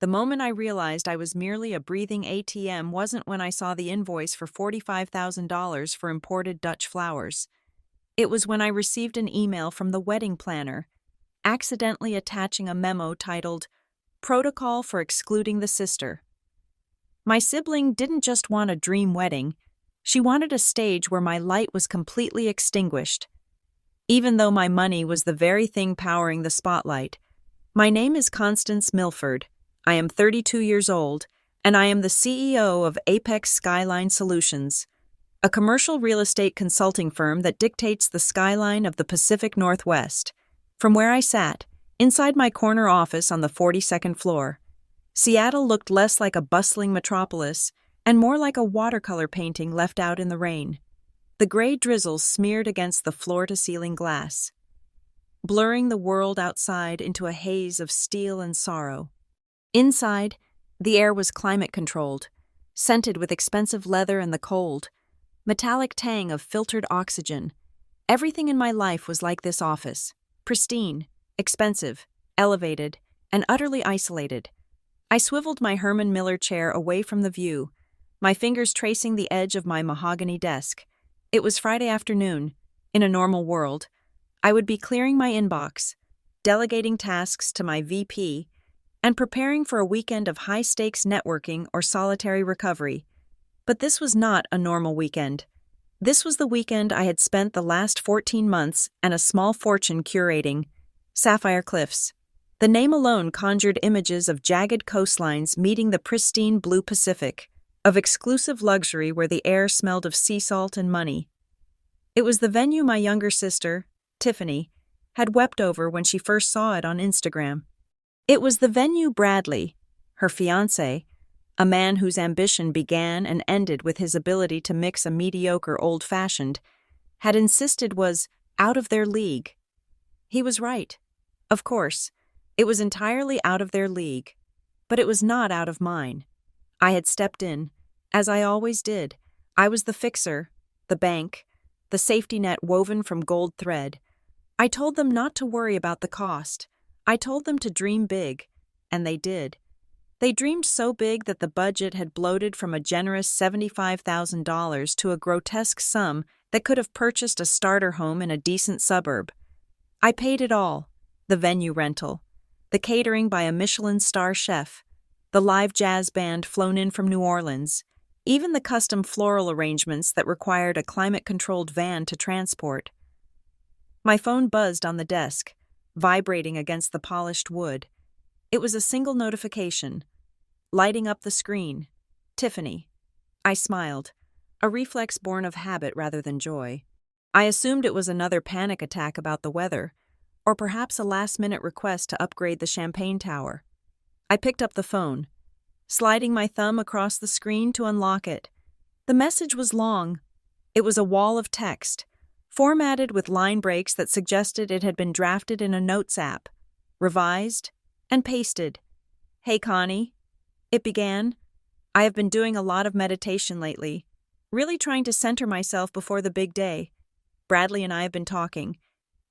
The moment I realized I was merely a breathing ATM wasn't when I saw the invoice for $45,000 for imported Dutch flowers. It was when I received an email from the wedding planner, accidentally attaching a memo titled, "Protocol for Excluding the Sister." My sibling didn't just want a dream wedding, she wanted a stage where my light was completely extinguished. Even though my money was the very thing powering the spotlight. My name is Constance Milford. I am 32 years old, and I am the CEO of Apex Skyline Solutions, a commercial real estate consulting firm that dictates the skyline of the Pacific Northwest. From where I sat, inside my corner office on the 42nd floor, Seattle looked less like a bustling metropolis and more like a watercolor painting left out in the rain. The gray drizzle smeared against the floor-to-ceiling glass, blurring the world outside into a haze of steel and sorrow. Inside, the air was climate-controlled, scented with expensive leather and the cold, metallic tang of filtered oxygen. Everything in my life was like this office, pristine, expensive, elevated, and utterly isolated. I swiveled my Herman Miller chair away from the view, my fingers tracing the edge of my mahogany desk. It was Friday afternoon. In a normal world, I would be clearing my inbox, delegating tasks to my VP, and preparing for a weekend of high-stakes networking or solitary recovery. But this was not a normal weekend. This was the weekend I had spent the last 14 months and a small fortune curating. Sapphire Cliffs. The name alone conjured images of jagged coastlines meeting the pristine blue Pacific, of exclusive luxury where the air smelled of sea salt and money. It was the venue my younger sister, Tiffany, had wept over when she first saw it on Instagram. It was the venue Bradley, her fiancé, a man whose ambition began and ended with his ability to mix a mediocre old-fashioned, had insisted was out of their league. He was right. Of course, it was entirely out of their league, but it was not out of mine. I had stepped in, as I always did. I was the fixer, the bank, the safety net woven from gold thread. I told them not to worry about the cost. I told them to dream big, and they did. They dreamed so big that the budget had bloated from a generous $75,000 to a grotesque sum that could have purchased a starter home in a decent suburb. I paid it all: the venue rental, the catering by a Michelin star chef, the live jazz band flown in from New Orleans, even the custom floral arrangements that required a climate-controlled van to transport. My phone buzzed on the desk, vibrating against the polished wood. It was a single notification, lighting up the screen. Tiffany. I smiled, a reflex born of habit rather than joy. I assumed it was another panic attack about the weather, or perhaps a last-minute request to upgrade the champagne tower. I picked up the phone, sliding my thumb across the screen to unlock it. The message was long. It was a wall of text, formatted with line breaks that suggested it had been drafted in a notes app, revised, and pasted. "Hey Connie," it began. "I have been doing a lot of meditation lately, really trying to center myself before the big day. Bradley and I have been talking,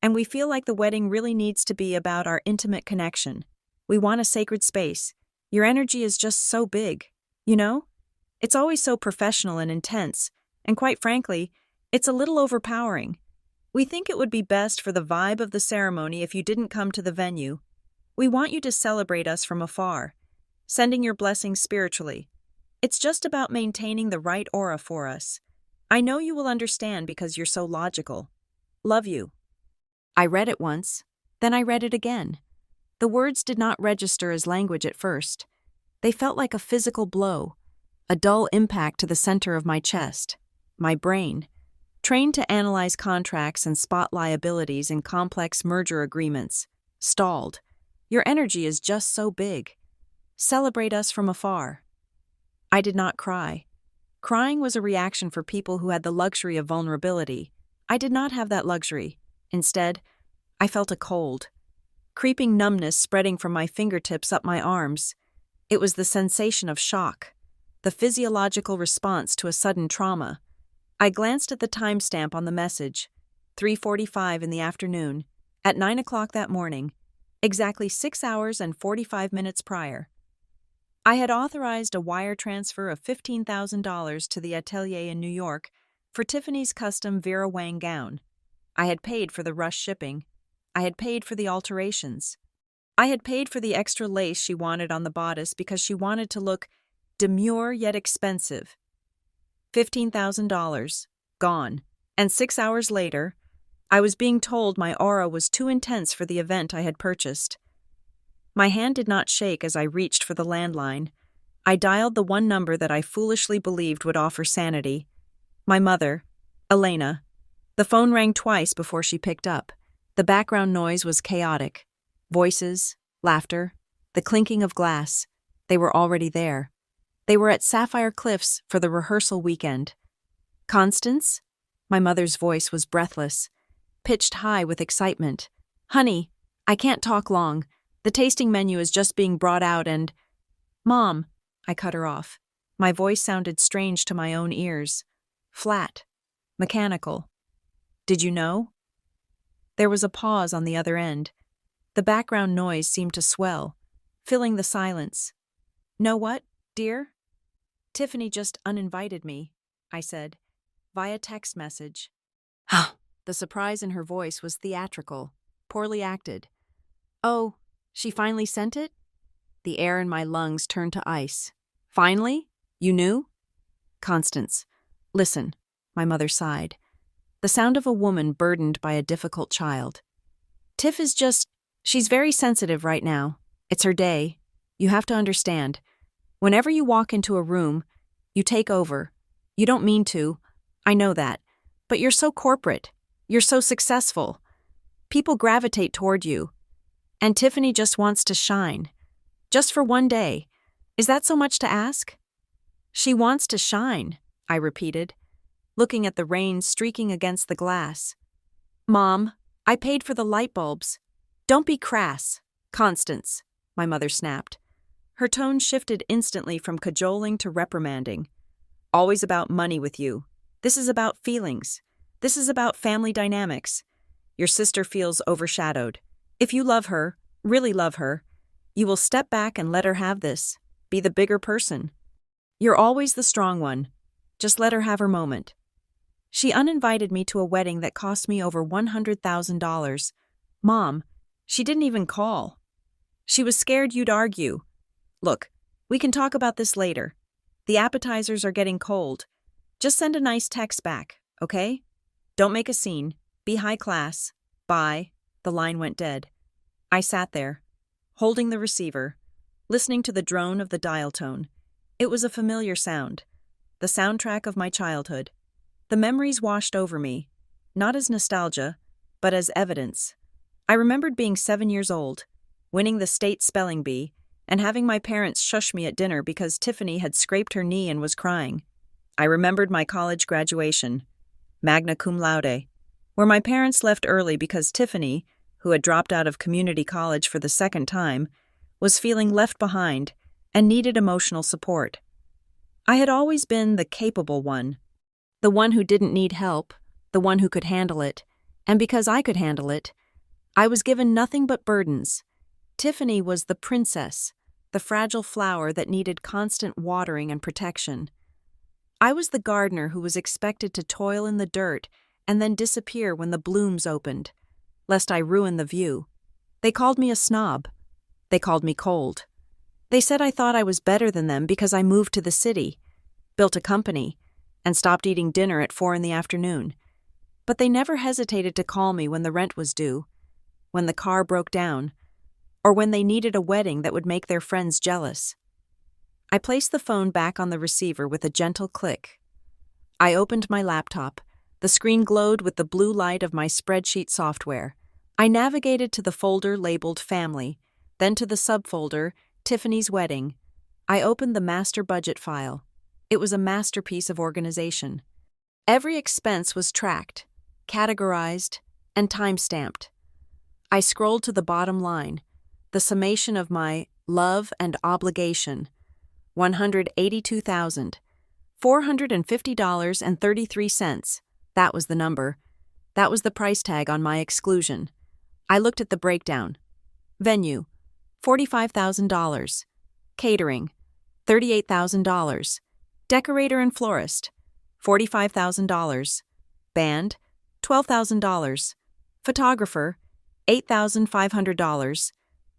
and we feel like the wedding really needs to be about our intimate connection. We want a sacred space. Your energy is just so big, you know? It's always so professional and intense, and quite frankly, it's a little overpowering. We think it would be best for the vibe of the ceremony if you didn't come to the venue. We want you to celebrate us from afar, sending your blessings spiritually. It's just about maintaining the right aura for us. I know you will understand because you're so logical. Love you." I read it once, then I read it again. The words did not register as language at first. They felt like a physical blow, a dull impact to the center of my chest, my brain, trained to analyze contracts and spot liabilities in complex merger agreements, stalled. Your energy is just so big. Celebrate us from afar. I did not cry. Crying was a reaction for people who had the luxury of vulnerability. I did not have that luxury. Instead, I felt a cold, creeping numbness spreading from my fingertips up my arms. It was the sensation of shock, the physiological response to a sudden trauma. I glanced at the timestamp on the message, 3:45 in the afternoon, at 9 o'clock that morning, exactly 6 hours and 45 minutes prior. I had authorized a wire transfer of $15,000 to the atelier in New York for Tiffany's custom Vera Wang gown. I had paid for the rush shipping. I had paid for the alterations. I had paid for the extra lace she wanted on the bodice because she wanted to look demure yet expensive. $15,000. Gone. And 6 hours later, I was being told my aura was too intense for the event I had purchased. My hand did not shake as I reached for the landline. I dialed the one number that I foolishly believed would offer sanity. My mother, Elena. The phone rang twice before she picked up. The background noise was chaotic. Voices, laughter, the clinking of glass. They were already there. They were at Sapphire Cliffs for the rehearsal weekend. Constance? My mother's voice was breathless, pitched high with excitement. Honey, I can't talk long. The tasting menu is just being brought out and… Mom, I cut her off. My voice sounded strange to my own ears. Flat. Mechanical. Did you know? There was a pause on the other end. The background noise seemed to swell, filling the silence. Know what, dear? Tiffany just uninvited me, I said, via text message. The surprise in her voice was theatrical, poorly acted. Oh, she finally sent it? The air in my lungs turned to ice. Finally? You knew? Constance, listen, my mother sighed. The sound of a woman burdened by a difficult child. Tiff is just… she's very sensitive right now. It's her day. You have to understand. Whenever you walk into a room, you take over. You don't mean to. I know that. But you're so corporate. You're so successful. People gravitate toward you. And Tiffany just wants to shine. Just for one day. Is that so much to ask? She wants to shine, I repeated, looking at the rain streaking against the glass. Mom, I paid for the light bulbs. Don't be crass. Constance, my mother snapped. Her tone shifted instantly from cajoling to reprimanding. Always about money with you. This is about feelings. This is about family dynamics. Your sister feels overshadowed. If you love her, really love her, you will step back and let her have this. Be the bigger person. You're always the strong one. Just let her have her moment. She uninvited me to a wedding that cost me over $100,000. Mom, she didn't even call. She was scared you'd argue. Look, we can talk about this later. The appetizers are getting cold. Just send a nice text back, okay? Don't make a scene. Be high class. Bye. The line went dead. I sat there, holding the receiver, listening to the drone of the dial tone. It was a familiar sound, the soundtrack of my childhood. The memories washed over me, not as nostalgia, but as evidence. I remembered being 7 years old, winning the state spelling bee, and having my parents shush me at dinner because Tiffany had scraped her knee and was crying. I remembered my college graduation, magna cum laude, where my parents left early because Tiffany, who had dropped out of community college for the second time, was feeling left behind and needed emotional support. I had always been the capable one, the one who didn't need help, the one who could handle it, and because I could handle it, I was given nothing but burdens. Tiffany was the princess, the fragile flower that needed constant watering and protection. I was the gardener who was expected to toil in the dirt and then disappear when the blooms opened, lest I ruin the view. They called me a snob. They called me cold. They said I thought I was better than them because I moved to the city, built a company, and stopped eating dinner at 4 p.m. But they never hesitated to call me when the rent was due, when the car broke down, or when they needed a wedding that would make their friends jealous. I placed the phone back on the receiver with a gentle click. I opened my laptop. The screen glowed with the blue light of my spreadsheet software. I navigated to the folder labeled Family, then to the subfolder Tiffany's Wedding. I opened the master budget file. It was a masterpiece of organization. Every expense was tracked, categorized, and time-stamped. I scrolled to the bottom line, the summation of my love and obligation, $182,450.33. That was the number. That was the price tag on my exclusion. I looked at the breakdown. Venue, $45,000. Catering, $38,000. Decorator and florist, $45,000. Band, $12,000. Photographer, $8,500.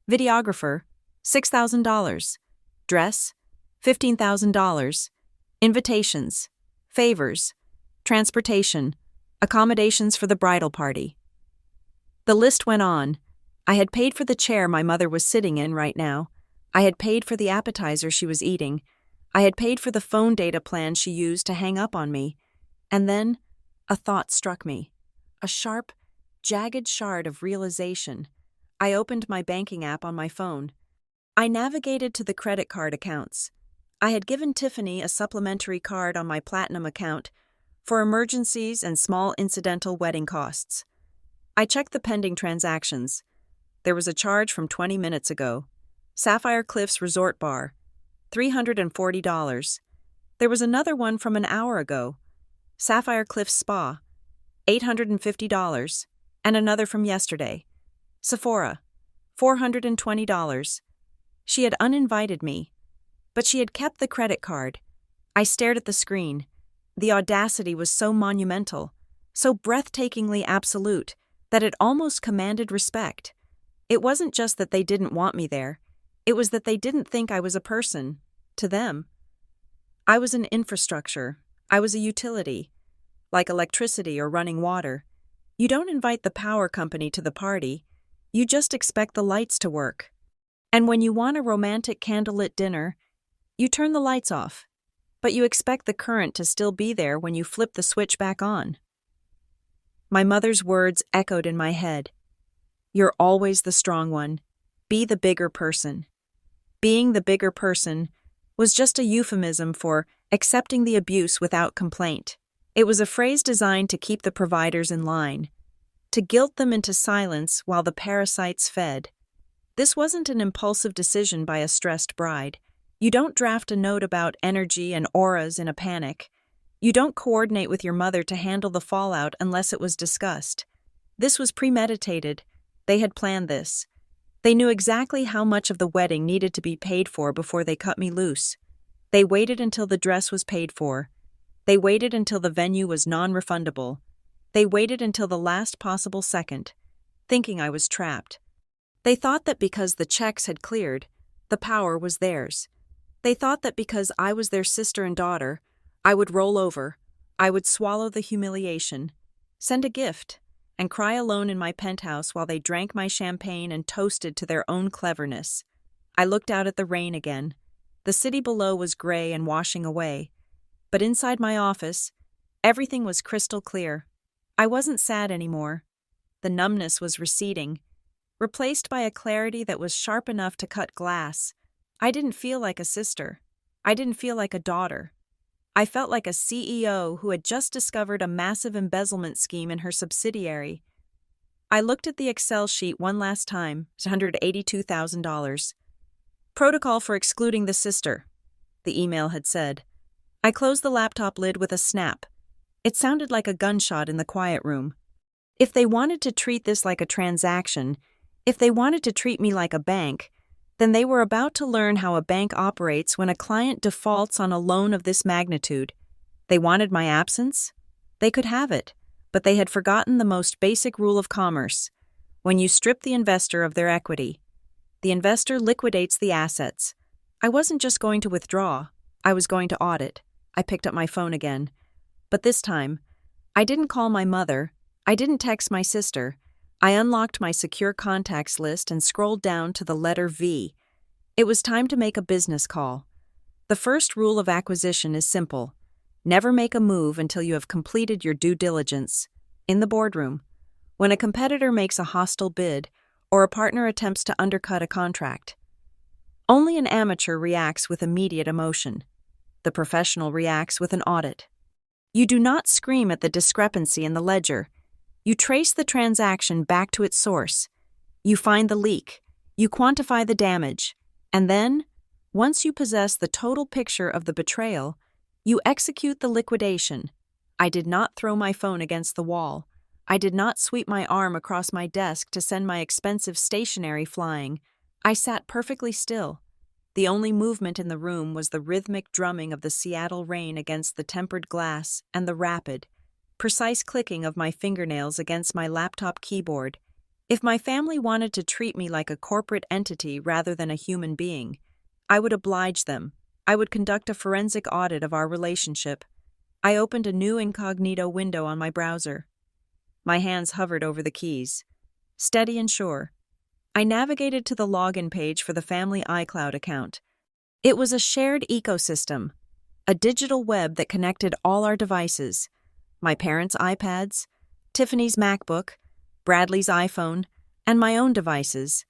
Videographer, $6,000. Dress, $15,000. Invitations, favors, transportation, accommodations for the bridal party. The list went on. I had paid for the chair my mother was sitting in right now. I had paid for the appetizer she was eating. I had paid for the phone data plan she used to hang up on me. And then a thought struck me. A sharp, jagged shard of realization. I opened my banking app on my phone. I navigated to the credit card accounts. I had given Tiffany a supplementary card on my Platinum account for emergencies and small incidental wedding costs. I checked the pending transactions. There was a charge from 20 minutes ago. Sapphire Cliffs Resort Bar, $340. There was another one from an hour ago. Sapphire Cliffs Spa, $850. And another from yesterday. Sephora, $420. She had uninvited me, but she had kept the credit card. I stared at the screen. The audacity was so monumental, so breathtakingly absolute, that it almost commanded respect. It wasn't just that they didn't want me there. It was that they didn't think I was a person, to them. I was an infrastructure. I was a utility, like electricity or running water. You don't invite the power company to the party. You just expect the lights to work. And when you want a romantic candlelit dinner, you turn the lights off, but you expect the current to still be there when you flip the switch back on. My mother's words echoed in my head. You're always the strong one. Be the bigger person. Being the bigger person was just a euphemism for accepting the abuse without complaint. It was a phrase designed to keep the providers in line, to guilt them into silence while the parasites fed. This wasn't an impulsive decision by a stressed bride. You don't draft a note about energy and auras in a panic. You don't coordinate with your mother to handle the fallout unless it was discussed. This was premeditated. They had planned this. They knew exactly how much of the wedding needed to be paid for before they cut me loose. They waited until the dress was paid for. They waited until the venue was non-refundable. They waited until the last possible second, thinking I was trapped. They thought that because the checks had cleared, the power was theirs. They thought that because I was their sister and daughter, I would roll over, I would swallow the humiliation, send a gift, and cry alone in my penthouse while they drank my champagne and toasted to their own cleverness. I looked out at the rain again. The city below was gray and washing away. But inside my office, everything was crystal clear. I wasn't sad anymore. The numbness was receding, replaced by a clarity that was sharp enough to cut glass. I didn't feel like a sister. I didn't feel like a daughter. I felt like a CEO who had just discovered a massive embezzlement scheme in her subsidiary. I looked at the Excel sheet one last time, $182,000. Protocol for excluding the sister, the email had said. I closed the laptop lid with a snap. It sounded like a gunshot in the quiet room. If they wanted to treat this like a transaction, if they wanted to treat me like a bank, then they were about to learn how a bank operates when a client defaults on a loan of this magnitude. They wanted my absence? They could have it, but they had forgotten the most basic rule of commerce. When you strip the investor of their equity, the investor liquidates the assets. I wasn't just going to withdraw, I was going to audit. I picked up my phone again. But this time, I didn't call my mother, I didn't text my sister. I unlocked my secure contacts list and scrolled down to the letter V. It was time to make a business call. The first rule of acquisition is simple. Never make a move until you have completed your due diligence. In the boardroom, when a competitor makes a hostile bid or a partner attempts to undercut a contract, only an amateur reacts with immediate emotion. The professional reacts with an audit. You do not scream at the discrepancy in the ledger. You trace the transaction back to its source. You find the leak. You quantify the damage. And then, once you possess the total picture of the betrayal, you execute the liquidation. I did not throw my phone against the wall. I did not sweep my arm across my desk to send my expensive stationery flying. I sat perfectly still. The only movement in the room was the rhythmic drumming of the Seattle rain against the tempered glass and the rapid, precise clicking of my fingernails against my laptop keyboard. If my family wanted to treat me like a corporate entity rather than a human being, I would oblige them. I would conduct a forensic audit of our relationship. I opened a new incognito window on my browser. My hands hovered over the keys. Steady and sure. I navigated to the login page for the family iCloud account. It was a shared ecosystem, a digital web that connected all our devices: my parents' iPads, Tiffany's MacBook, Bradley's iPhone, and my own devices.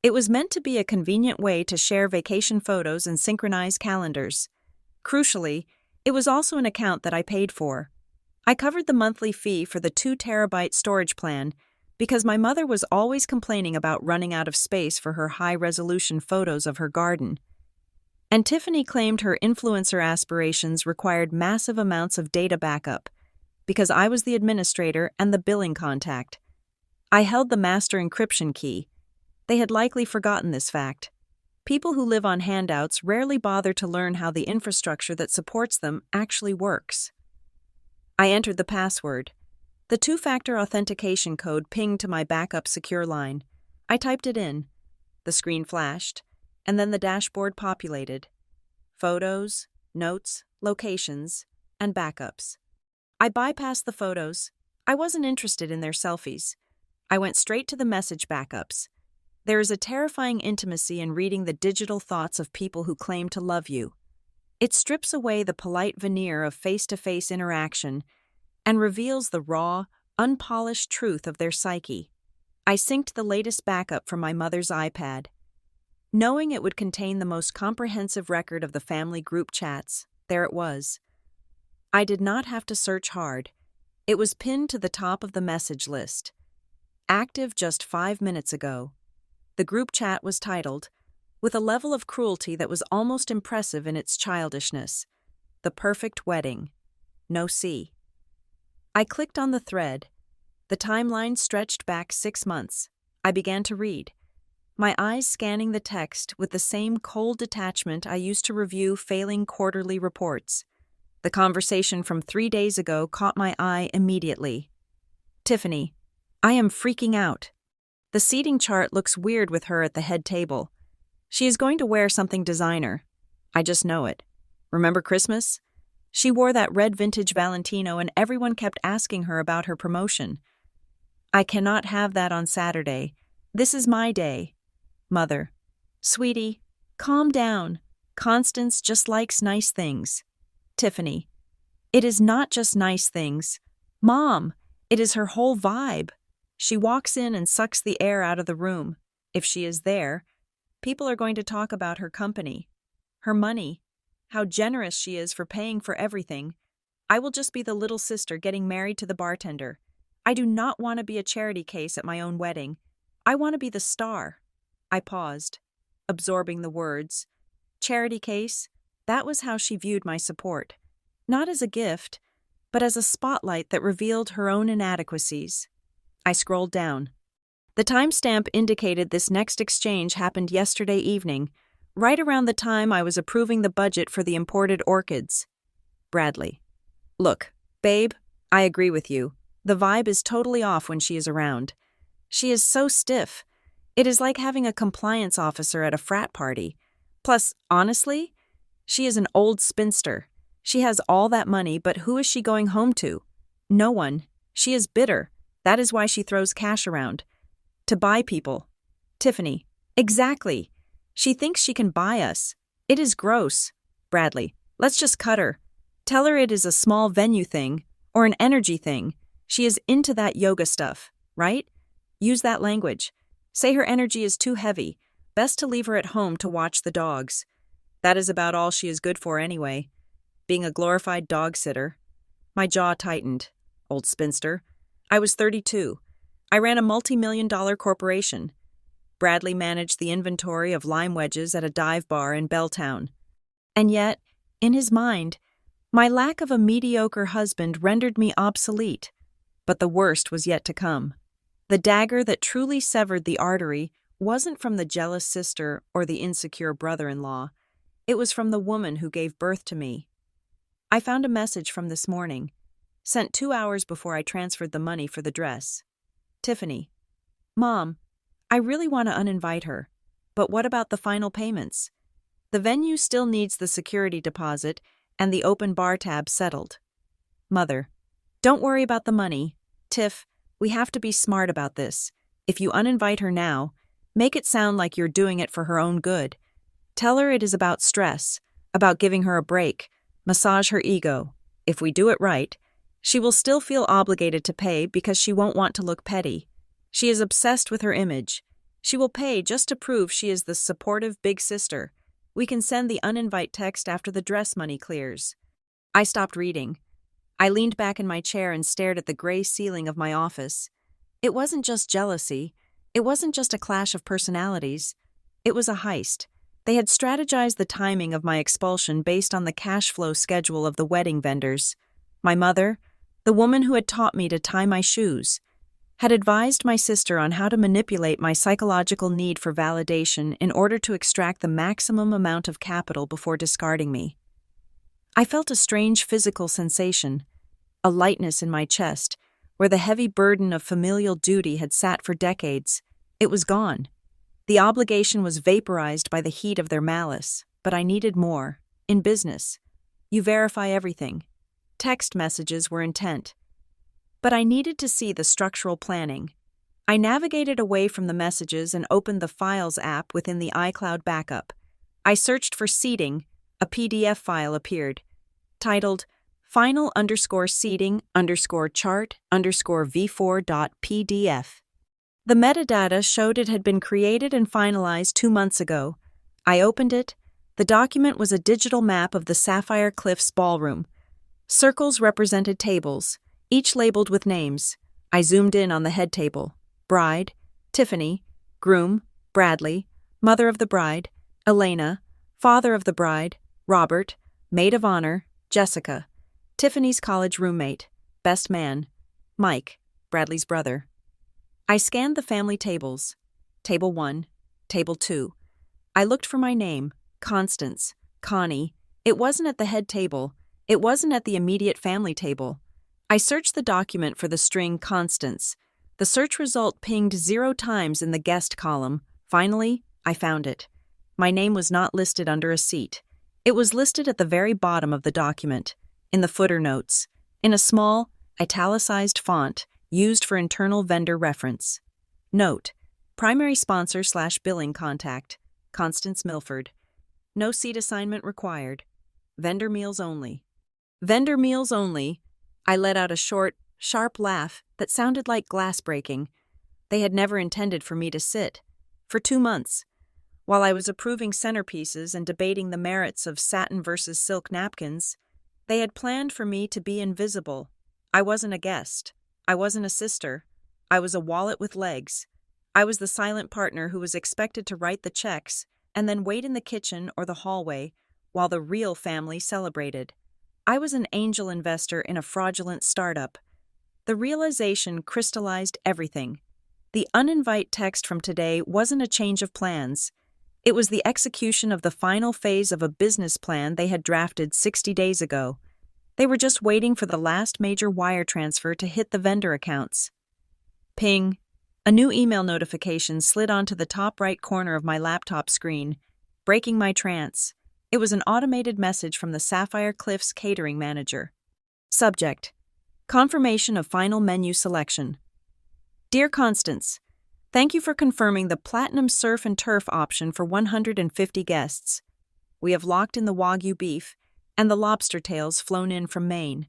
It was meant to be a convenient way to share vacation photos and synchronize calendars. Crucially, it was also an account that I paid for. I covered the monthly fee for the 2 terabyte storage plan because my mother was always complaining about running out of space for her high-resolution photos of her garden. And Tiffany claimed her influencer aspirations required massive amounts of data backup because I was the administrator and the billing contact. I held the master encryption key. They had likely forgotten this fact. People who live on handouts rarely bother to learn how the infrastructure that supports them actually works. I entered the password. The 2-factor authentication code pinged to my backup secure line. I typed it in. The screen flashed, and then the dashboard populated. Photos, notes, locations, and backups. I bypassed the photos. I wasn't interested in their selfies. I went straight to the message backups. There is a terrifying intimacy in reading the digital thoughts of people who claim to love you. It strips away the polite veneer of face-to-face interaction and reveals the raw, unpolished truth of their psyche. I synced the latest backup from my mother's iPad. Knowing it would contain the most comprehensive record of the family group chats, there it was. I did not have to search hard. It was pinned to the top of the message list. Active just 5 minutes ago. The group chat was titled, with a level of cruelty that was almost impressive in its childishness, "The Perfect Wedding. No C." I clicked on the thread. The timeline stretched back 6 months. I began to read, my eyes scanning the text with the same cold detachment I used to review failing quarterly reports. The conversation from 3 days ago caught my eye immediately. Tiffany, I am freaking out. The seating chart looks weird with her at the head table. She is going to wear something designer. I just know it. Remember Christmas? She wore that red vintage Valentino and everyone kept asking her about her promotion. I cannot have that on Saturday. This is my day. Mother. Sweetie, calm down. Constance just likes nice things. Tiffany. It is not just nice things. Mom, it is her whole vibe. She walks in and sucks the air out of the room. If she is there, people are going to talk about her company, her money, how generous she is for paying for everything. I will just be the little sister getting married to the bartender. I do not want to be a charity case at my own wedding. I want to be the star. I paused, absorbing the words. Charity case, that was how she viewed my support. Not as a gift, but as a spotlight that revealed her own inadequacies. I scrolled down. The timestamp indicated this next exchange happened yesterday evening, right around the time I was approving the budget for the imported orchids. Bradley. Look, babe, I agree with you. The vibe is totally off when she is around. She is so stiff. It is like having a compliance officer at a frat party. Plus, honestly, she is an old spinster. She has all that money, but who is she going home to? No one. She is bitter. That is why she throws cash around. To buy people. Tiffany. Exactly. She thinks she can buy us. It is gross. Bradley. Let's just cut her. Tell her it is a small venue thing, or an energy thing. She is into that yoga stuff, right? Use that language. Say her energy is too heavy. Best to leave her at home to watch the dogs. That is about all she is good for anyway. Being a glorified dog sitter. My jaw tightened. Old spinster. I was 32. I ran a multi-million-dollar corporation. Bradley managed the inventory of lime wedges at a dive bar in Belltown. And yet, in his mind, my lack of a mediocre husband rendered me obsolete. But the worst was yet to come. The dagger that truly severed the artery wasn't from the jealous sister or the insecure brother-in-law. It was from the woman who gave birth to me. I found a message from this morning, sent 2 hours before I transferred the money for the dress. Tiffany. Mom, I really want to uninvite her, but what about the final payments? The venue still needs the security deposit and the open bar tab settled. Mother. Don't worry about the money. Tiff, we have to be smart about this. If you uninvite her now, make it sound like you're doing it for her own good. Tell her it is about stress, about giving her a break, massage her ego. If we do it right, she will still feel obligated to pay because she won't want to look petty. She is obsessed with her image. She will pay just to prove she is the supportive big sister. We can send the uninvite text after the dress money clears. I stopped reading. I leaned back in my chair and stared at the gray ceiling of my office. It wasn't just jealousy. It wasn't just a clash of personalities. It was a heist. They had strategized the timing of my expulsion based on the cash flow schedule of the wedding vendors. My mother, the woman who had taught me to tie my shoes, had advised my sister on how to manipulate my psychological need for validation in order to extract the maximum amount of capital before discarding me. I felt a strange physical sensation, a lightness in my chest, where the heavy burden of familial duty had sat for decades. It was gone. The obligation was vaporized by the heat of their malice, but I needed more. In business, you verify everything. Text messages were intent. But I needed to see the structural planning. I navigated away from the messages and opened the Files app within the iCloud backup. I searched for seating. A PDF file appeared, titled final_seating_chart_v4.pdf. The metadata showed it had been created and finalized 2 months ago. I opened it. The document was a digital map of the Sapphire Cliffs ballroom. Circles represented tables, each labeled with names. I zoomed in on the head table. Bride, Tiffany, groom, Bradley, mother of the bride, Elena, father of the bride, Robert, maid of honor, Jessica, Tiffany's college roommate, best man, Mike, Bradley's brother. I scanned the family tables. Table 1, Table 2. I looked for my name, Constance, Connie. It wasn't at the head table. It wasn't at the immediate family table. I searched the document for the string Constance. The search result pinged 0 times in the guest column. Finally, I found it. My name was not listed under a seat. It was listed at the very bottom of the document, in the footer notes, in a small, italicized font used for internal vendor reference. Note: primary sponsor/billing contact, Constance Milford. No seat assignment required. Vendor meals only. Vendor meals only. I let out a short, sharp laugh that sounded like glass breaking. They had never intended for me to sit. For 2 months. While I was approving centerpieces and debating the merits of satin versus silk napkins, they had planned for me to be invisible. I wasn't a guest. I wasn't a sister. I was a wallet with legs. I was the silent partner who was expected to write the checks and then wait in the kitchen or the hallway while the real family celebrated. I was an angel investor in a fraudulent startup. The realization crystallized everything. The uninvite text from today wasn't a change of plans. It was the execution of the final phase of a business plan they had drafted 60 days ago. They were just waiting for the last major wire transfer to hit the vendor accounts. Ping. A new email notification slid onto the top right corner of my laptop screen, breaking my trance. It was an automated message from the Sapphire Cliffs catering manager. Subject: confirmation of final menu selection. Dear Constance, thank you for confirming the Platinum Surf and Turf option for 150 guests. We have locked in the Wagyu beef and the lobster tails flown in from Maine.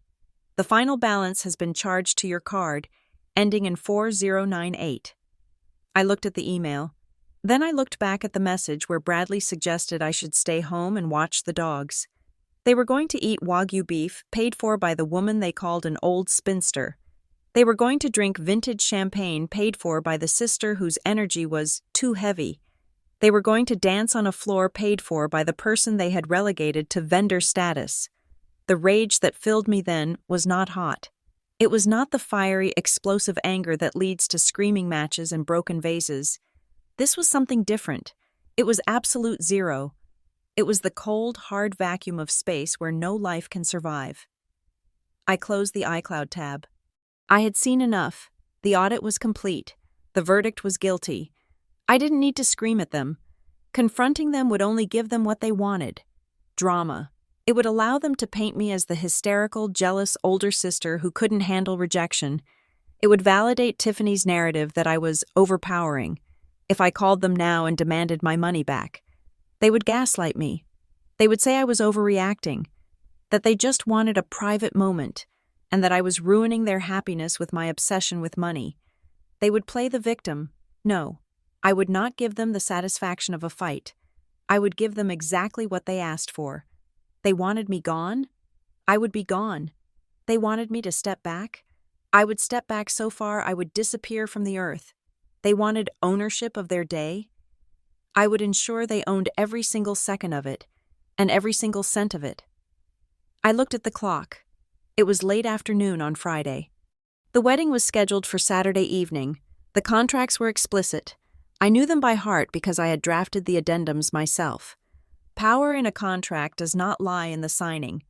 The final balance has been charged to your card, ending in 4098. I looked at the email. Then I looked back at the message where Bradley suggested I should stay home and watch the dogs. They were going to eat Wagyu beef paid for by the woman they called an old spinster. They were going to drink vintage champagne paid for by the sister whose energy was too heavy. They were going to dance on a floor paid for by the person they had relegated to vendor status. The rage that filled me then was not hot. It was not the fiery, explosive anger that leads to screaming matches and broken vases. This was something different. It was absolute zero. It was the cold, hard vacuum of space where no life can survive. I closed the iCloud tab. I had seen enough. The audit was complete. The verdict was guilty. I didn't need to scream at them. Confronting them would only give them what they wanted. Drama. It would allow them to paint me as the hysterical, jealous older sister who couldn't handle rejection. It would validate Tiffany's narrative that I was overpowering. If I called them now and demanded my money back, they would gaslight me. They would say I was overreacting, that they just wanted a private moment, and that I was ruining their happiness with my obsession with money. They would play the victim. No, I would not give them the satisfaction of a fight. I would give them exactly what they asked for. They wanted me gone? I would be gone. They wanted me to step back? I would step back so far I would disappear from the earth. They wanted ownership of their day? I would ensure they owned every single second of it, and every single cent of it. I looked at the clock. It was late afternoon on Friday. The wedding was scheduled for Saturday evening. The contracts were explicit. I knew them by heart because I had drafted the addendums myself. Power in a contract does not lie in the signing.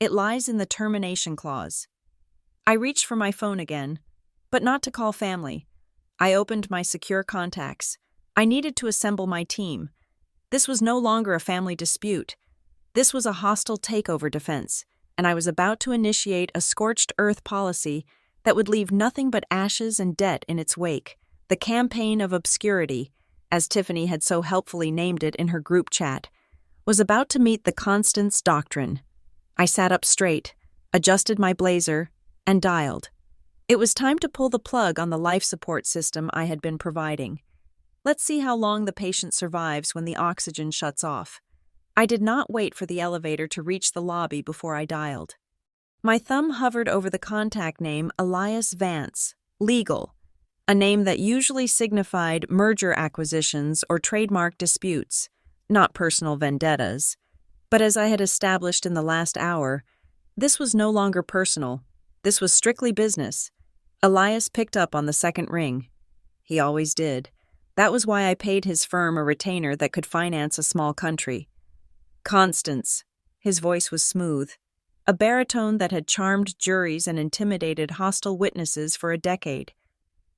It lies in the termination clause. I reached for my phone again, but not to call family. I opened my secure contacts. I needed to assemble my team. This was no longer a family dispute. This was a hostile takeover defense, and I was about to initiate a scorched earth policy that would leave nothing but ashes and debt in its wake. The campaign of obscurity, as Tiffany had so helpfully named it in her group chat, was about to meet the Constance doctrine. I sat up straight, adjusted my blazer, and dialed. It was time to pull the plug on the life support system I had been providing. Let's see how long the patient survives when the oxygen shuts off. I did not wait for the elevator to reach the lobby before I dialed. My thumb hovered over the contact name Elias Vance, legal, a name that usually signified merger acquisitions or trademark disputes, not personal vendettas. But as I had established in the last hour, this was no longer personal. This was strictly business. Elias picked up on the second ring. He always did. That was why I paid his firm a retainer that could finance a small country. Constance. His voice was smooth, a baritone that had charmed juries and intimidated hostile witnesses for a decade.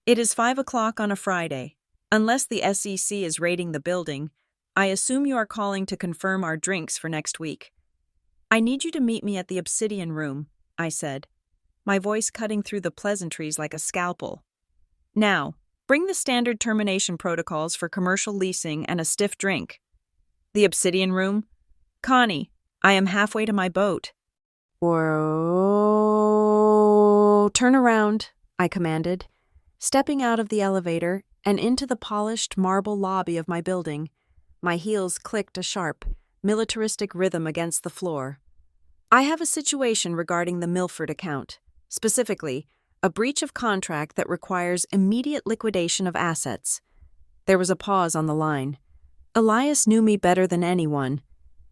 It is 5 o'clock on a Friday. Unless the SEC is raiding the building, I assume you are calling to confirm our drinks for next week. I need you to meet me at the Obsidian Room, I said, my voice cutting through the pleasantries like a scalpel. Now, bring the standard termination protocols for commercial leasing and a stiff drink. The Obsidian Room? Connie, I am halfway to my boat. Whoa, turn around, I commanded, stepping out of the elevator and into the polished marble lobby of my building. My heels clicked a sharp, militaristic rhythm against the floor. I have a situation regarding the Milford account, specifically, a breach of contract that requires immediate liquidation of assets. There was a pause on the line. Elias knew me better than anyone.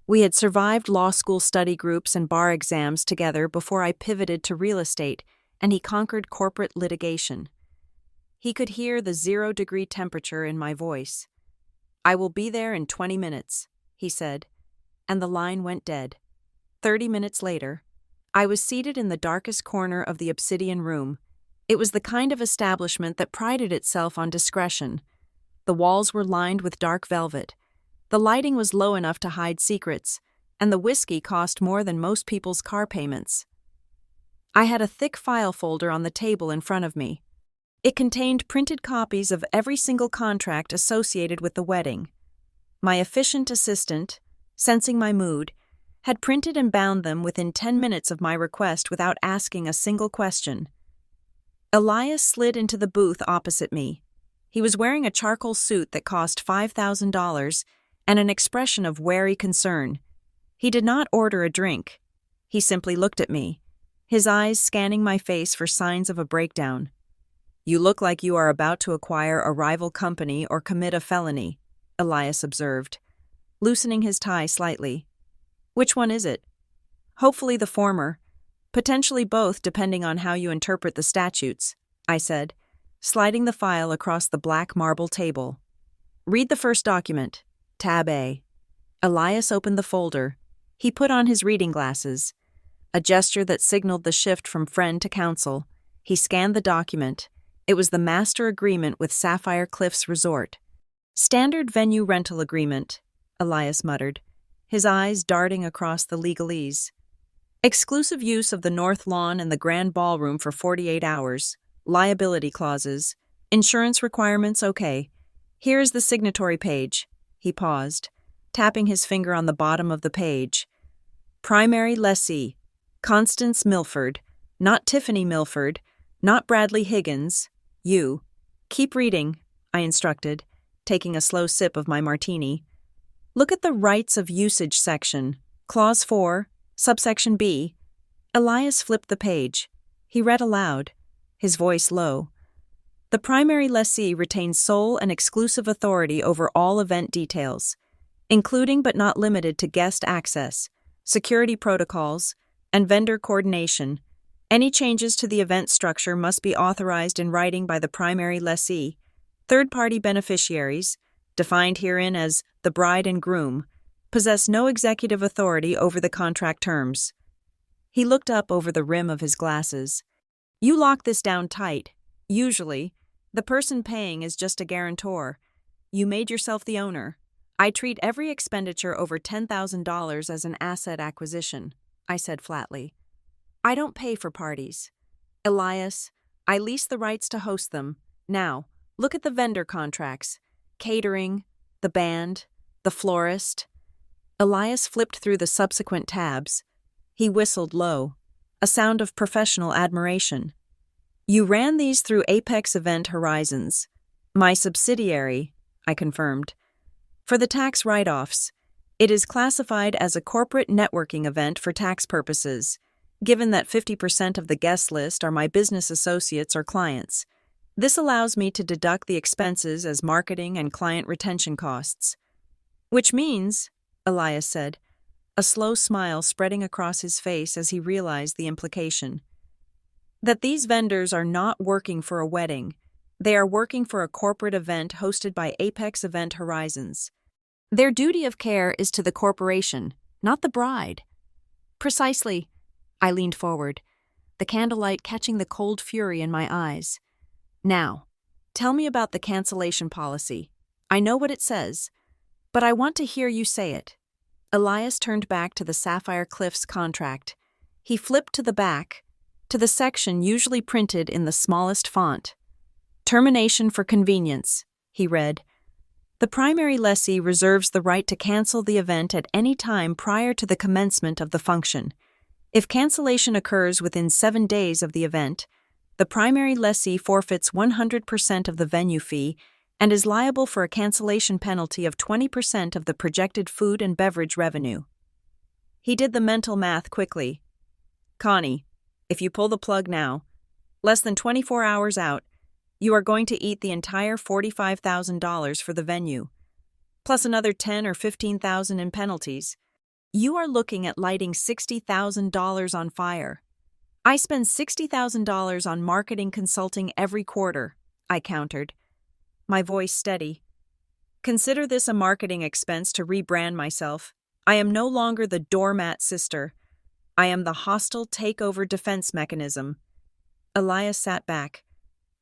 We had survived law school study groups and bar exams together before I pivoted to real estate, and he conquered corporate litigation. He could hear the 0-degree temperature in my voice. I will be there in 20 minutes, he said, and the line went dead. 30 minutes later, I was seated in the darkest corner of the Obsidian Room. It was the kind of establishment that prided itself on discretion. The walls were lined with dark velvet. The lighting was low enough to hide secrets, and the whiskey cost more than most people's car payments. I had a thick file folder on the table in front of me. It contained printed copies of every single contract associated with the wedding. My efficient assistant, sensing my mood, had printed and bound them within 10 minutes of my request without asking a single question. Elias slid into the booth opposite me. He was wearing a charcoal suit that cost $5,000 and an expression of wary concern. He did not order a drink. He simply looked at me, his eyes scanning my face for signs of a breakdown. "You look like you are about to acquire a rival company or commit a felony," Elias observed, loosening his tie slightly. "Which one is it?" "Hopefully the former. Potentially both, depending on how you interpret the statutes," I said, sliding the file across the black marble table. Read the first document. Tab A. Elias opened the folder. He put on his reading glasses. A gesture that signaled the shift from friend to counsel. He scanned the document. It was the master agreement with Sapphire Cliffs Resort. Standard venue rental agreement, Elias muttered, his eyes darting across the legalese. Exclusive use of the North Lawn and the Grand Ballroom for 48 hours. Liability clauses. Insurance requirements okay. Here is the signatory page. He paused, tapping his finger on the bottom of the page. Primary lessee. Constance Milford. Not Tiffany Milford. Not Bradley Higgins. You. Keep reading, I instructed, taking a slow sip of my martini. Look at the rights of usage section. Clause 4, subsection B. Elias flipped the page. He read aloud, his voice low. The primary lessee retains sole and exclusive authority over all event details, including but not limited to guest access, security protocols, and vendor coordination. Any changes to the event structure must be authorized in writing by the primary lessee. Third-party beneficiaries, defined herein as the bride and groom, possess no executive authority over the contract terms. He looked up over the rim of his glasses. You lock this down tight. Usually, the person paying is just a guarantor. You made yourself the owner. I treat every expenditure over $10,000 as an asset acquisition, I said flatly. I don't pay for parties. Elias, I lease the rights to host them. Now, look at the vendor contracts. Catering, the band, the florist. Elias flipped through the subsequent tabs. He whistled low, a sound of professional admiration. You ran these through Apex Event Horizons. My subsidiary, I confirmed. For the tax write-offs, it is classified as a corporate networking event for tax purposes, given that 50% of the guest list are my business associates or clients. This allows me to deduct the expenses as marketing and client retention costs. Which means, Elias said, a slow smile spreading across his face as he realized the implication, that these vendors are not working for a wedding. They are working for a corporate event hosted by Apex Event Horizons. Their duty of care is to the corporation, not the bride. Precisely. I leaned forward, the candlelight catching the cold fury in my eyes. Now, tell me about the cancellation policy. I know what it says, but I want to hear you say it. Elias turned back to the Sapphire Cliffs contract. He flipped to the back, to the section usually printed in the smallest font. Termination for convenience, he read. The primary lessee reserves the right to cancel the event at any time prior to the commencement of the function. If cancellation occurs within 7 days of the event, the primary lessee forfeits 100% of the venue fee and is liable for a cancellation penalty of 20% of the projected food and beverage revenue. He did the mental math quickly. Connie, if you pull the plug now, less than 24 hours out, you are going to eat the entire $45,000 for the venue, plus another $10,000 or $15,000 in penalties. You are looking at lighting $60,000 on fire. I spend $60,000 on marketing consulting every quarter, I countered, my voice steady. Consider this a marketing expense to rebrand myself. I am no longer the doormat sister. I am the hostile takeover defense mechanism. Elias sat back.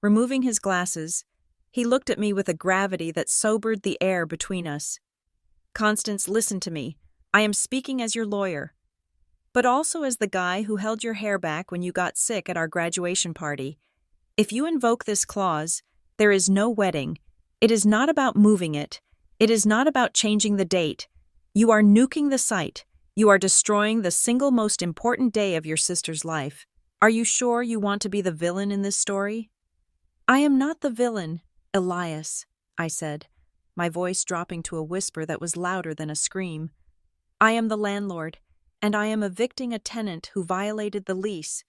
Removing his glasses, he looked at me with a gravity that sobered the air between us. Constance, listen to me. I am speaking as your lawyer, but also as the guy who held your hair back when you got sick at our graduation party. If you invoke this clause, there is no wedding. It is not about moving it. It is not about changing the date. You are nuking the site. You are destroying the single most important day of your sister's life. Are you sure you want to be the villain in this story? I am not the villain, Elias, I said, my voice dropping to a whisper that was louder than a scream. I am the landlord, and I am evicting a tenant who violated the lease.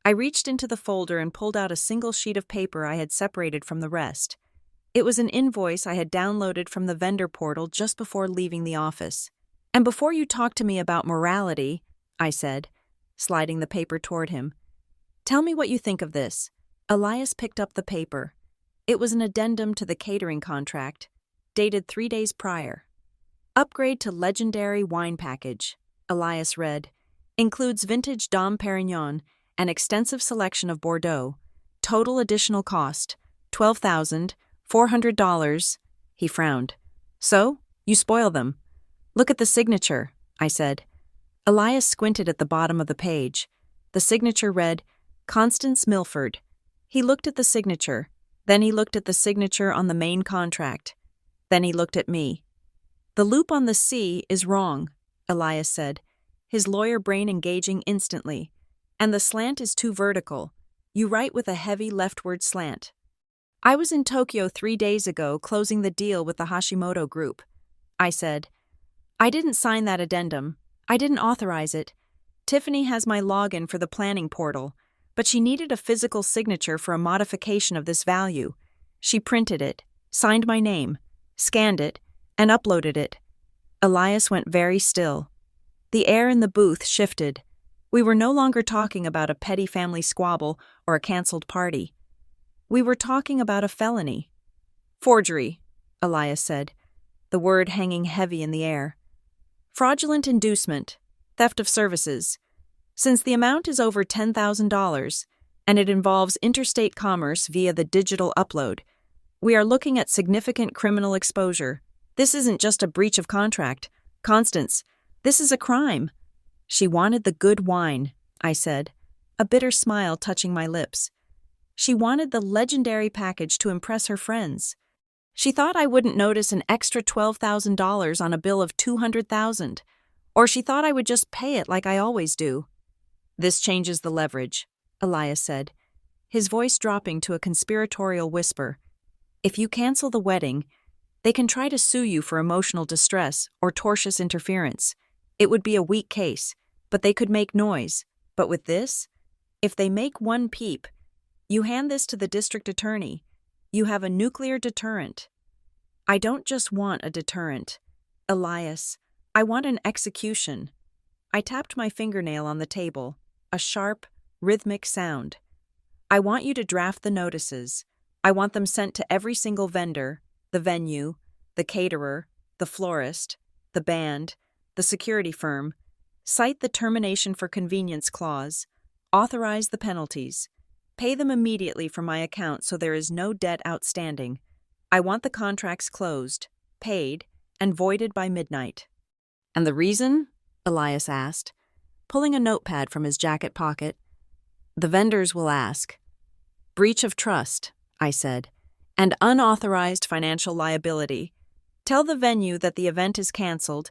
I reached into the folder and pulled out a single sheet of paper I had separated from the rest. It was an invoice I had downloaded from the vendor portal just before leaving the office. And before you talk to me about morality, I said, sliding the paper toward him, tell me what you think of this. Elias picked up the paper. It was an addendum to the catering contract, dated 3 days prior. Upgrade to legendary wine package, Elias read. Includes vintage Dom Perignon, an extensive selection of Bordeaux. Total additional cost, $12,400. He frowned. So, you spoil them. Look at the signature, I said. Elias squinted at the bottom of the page. The signature read, Constance Milford. He looked at the signature. Then he looked at the signature on the main contract. Then he looked at me. The loop on the C is wrong, Elias said, his lawyer brain engaging instantly. And the slant is too vertical. You write with a heavy leftward slant. I was in Tokyo 3 days ago closing the deal with the Hashimoto Group. I said, I didn't sign that addendum. I didn't authorize it. Tiffany has my login for the planning portal, but she needed a physical signature for a modification of this value. She printed it, signed my name, scanned it, and uploaded it. Elias went very still. The air in the booth shifted. We were no longer talking about a petty family squabble or a canceled party. We were talking about a felony. Forgery, Elias said, the word hanging heavy in the air. Fraudulent inducement, theft of services. Since the amount is over $10,000 and it involves interstate commerce via the digital upload, we are looking at significant criminal exposure. This isn't just a breach of contract. Constance, this is a crime. She wanted the good wine, I said, a bitter smile touching my lips. She wanted the legendary package to impress her friends. She thought I wouldn't notice an extra $12,000 on a bill of $200,000, or she thought I would just pay it like I always do. This changes the leverage, Elias said, his voice dropping to a conspiratorial whisper. If you cancel the wedding, they can try to sue you for emotional distress or tortious interference. It would be a weak case, but they could make noise. But with this, if they make one peep, you hand this to the district attorney. You have a nuclear deterrent. I don't just want a deterrent. Elias, I want an execution. I tapped my fingernail on the table, a sharp, rhythmic sound. I want you to draft the notices. I want them sent to every single vendor, the venue, the caterer, the florist, the band, the security firm. Cite the termination for convenience clause. Authorize the penalties. Pay them immediately from my account so there is no debt outstanding. I want the contracts closed, paid, and voided by midnight. And the reason? Elias asked, pulling a notepad from his jacket pocket. The vendors will ask. Breach of trust, I said, and unauthorized financial liability. Tell the venue that the event is canceled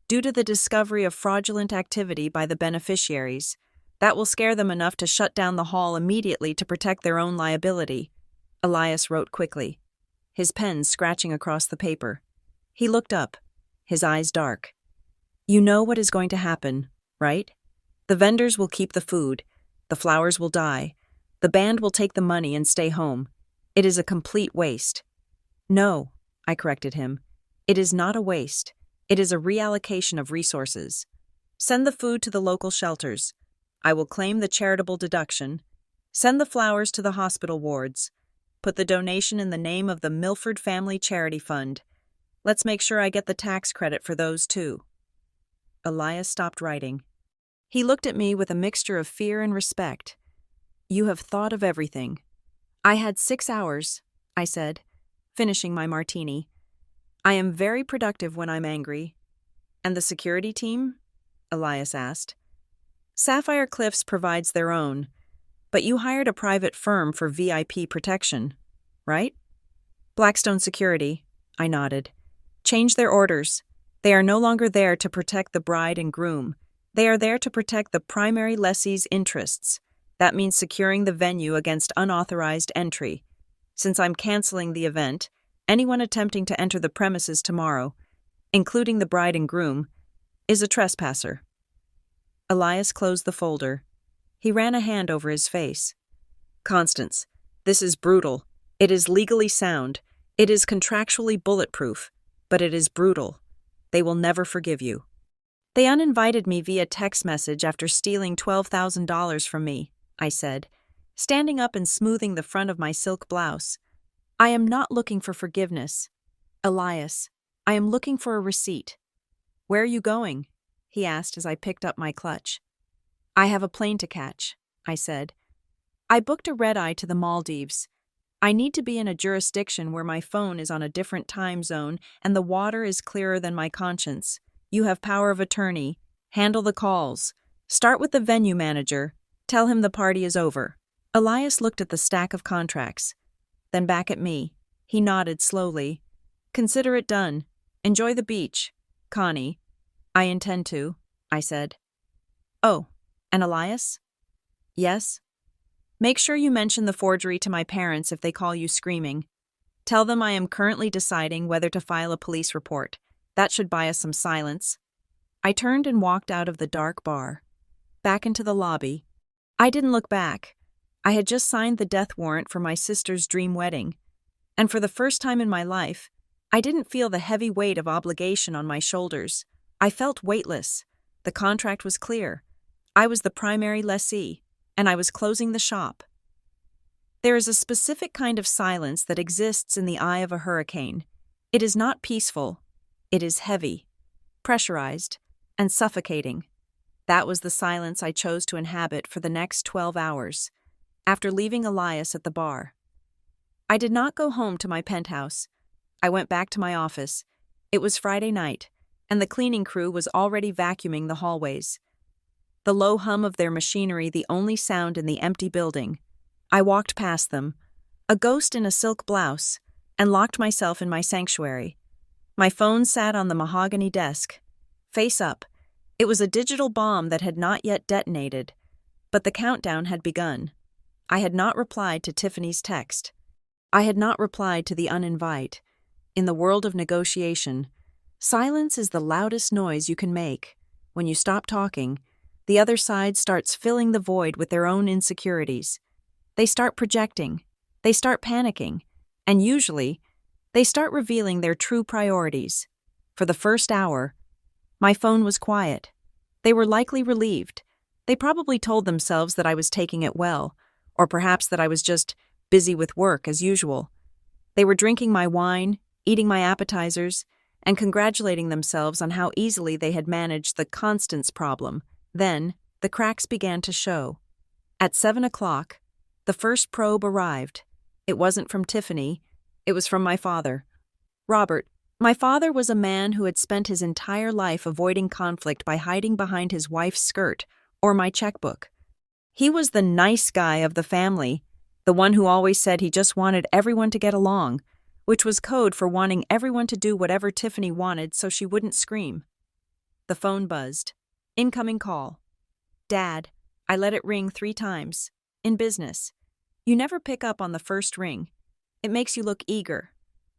due to the discovery of fraudulent activity by the beneficiaries. That will scare them enough to shut down the hall immediately to protect their own liability. Elias wrote quickly, his pen scratching across the paper. He looked up, his eyes dark. You know what is going to happen, right? The vendors will keep the food. The flowers will die. The band will take the money and stay home. It is a complete waste. No, I corrected him. It is not a waste. It is a reallocation of resources. Send the food to the local shelters. I will claim the charitable deduction. Send the flowers to the hospital wards. Put the donation in the name of the Milford Family Charity Fund. Let's make sure I get the tax credit for those too. Elias stopped writing. He looked at me with a mixture of fear and respect. You have thought of everything. I had 6 hours, I said, finishing my martini. I am very productive when I'm angry. And the security team? Elias asked. Sapphire Cliffs provides their own, but you hired a private firm for VIP protection, right? Blackstone Security, I nodded. Change their orders. They are no longer there to protect the bride and groom. They are there to protect the primary lessee's interests. That means securing the venue against unauthorized entry. Since I'm canceling the event, anyone attempting to enter the premises tomorrow, including the bride and groom, is a trespasser. Elias closed the folder. He ran a hand over his face. Constance, this is brutal. It is legally sound. It is contractually bulletproof, but it is brutal. They will never forgive you. They uninvited me via text message after stealing $12,000 from me, I said, standing up and smoothing the front of my silk blouse. I am not looking for forgiveness. Elias, I am looking for a receipt. Where are you going? He asked as I picked up my clutch. I have a plane to catch, I said. I booked a red-eye to the Maldives. I need to be in a jurisdiction where my phone is on a different time zone and the water is clearer than my conscience. You have power of attorney. Handle the calls. Start with the venue manager. Tell him the party is over. Elias looked at the stack of contracts, then back at me. He nodded slowly. Consider it done. Enjoy the beach, Connie. I intend to, I said. Oh, and Elias? Yes? Make sure you mention the forgery to my parents if they call you screaming. Tell them I am currently deciding whether to file a police report. That should buy us some silence. I turned and walked out of the dark bar, back into the lobby. I didn't look back. I had just signed the death warrant for my sister's dream wedding, and for the first time in my life, I didn't feel the heavy weight of obligation on my shoulders. I felt weightless. The contract was clear. I was the primary lessee, and I was closing the shop. There is a specific kind of silence that exists in the eye of a hurricane. It is not peaceful. It is heavy, pressurized, and suffocating. That was the silence I chose to inhabit for the next 12 hours, after leaving Elias at the bar. I did not go home to my penthouse. I went back to my office. It was Friday night, and the cleaning crew was already vacuuming the hallways. The low hum of their machinery the only sound in the empty building. I walked past them, a ghost in a silk blouse, and locked myself in my sanctuary. My phone sat on the mahogany desk, face up. It was a digital bomb that had not yet detonated, but the countdown had begun. I had not replied to Tiffany's text. I had not replied to the uninvite. In the world of negotiation, silence is the loudest noise you can make. When you stop talking, the other side starts filling the void with their own insecurities. They start projecting, they start panicking, and usually, they start revealing their true priorities. For the first hour, my phone was quiet. They were likely relieved. They probably told themselves that I was taking it well, or perhaps that I was just busy with work as usual. They were drinking my wine, eating my appetizers, and congratulating themselves on how easily they had managed the constants problem. Then, the cracks began to show. At 7 o'clock, the first probe arrived. It wasn't from Tiffany. It was from my father. Robert. My father was a man who had spent his entire life avoiding conflict by hiding behind his wife's skirt or my checkbook. He was the nice guy of the family, the one who always said he just wanted everyone to get along, which was code for wanting everyone to do whatever Tiffany wanted so she wouldn't scream. The phone buzzed. Incoming call. Dad, I let it ring 3 times. In business, you never pick up on the first ring. It makes you look eager.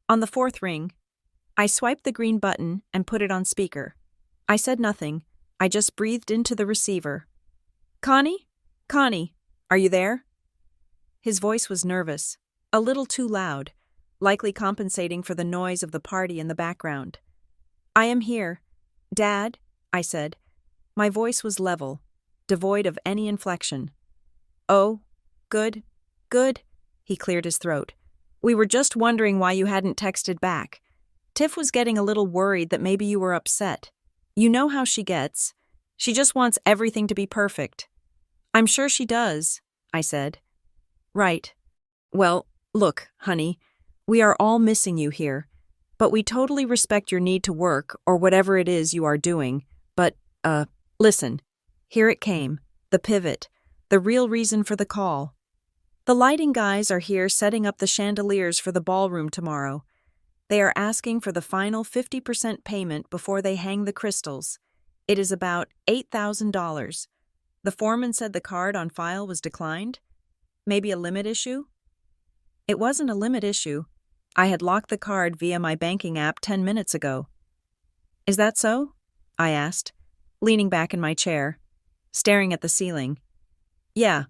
On the 4th ring, I swiped the green button and put it on speaker. I said nothing. I just breathed into the receiver. Connie? Connie, are you there? His voice was nervous, a little too loud, likely compensating for the noise of the party in the background. I am here. Dad, I said. My voice was level, devoid of any inflection. Oh, good, good, he cleared his throat. We were just wondering why you hadn't texted back. Tiff was getting a little worried that maybe you were upset. You know how she gets. She just wants everything to be perfect. I'm sure she does, I said. Right. Well, look, honey, we are all missing you here, but we totally respect your need to work or whatever it is you are doing. But, listen, here it came, the pivot, the real reason for the call. The lighting guys are here setting up the chandeliers for the ballroom tomorrow. They are asking for the final 50% payment before they hang the crystals. It is about $8,000. The foreman said the card on file was declined. Maybe a limit issue? It wasn't a limit issue. I had locked the card via my banking app 10 minutes ago. Is that so? I asked, leaning back in my chair, staring at the ceiling. Yeah.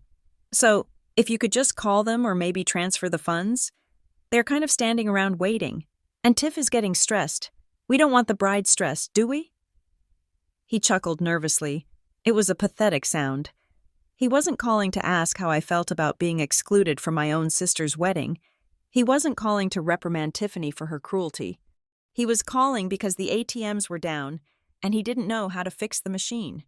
So, if you could just call them or maybe transfer the funds? They're kind of standing around waiting. And Tiff is getting stressed. We don't want the bride stressed, do we? He chuckled nervously. It was a pathetic sound. He wasn't calling to ask how I felt about being excluded from my own sister's wedding. He wasn't calling to reprimand Tiffany for her cruelty. He was calling because the ATMs were down, and he didn't know how to fix the machine.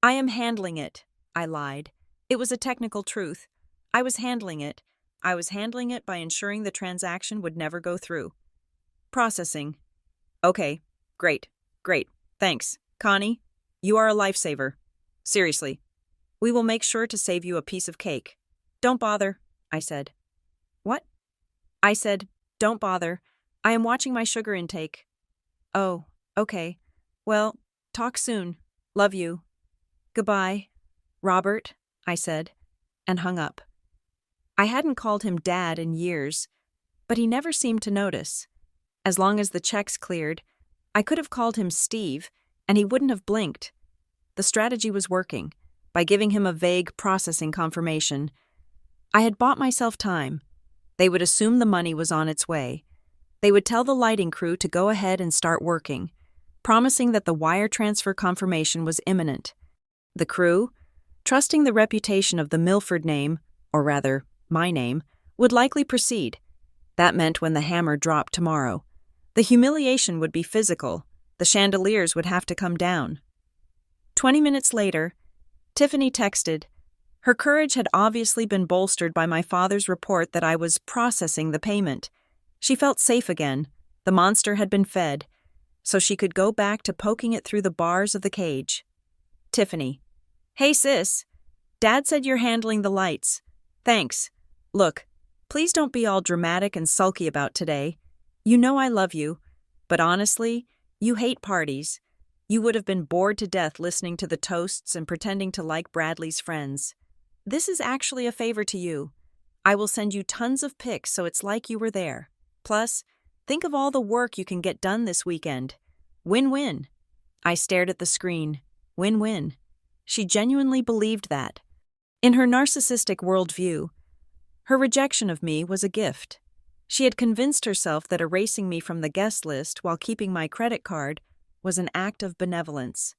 "I am handling it," I lied. It was a technical truth. I was handling it. I was handling it by ensuring the transaction would never go through. Processing. "Okay, great, thanks. Connie, you are a lifesaver. Seriously. We will make sure to save you a piece of cake." "Don't bother," I said. "What?" I said, "Don't bother. I am watching my sugar intake." "Oh, okay. Well, talk soon. Love you. Goodbye, Robert," I said, and hung up. I hadn't called him Dad in years, but he never seemed to notice. As long as the checks cleared, I could have called him Steve, and he wouldn't have blinked. The strategy was working, by giving him a vague processing confirmation. I had bought myself time. They would assume the money was on its way. They would tell the lighting crew to go ahead and start working, promising that the wire transfer confirmation was imminent. The crew, trusting the reputation of the Milford name, or rather, my name, would likely proceed. That meant when the hammer dropped tomorrow, the humiliation would be physical. The chandeliers would have to come down. 20 minutes later, Tiffany texted. Her courage had obviously been bolstered by my father's report that I was processing the payment. She felt safe again. The monster had been fed, so she could go back to poking it through the bars of the cage. Tiffany. "Hey sis, Dad said you're handling the lights. Thanks. Look, please don't be all dramatic and sulky about today. You know I love you, but honestly, you hate parties. You would have been bored to death listening to the toasts and pretending to like Bradley's friends. This is actually a favor to you. I will send you tons of pics so it's like you were there. Plus, think of all the work you can get done this weekend. Win-win." I stared at the screen. Win-win. She genuinely believed that. In her narcissistic worldview, her rejection of me was a gift. She had convinced herself that erasing me from the guest list while keeping my credit card was an act of benevolence.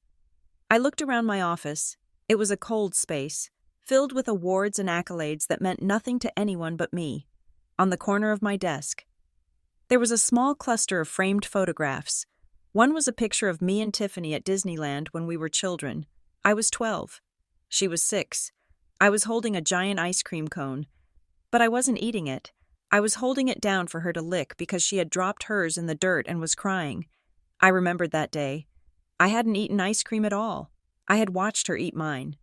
I looked around my office. It was a cold space, filled with awards and accolades that meant nothing to anyone but me. On the corner of my desk, there was a small cluster of framed photographs. One was a picture of me and Tiffany at Disneyland when we were children. I was 12. She was 6. I was holding a giant ice cream cone. But I wasn't eating it. I was holding it down for her to lick because she had dropped hers in the dirt and was crying. I remembered that day. I hadn't eaten ice cream at all. I had watched her eat mine.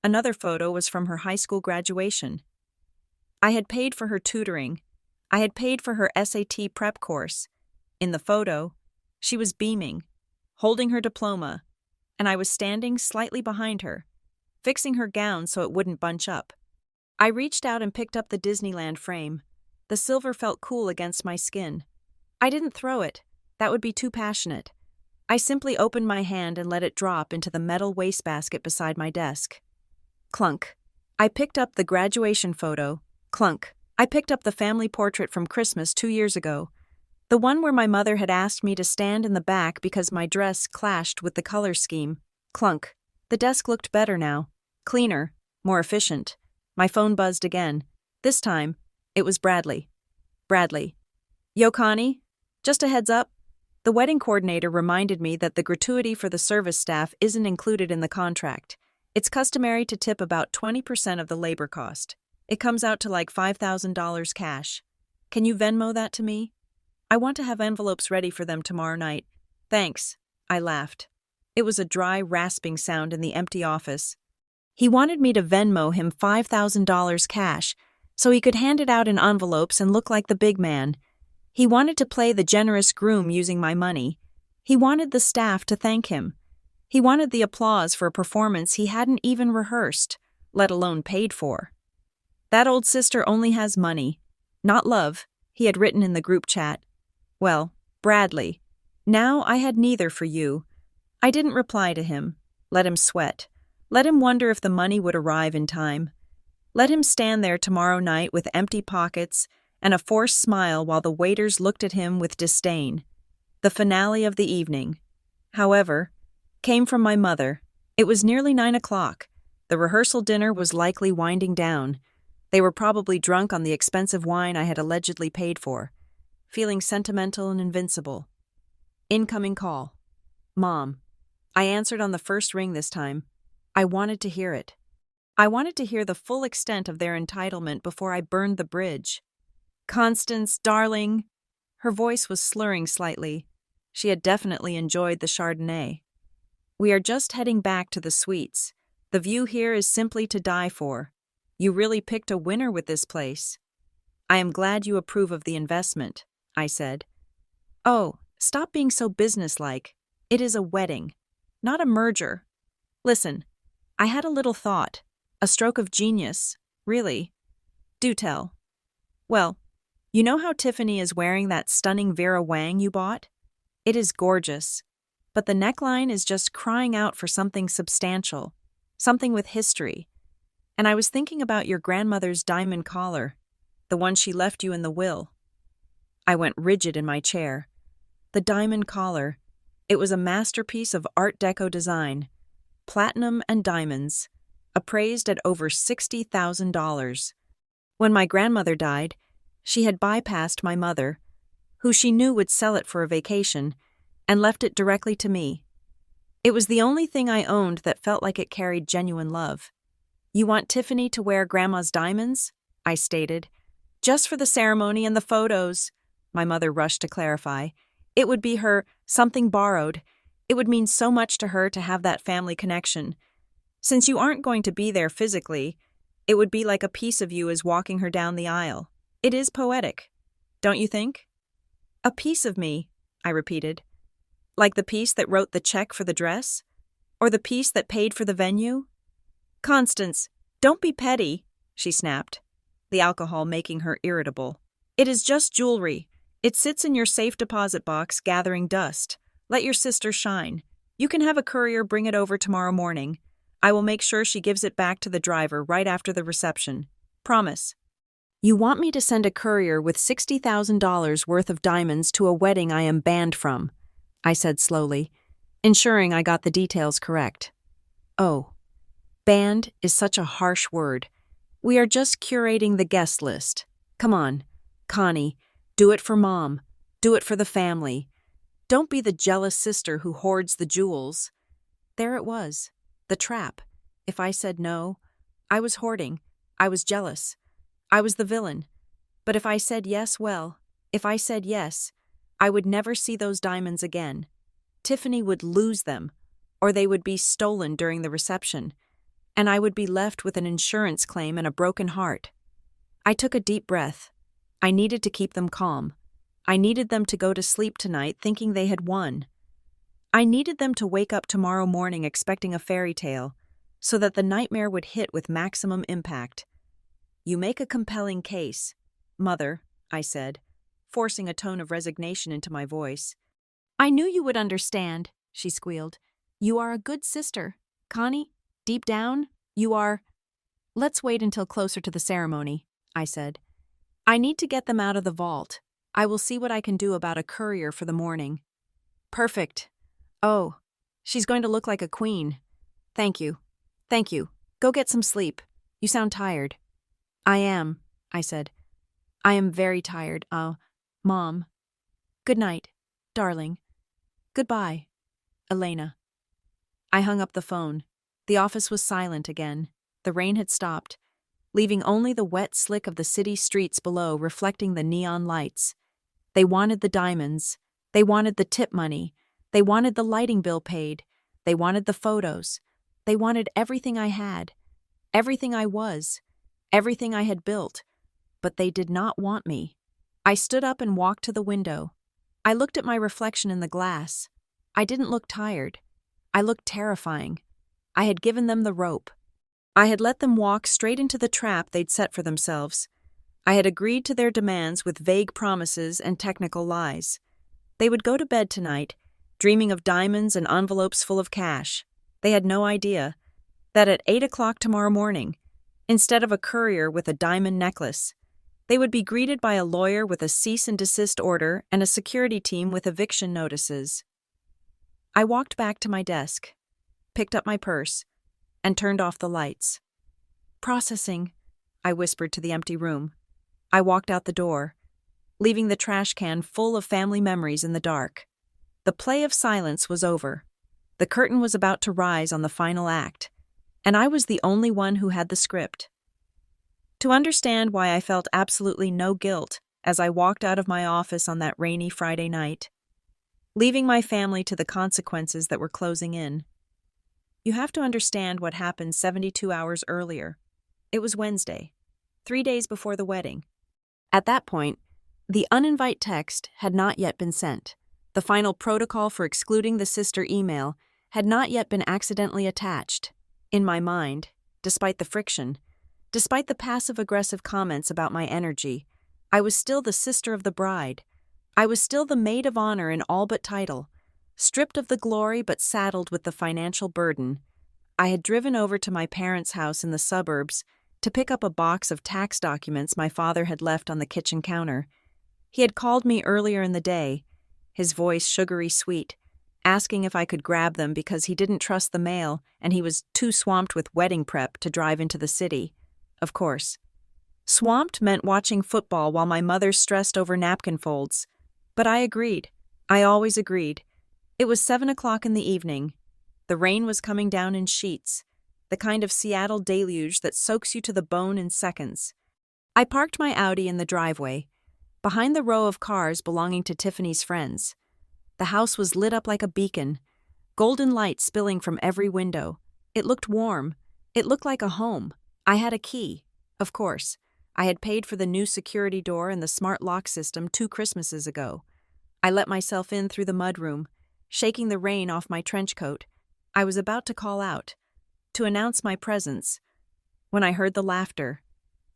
Another photo was from her high school graduation. I had paid for her tutoring. I had paid for her SAT prep course. In the photo, she was beaming, holding her diploma, and I was standing slightly behind her, fixing her gown so it wouldn't bunch up. I reached out and picked up the Disneyland frame. The silver felt cool against my skin. I didn't throw it. That would be too passionate. I simply opened my hand and let it drop into the metal wastebasket beside my desk. Clunk. I picked up the graduation photo. Clunk. I picked up the family portrait from Christmas 2 years ago. The one where my mother had asked me to stand in the back because my dress clashed with the color scheme. Clunk. The desk looked better now. Cleaner. More efficient. My phone buzzed again. This time, it was Bradley. Bradley. "Yo, Connie? Just a heads up. The wedding coordinator reminded me that the gratuity for the service staff isn't included in the contract. It's customary to tip about 20% of the labor cost. It comes out to like $5,000 cash. Can you Venmo that to me? I want to have envelopes ready for them tomorrow night. Thanks." I laughed. It was a dry, rasping sound in the empty office. He wanted me to Venmo him $5,000 cash so he could hand it out in envelopes and look like the big man. He wanted to play the generous groom using my money. He wanted the staff to thank him. He wanted the applause for a performance he hadn't even rehearsed, let alone paid for. "That old sister only has money, not love," he had written in the group chat. Well, Bradley, now I had neither for you. I didn't reply to him. Let him sweat. Let him wonder if the money would arrive in time. Let him stand there tomorrow night with empty pockets and a forced smile while the waiters looked at him with disdain. The finale of the evening, however, came from my mother. It was nearly 9 o'clock. The rehearsal dinner was likely winding down. They were probably drunk on the expensive wine I had allegedly paid for, feeling sentimental and invincible. Incoming call. Mom. I answered on the first ring this time. I wanted to hear it. I wanted to hear the full extent of their entitlement before I burned the bridge. Constance, darling. Her voice was slurring slightly. She had definitely enjoyed the Chardonnay. We are just heading back to the suites. The view here is simply to die for. You really picked a winner with this place. I am glad you approve of the investment, I said. Oh, stop being so businesslike. It is a wedding, not a merger. Listen, I had a little thought. A stroke of genius, really. Do tell. Well, you know how Tiffany is wearing that stunning Vera Wang you bought? It is gorgeous, but the neckline is just crying out for something substantial, something with history. And I was thinking about your grandmother's diamond collar, the one she left you in the will. I went rigid in my chair. The diamond collar. It was a masterpiece of Art Deco design, platinum and diamonds, appraised at over $60,000. When my grandmother died, she had bypassed my mother, who she knew would sell it for a vacation, and left it directly to me. It was the only thing I owned that felt like it carried genuine love. You want Tiffany to wear Grandma's diamonds? I stated. Just for the ceremony and the photos, my mother rushed to clarify. It would be her something borrowed. It would mean so much to her to have that family connection. Since you aren't going to be there physically, it would be like a piece of you is walking her down the aisle. It is poetic, don't you think? A piece of me, I repeated. Like the piece that wrote the check for the dress? Or the piece that paid for the venue? Constance, don't be petty, she snapped, the alcohol making her irritable. It is just jewelry. It sits in your safe deposit box gathering dust. Let your sister shine. You can have a courier bring it over tomorrow morning. I will make sure she gives it back to the driver right after the reception. Promise. You want me to send a courier with $60,000 worth of diamonds to a wedding I am banned from, I said slowly, ensuring I got the details correct. Oh, banned is such a harsh word. We are just curating the guest list. Come on, Connie, do it for Mom. Do it for the family. Don't be the jealous sister who hoards the jewels. There it was, the trap. If I said no, I was hoarding. I was jealous. I was the villain. But if I said yes, well, if I said yes, I would never see those diamonds again. Tiffany would lose them, or they would be stolen during the reception, and I would be left with an insurance claim and a broken heart. I took a deep breath. I needed to keep them calm. I needed them to go to sleep tonight thinking they had won. I needed them to wake up tomorrow morning expecting a fairy tale, so that the nightmare would hit with maximum impact. You make a compelling case, Mother, I said, forcing a tone of resignation into my voice. I knew you would understand, she squealed. You are a good sister. Connie, deep down, you are... Let's wait until closer to the ceremony, I said. I need to get them out of the vault. I will see what I can do about a courier for the morning. Perfect. Oh, she's going to look like a queen. Thank you. Thank you. Go get some sleep. You sound tired. I am, I said. I am very tired. Mom. Good night, darling. Goodbye, Elena. I hung up the phone. The office was silent again. The rain had stopped, leaving only the wet slick of the city streets below reflecting the neon lights. They wanted the diamonds. They wanted the tip money. They wanted the lighting bill paid. They wanted the photos. They wanted everything I had, everything I was, everything I had built. But they did not want me. I stood up and walked to the window. I looked at my reflection in the glass. I didn't look tired. I looked terrifying. I had given them the rope. I had let them walk straight into the trap they'd set for themselves. I had agreed to their demands with vague promises and technical lies. They would go to bed tonight, dreaming of diamonds and envelopes full of cash. They had no idea that at 8 o'clock tomorrow morning, instead of a courier with a diamond necklace, they would be greeted by a lawyer with a cease and desist order and a security team with eviction notices. I walked back to my desk, picked up my purse, and turned off the lights. Processing, I whispered to the empty room. I walked out the door, leaving the trash can full of family memories in the dark. The play of silence was over. The curtain was about to rise on the final act, and I was the only one who had the script. To understand why I felt absolutely no guilt as I walked out of my office on that rainy Friday night, leaving my family to the consequences that were closing in, you have to understand what happened 72 hours earlier. It was Wednesday, 3 days before the wedding. At that point, the uninvite text had not yet been sent. The final protocol for excluding the sister email had not yet been accidentally attached. In my mind, despite the friction, despite the passive-aggressive comments about my energy, I was still the sister of the bride. I was still the maid of honor in all but title, stripped of the glory but saddled with the financial burden. I had driven over to my parents' house in the suburbs to pick up a box of tax documents my father had left on the kitchen counter. He had called me earlier in the day, his voice sugary sweet, asking if I could grab them because he didn't trust the mail and he was too swamped with wedding prep to drive into the city. Of course. Swamped meant watching football while my mother stressed over napkin folds. But I agreed. I always agreed. It was 7 o'clock in the evening. The rain was coming down in sheets, the kind of Seattle deluge that soaks you to the bone in seconds. I parked my Audi in the driveway, behind the row of cars belonging to Tiffany's friends. The house was lit up like a beacon, golden light spilling from every window. It looked warm. It looked like a home. I had a key. Of course, I had paid for the new security door and the smart lock system 2 Christmases ago. I let myself in through the mudroom, shaking the rain off my trench coat. I was about to call out, to announce my presence, when I heard the laughter.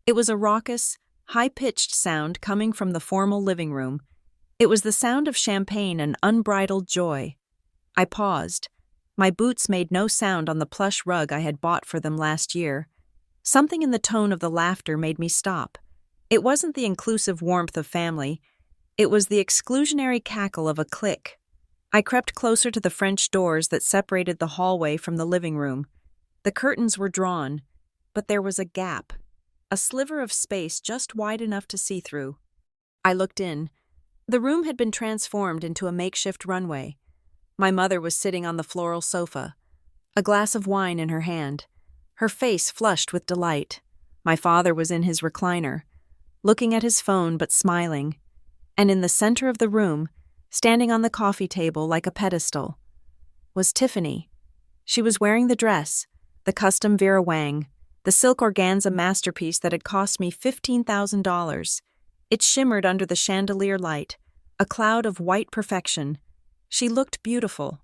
It was a raucous, high-pitched sound coming from the formal living room. It was the sound of champagne and unbridled joy. I paused. My boots made no sound on the plush rug I had bought for them last year. Something in the tone of the laughter made me stop. It wasn't the inclusive warmth of family. It was the exclusionary cackle of a clique. I crept closer to the French doors that separated the hallway from the living room. The curtains were drawn, but there was a gap, a sliver of space just wide enough to see through. I looked in. The room had been transformed into a makeshift runway. My mother was sitting on the floral sofa, a glass of wine in her hand, her face flushed with delight. My father was in his recliner, looking at his phone but smiling. And in the center of the room, standing on the coffee table like a pedestal, was Tiffany. She was wearing the dress, the custom Vera Wang, the silk organza masterpiece that had cost me $15,000. It shimmered under the chandelier light, a cloud of white perfection. She looked beautiful.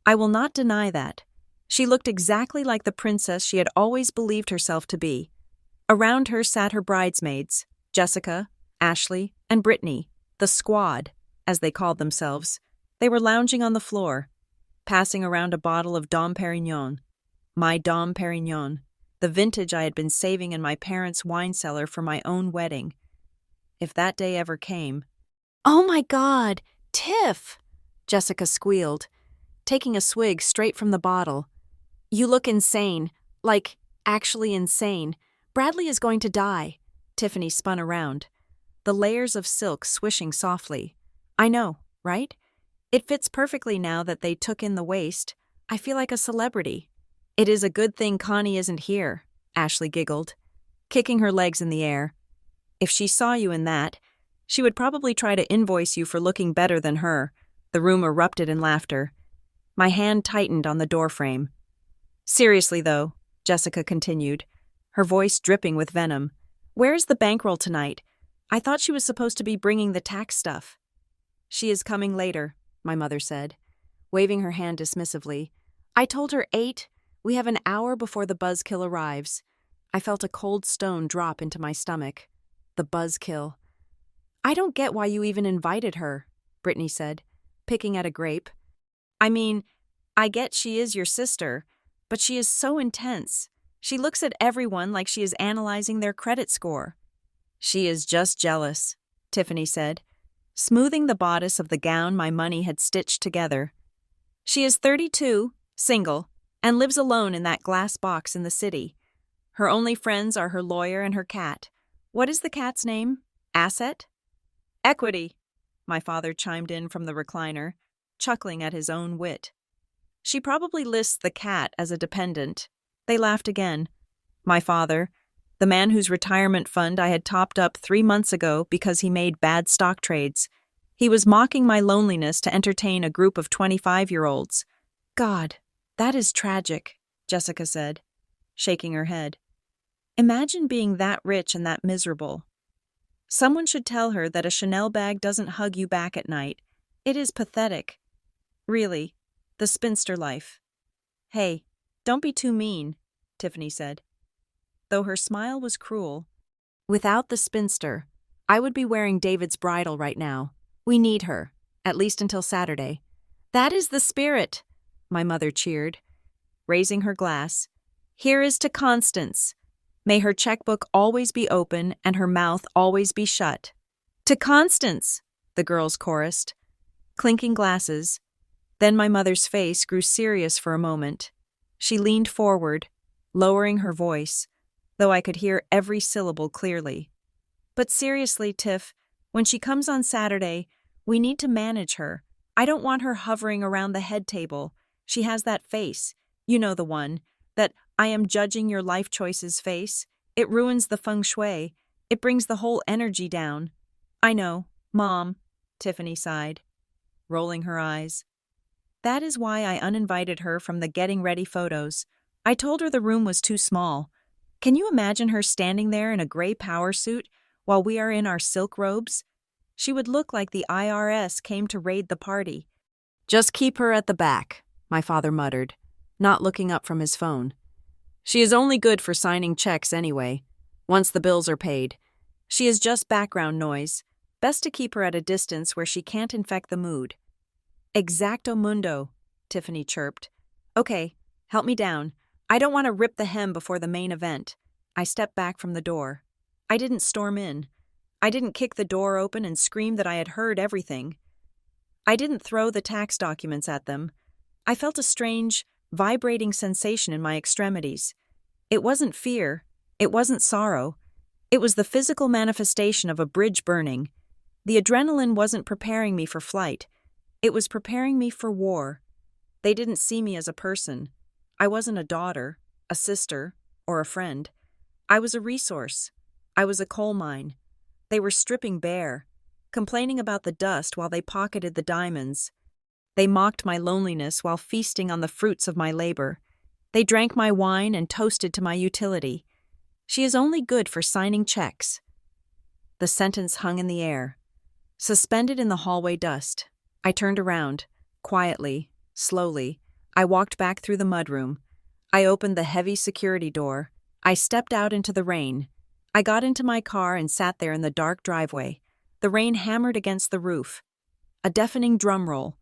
I will not deny that. She looked exactly like the princess she had always believed herself to be. Around her sat her bridesmaids, Jessica, Ashley, and Brittany, the squad, as they called themselves. They were lounging on the floor, passing around a bottle of Dom Perignon. My Dom Perignon, the vintage I had been saving in my parents' wine cellar for my own wedding. If that day ever came. "Oh my God, Tiff!" Jessica squealed, taking a swig straight from the bottle. "You look insane, like, actually insane. Bradley is going to die." Tiffany spun around, the layers of silk swishing softly. "I know, right? It fits perfectly now that they took in the waist. I feel like a celebrity." "It is a good thing Connie isn't here," Ashley giggled, kicking her legs in the air. "If she saw you in that, she would probably try to invoice you for looking better than her." The room erupted in laughter. My hand tightened on the doorframe. "Seriously, though," Jessica continued, her voice dripping with venom, "where's the bankroll tonight? I thought she was supposed to be bringing the tax stuff." "She is coming later," my mother said, waving her hand dismissively. "I told her 8. We have an hour before the buzzkill arrives." I felt a cold stone drop into my stomach. The buzzkill. "I don't get why you even invited her," Brittany said, picking at a grape. "I mean, I get she is your sister, but she is so intense. She looks at everyone like she is analyzing their credit score." "She is just jealous," Tiffany said, smoothing the bodice of the gown my money had stitched together. "She is 32, single, and lives alone in that glass box in the city." Her only friends are her lawyer and her cat. What is the cat's name? Asset? Equity, my father chimed in from the recliner, chuckling at his own wit. She probably lists the cat as a dependent. They laughed again. My father, the man whose retirement fund I had topped up 3 months ago because he made bad stock trades. He was mocking my loneliness to entertain a group of 25-year-olds. God, that is tragic, Jessica said, shaking her head. Imagine being that rich and that miserable. Someone should tell her that a Chanel bag doesn't hug you back at night. It is pathetic. Really, the spinster life. Hey, don't be too mean, Tiffany said. Though her smile was cruel. Without the spinster, I would be wearing David's bridle right now. We need her, at least until Saturday. That is the spirit, my mother cheered, raising her glass. Here is to Constance. May her checkbook always be open and her mouth always be shut. To Constance, the girls chorused, clinking glasses. Then my mother's face grew serious for a moment. She leaned forward, lowering her voice, though I could hear every syllable clearly. But seriously, Tiff, when she comes on Saturday, we need to manage her. I don't want her hovering around the head table. She has that face, you know the one, that I am judging your life choices face. It ruins the feng shui. It brings the whole energy down. I know, Mom, Tiffany sighed, rolling her eyes. That is why I uninvited her from the getting ready photos. I told her the room was too small. Can you imagine her standing there in a gray power suit while we are in our silk robes? She would look like the IRS came to raid the party. Just keep her at the back, my father muttered, not looking up from his phone. She is only good for signing checks anyway, once the bills are paid. She is just background noise. Best to keep her at a distance where she can't infect the mood. Exacto mundo, Tiffany chirped. Okay, help me down. I don't want to rip the hem before the main event. I stepped back from the door. I didn't storm in. I didn't kick the door open and scream that I had heard everything. I didn't throw the tax documents at them. I felt a strange, vibrating sensation in my extremities. It wasn't fear. It wasn't sorrow. It was the physical manifestation of a bridge burning. The adrenaline wasn't preparing me for flight. It was preparing me for war. They didn't see me as a person. I wasn't a daughter, a sister, or a friend. I was a resource. I was a coal mine. They were stripping bare, complaining about the dust while they pocketed the diamonds. They mocked my loneliness while feasting on the fruits of my labor. They drank my wine and toasted to my utility. She is only good for signing checks. The sentence hung in the air, suspended in the hallway dust. I turned around, quietly, slowly. I walked back through the mudroom. I opened the heavy security door. I stepped out into the rain. I got into my car and sat there in the dark driveway. The rain hammered against the roof. A deafening drum roll.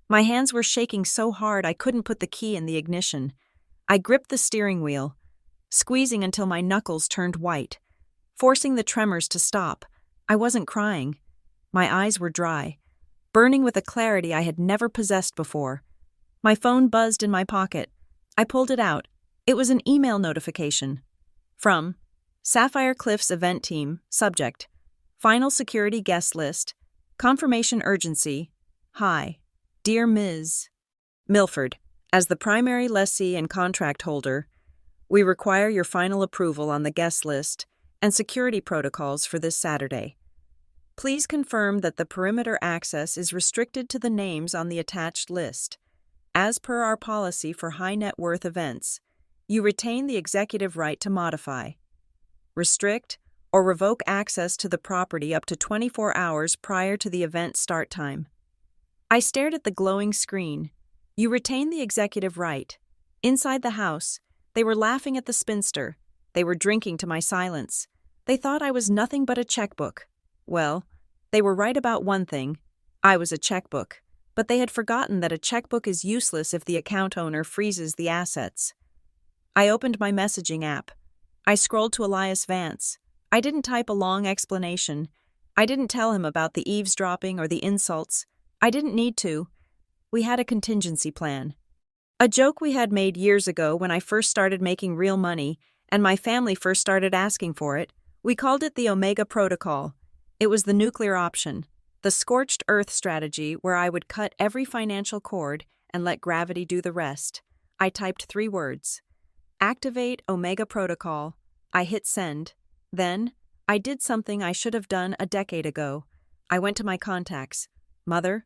My hands were shaking so hard I couldn't put the key in the ignition. I gripped the steering wheel, squeezing until my knuckles turned white, forcing the tremors to stop. I wasn't crying. My eyes were dry, burning with a clarity I had never possessed before. My phone buzzed in my pocket. I pulled it out. It was an email notification. From Sapphire Cliffs Event Team, subject, Final Security Guest List, Confirmation Urgency. Hi, dear Ms. Milford, as the primary lessee and contract holder, we require your final approval on the guest list and security protocols for this Saturday. Please confirm that the perimeter access is restricted to the names on the attached list. As per our policy for high net worth events, you retain the executive right to modify, restrict, or revoke access to the property up to 24 hours prior to the event start time. I stared at the glowing screen. You retain the executive right. Inside the house, they were laughing at the spinster. They were drinking to my silence. They thought I was nothing but a checkbook. Well, they were right about one thing. I was a checkbook. But they had forgotten that a checkbook is useless if the account owner freezes the assets. I opened my messaging app. I scrolled to Elias Vance. I didn't type a long explanation. I didn't tell him about the eavesdropping or the insults. I didn't need to. We had a contingency plan. A joke we had made years ago when I first started making real money and my family first started asking for it, we called it the Omega Protocol. It was the nuclear option, the scorched earth strategy where I would cut every financial cord and let gravity do the rest. I typed 3 words. Activate Omega Protocol. I hit send. Then, I did something I should have done a decade ago. I went to my contacts. Mother,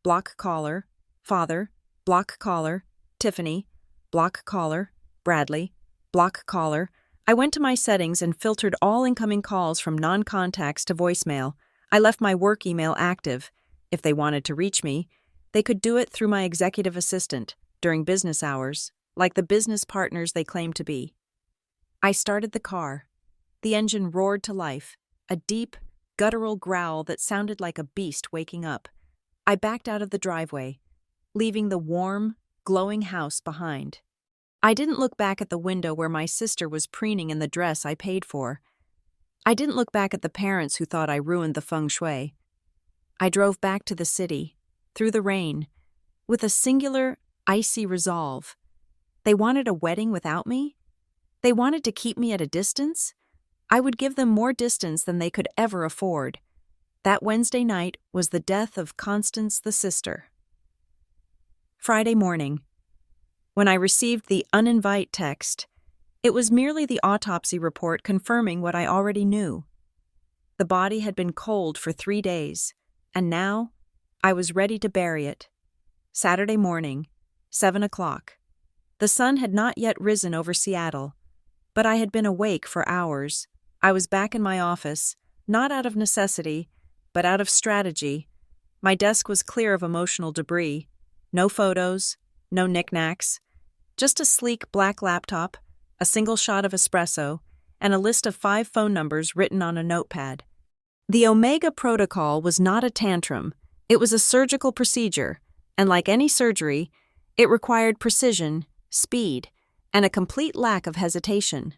block caller. Father, block caller. Tiffany, block caller. Bradley, block caller. I went to my settings and filtered all incoming calls from non-contacts to voicemail. I left my work email active. If they wanted to reach me, they could do it through my executive assistant during business hours, like the business partners they claim to be. I started the car. The engine roared to life, a deep, guttural growl that sounded like a beast waking up. I backed out of the driveway, leaving the warm, glowing house behind. I didn't look back at the window where my sister was preening in the dress I paid for. I didn't look back at the parents who thought I ruined the feng shui. I drove back to the city, through the rain, with a singular, icy resolve. They wanted a wedding without me? They wanted to keep me at a distance? I would give them more distance than they could ever afford. That Wednesday night was the death of Constance the sister. Friday morning. When I received the uninvite text, it was merely the autopsy report confirming what I already knew. The body had been cold for 3 days, and now I was ready to bury it. Saturday morning, 7 o'clock. The sun had not yet risen over Seattle, but I had been awake for hours. I was back in my office, not out of necessity, but out of strategy. My desk was clear of emotional debris. No photos, no knickknacks. Just a sleek black laptop, a single shot of espresso, and a list of 5 phone numbers written on a notepad. The Omega Protocol was not a tantrum. It was a surgical procedure, and like any surgery, it required precision, speed, and a complete lack of hesitation.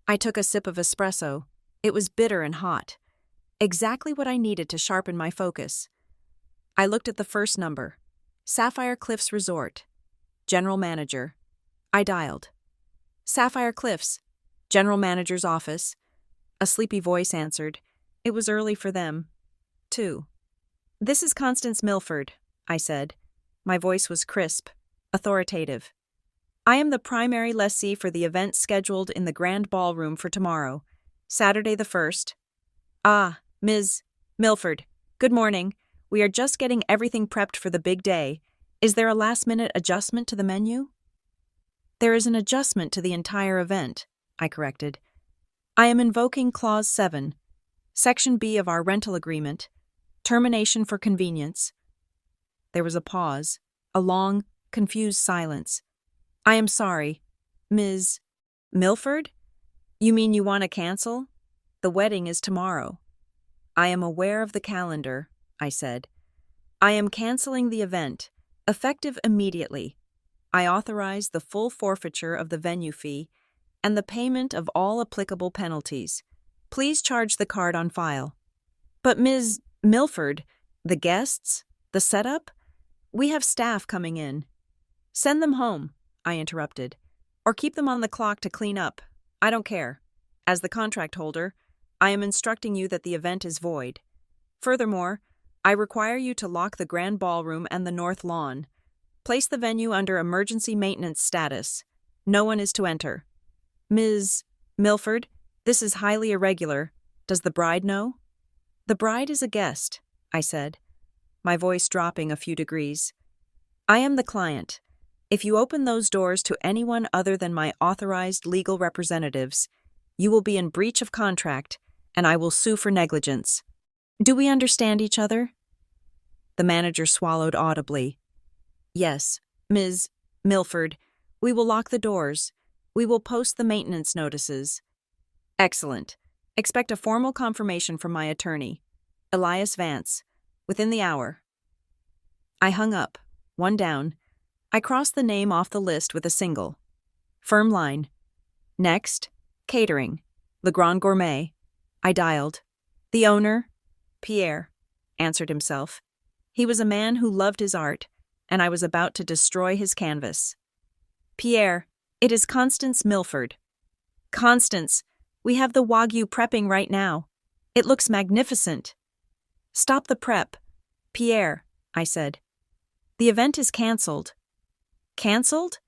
I took a sip of espresso. It was bitter and hot. Exactly what I needed to sharpen my focus. I looked at the first number. Sapphire Cliffs Resort. General Manager. I dialed. Sapphire Cliffs. General Manager's office. A sleepy voice answered. It was early for them, too. This is Constance Milford, I said. My voice was crisp, authoritative. I am the primary lessee for the event scheduled in the Grand Ballroom for tomorrow, Saturday the 1st. Ah, Ms. Milford. Good morning. We are just getting everything prepped for the big day. Is there a last-minute adjustment to the menu? There is an adjustment to the entire event, I corrected. I am invoking Clause 7, Section B of our rental agreement, termination for convenience. There was a pause, a long, confused silence. I am sorry, Ms. Milford? You mean you want to cancel? The wedding is tomorrow. I am aware of the calendar, I said. I am canceling the event, effective immediately. I authorize the full forfeiture of the venue fee and the payment of all applicable penalties. Please charge the card on file. But Ms. Milford, the guests, the setup? We have staff coming in. Send them home, I interrupted, or keep them on the clock to clean up. I don't care. As the contract holder, I am instructing you that the event is void. Furthermore, I require you to lock the Grand Ballroom and the North Lawn. Place the venue under emergency maintenance status. No one is to enter. Ms. Milford, this is highly irregular. Does the bride know? The bride is a guest, I said, my voice dropping a few degrees. I am the client. If you open those doors to anyone other than my authorized legal representatives, you will be in breach of contract, and I will sue for negligence. Do we understand each other? The manager swallowed audibly. Yes, Ms. Milford, we will lock the doors. We will post the maintenance notices. Excellent. Expect a formal confirmation from my attorney, Elias Vance, within the hour. I hung up, one down. I crossed the name off the list with a single. Firm line. Next, catering, Le Grand Gourmet. I dialed. The owner, Pierre, answered himself. He was a man who loved his art, and I was about to destroy his canvas. Pierre, it is Constance Milford. Constance, we have the Wagyu prepping right now. It looks magnificent. Stop the prep. Pierre, I said. The event is cancelled. Cancelled?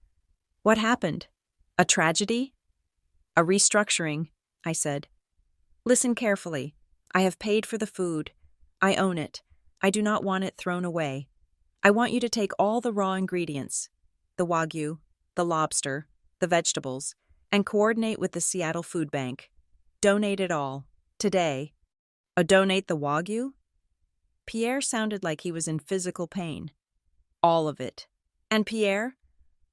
What happened? A tragedy? A restructuring, I said. Listen carefully. I have paid for the food. I own it. I do not want it thrown away. I want you to take all the raw ingredients, the Wagyu, the lobster, the vegetables, and coordinate with the Seattle Food Bank. Donate it all. Today. Donate the Wagyu? Pierre sounded like he was in physical pain. All of it. And Pierre,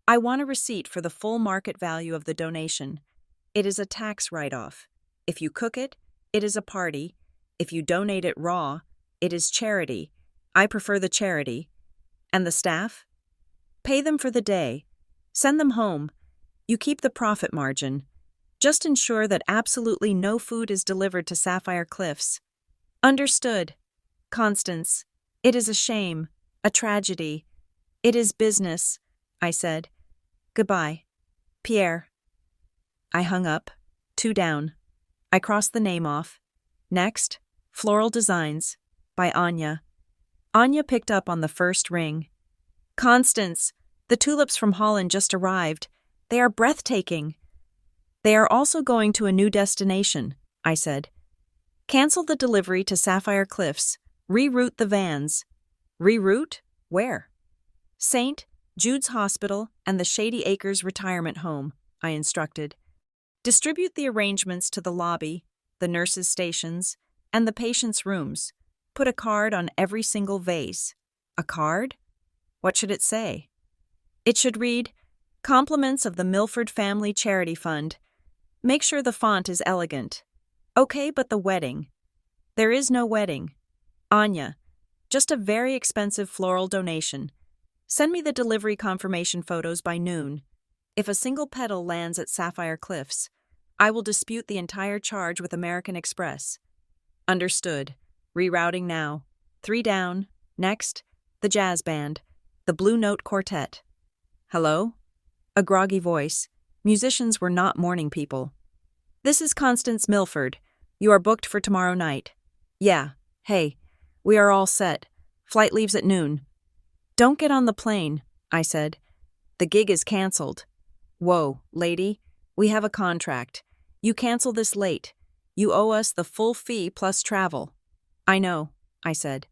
I want a receipt for the full market value of the donation. It is a tax write-off. If you cook it, it is a party. If you donate it raw, it is charity. I prefer the charity. And the staff? Pay them for the day. Send them home. You keep the profit margin. Just ensure that absolutely no food is delivered to Sapphire Cliffs. Understood. Constance, it is a shame, a tragedy. It is business, I said. Goodbye. Pierre. I hung up. 2 down. I crossed the name off. Next, Floral Designs, by Anya. Anya picked up on the first ring. Constance, the tulips from Holland just arrived. They are breathtaking. They are also going to a new destination, I said. Cancel the delivery to Sapphire Cliffs. Reroute the vans. Reroute? Where? St. Jude's Hospital and the Shady Acres Retirement Home, I instructed. Distribute the arrangements to the lobby, the nurses' stations, and the patients' rooms. Put a card on every single vase. A card? What should it say? It should read, Compliments of the Milford Family Charity Fund. Make sure the font is elegant. Okay, but the wedding. There is no wedding. Anya, just a very expensive floral donation. Send me the delivery confirmation photos by noon. If a single petal lands at Sapphire Cliffs, I will dispute the entire charge with American Express. Understood. Rerouting now. 3 down. Next, the jazz band. The Blue Note Quartet. Hello? A groggy voice. Musicians were not morning people. This is Constance Milford. You are booked for tomorrow night. Yeah. Hey. We are all set. Flight leaves at noon. Don't get on the plane, I said. The gig is cancelled. Whoa, lady. We have a contract. You cancel this late. You owe us the full fee plus travel. I know, I said.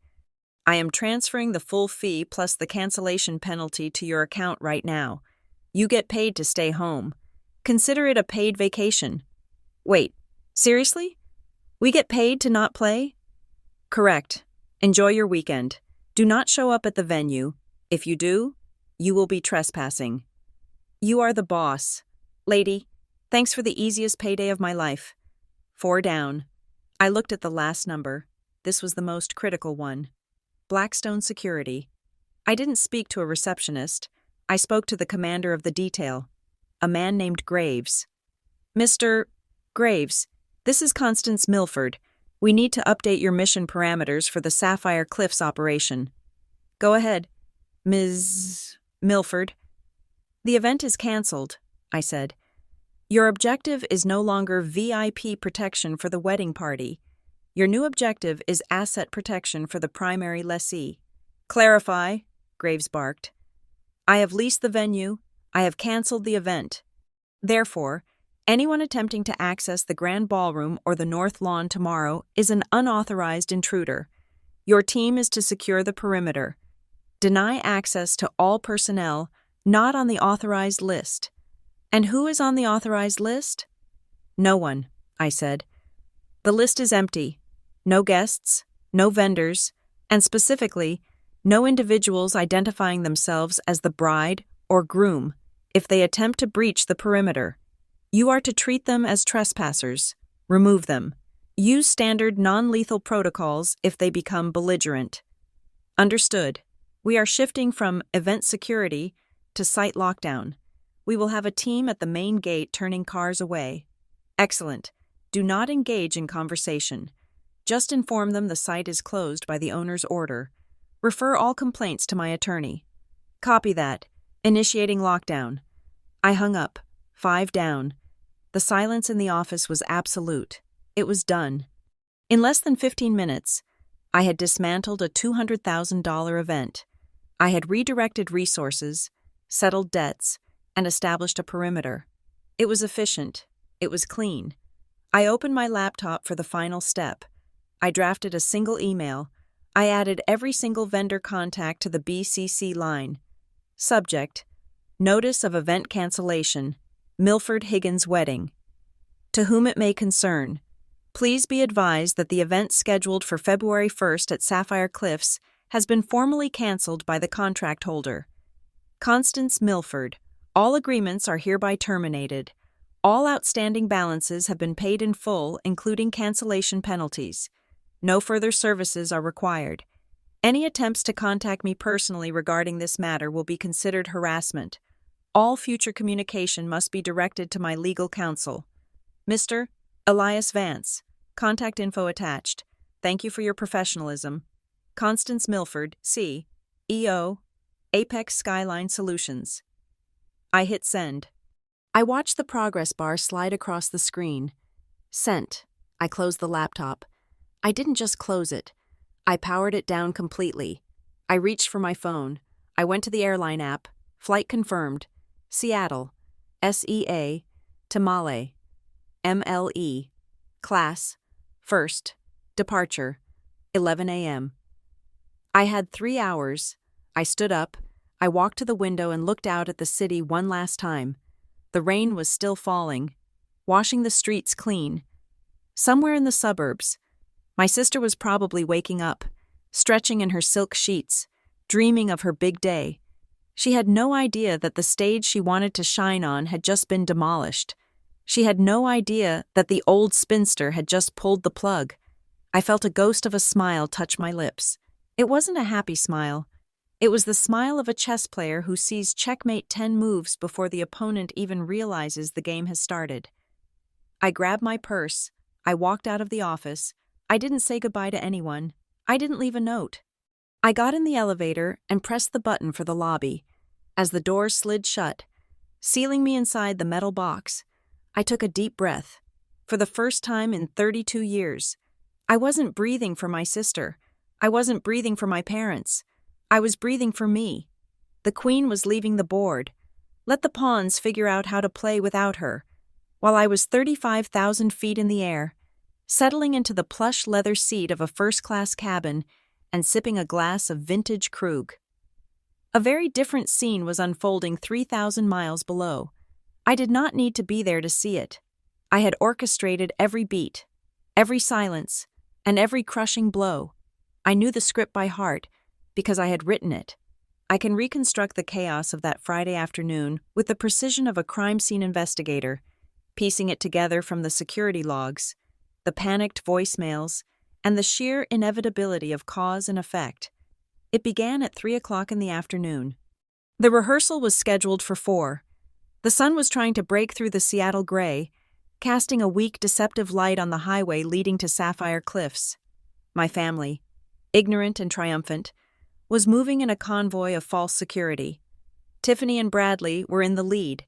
I am transferring the full fee plus the cancellation penalty to your account right now. You get paid to stay home. Consider it a paid vacation. Wait, seriously? We get paid to not play? Correct. Enjoy your weekend. Do not show up at the venue. If you do, you will be trespassing. You are the boss. Lady, thanks for the easiest payday of my life. 4 down. I looked at the last number. This was the most critical one. Blackstone Security. I didn't speak to a receptionist. I spoke to the commander of the detail, a man named Graves. Mr. Graves, this is Constance Milford. We need to update your mission parameters for the Sapphire Cliffs operation. Go ahead, Ms. Milford. The event is cancelled, I said. Your objective is no longer VIP protection for the wedding party. Your new objective is asset protection for the primary lessee. Clarify, Graves barked. I have leased the venue. I have cancelled the event. Therefore, anyone attempting to access the Grand Ballroom or the North Lawn tomorrow is an unauthorized intruder. Your team is to secure the perimeter. Deny access to all personnel not on the authorized list. And who is on the authorized list? No one, I said. The list is empty. No guests, no vendors, and specifically, no individuals identifying themselves as the bride or groom if they attempt to breach the perimeter. You are to treat them as trespassers. Remove them. Use standard non-lethal protocols if they become belligerent. Understood. We are shifting from event security to site lockdown. We will have a team at the main gate turning cars away. Excellent. Do not engage in conversation. Just inform them the site is closed by the owner's order. Refer all complaints to my attorney. Copy that. Initiating lockdown. I hung up. 5 down. The silence in the office was absolute. It was done. In less than 15 minutes, I had dismantled a $200,000 event. I had redirected resources, settled debts, and established a perimeter. It was efficient. It was clean. I opened my laptop for the final step. I drafted a single email. I added every single vendor contact to the BCC line. Subject: Notice of event cancellation. Milford Higgins wedding. To whom it may concern, please be advised that the event scheduled for February 1st at Sapphire Cliffs has been formally canceled by the contract holder. Constance Milford. All agreements are hereby terminated. All outstanding balances have been paid in full, including cancellation penalties. No further services are required. Any attempts to contact me personally regarding this matter will be considered harassment. All future communication must be directed to my legal counsel. Mr. Elias Vance. Contact info attached. Thank you for your professionalism. Constance Milford, C. EO, Apex Skyline Solutions. I hit send. I watched the progress bar slide across the screen. Sent. I closed the laptop. I didn't just close it. I powered it down completely. I reached for my phone. I went to the airline app. Flight confirmed. Seattle. SEA. Tamale. MLE. Class. First. Departure. 11 a.m. I had 3 hours. I stood up. I walked to the window and looked out at the city one last time. The rain was still falling, washing the streets clean. Somewhere in the suburbs, my sister was probably waking up, stretching in her silk sheets, dreaming of her big day. She had no idea that the stage she wanted to shine on had just been demolished. She had no idea that the old spinster had just pulled the plug. I felt a ghost of a smile touch my lips. It wasn't a happy smile. It was the smile of a chess player who sees checkmate 10 moves before the opponent even realizes the game has started. I grabbed my purse. I walked out of the office. I didn't say goodbye to anyone. I didn't leave a note. I got in the elevator and pressed the button for the lobby. As the doors slid shut, sealing me inside the metal box, I took a deep breath. For the first time in 32 years, I wasn't breathing for my sister. I wasn't breathing for my parents. I was breathing for me. The queen was leaving the board. Let the pawns figure out how to play without her. While I was 35,000 feet in the air, settling into the plush leather seat of a first-class cabin and sipping a glass of vintage Krug. A very different scene was unfolding 3,000 miles below. I did not need to be there to see it. I had orchestrated every beat, every silence, and every crushing blow. I knew the script by heart because I had written it. I can reconstruct the chaos of that Friday afternoon with the precision of a crime scene investigator, piecing it together from the security logs, the panicked voicemails, and the sheer inevitability of cause and effect. It began at 3 o'clock in the afternoon. The rehearsal was scheduled for 4. The sun was trying to break through the Seattle gray, casting a weak, deceptive light on the highway leading to Sapphire Cliffs. My family, ignorant and triumphant, was moving in a convoy of false security. Tiffany and Bradley were in the lead,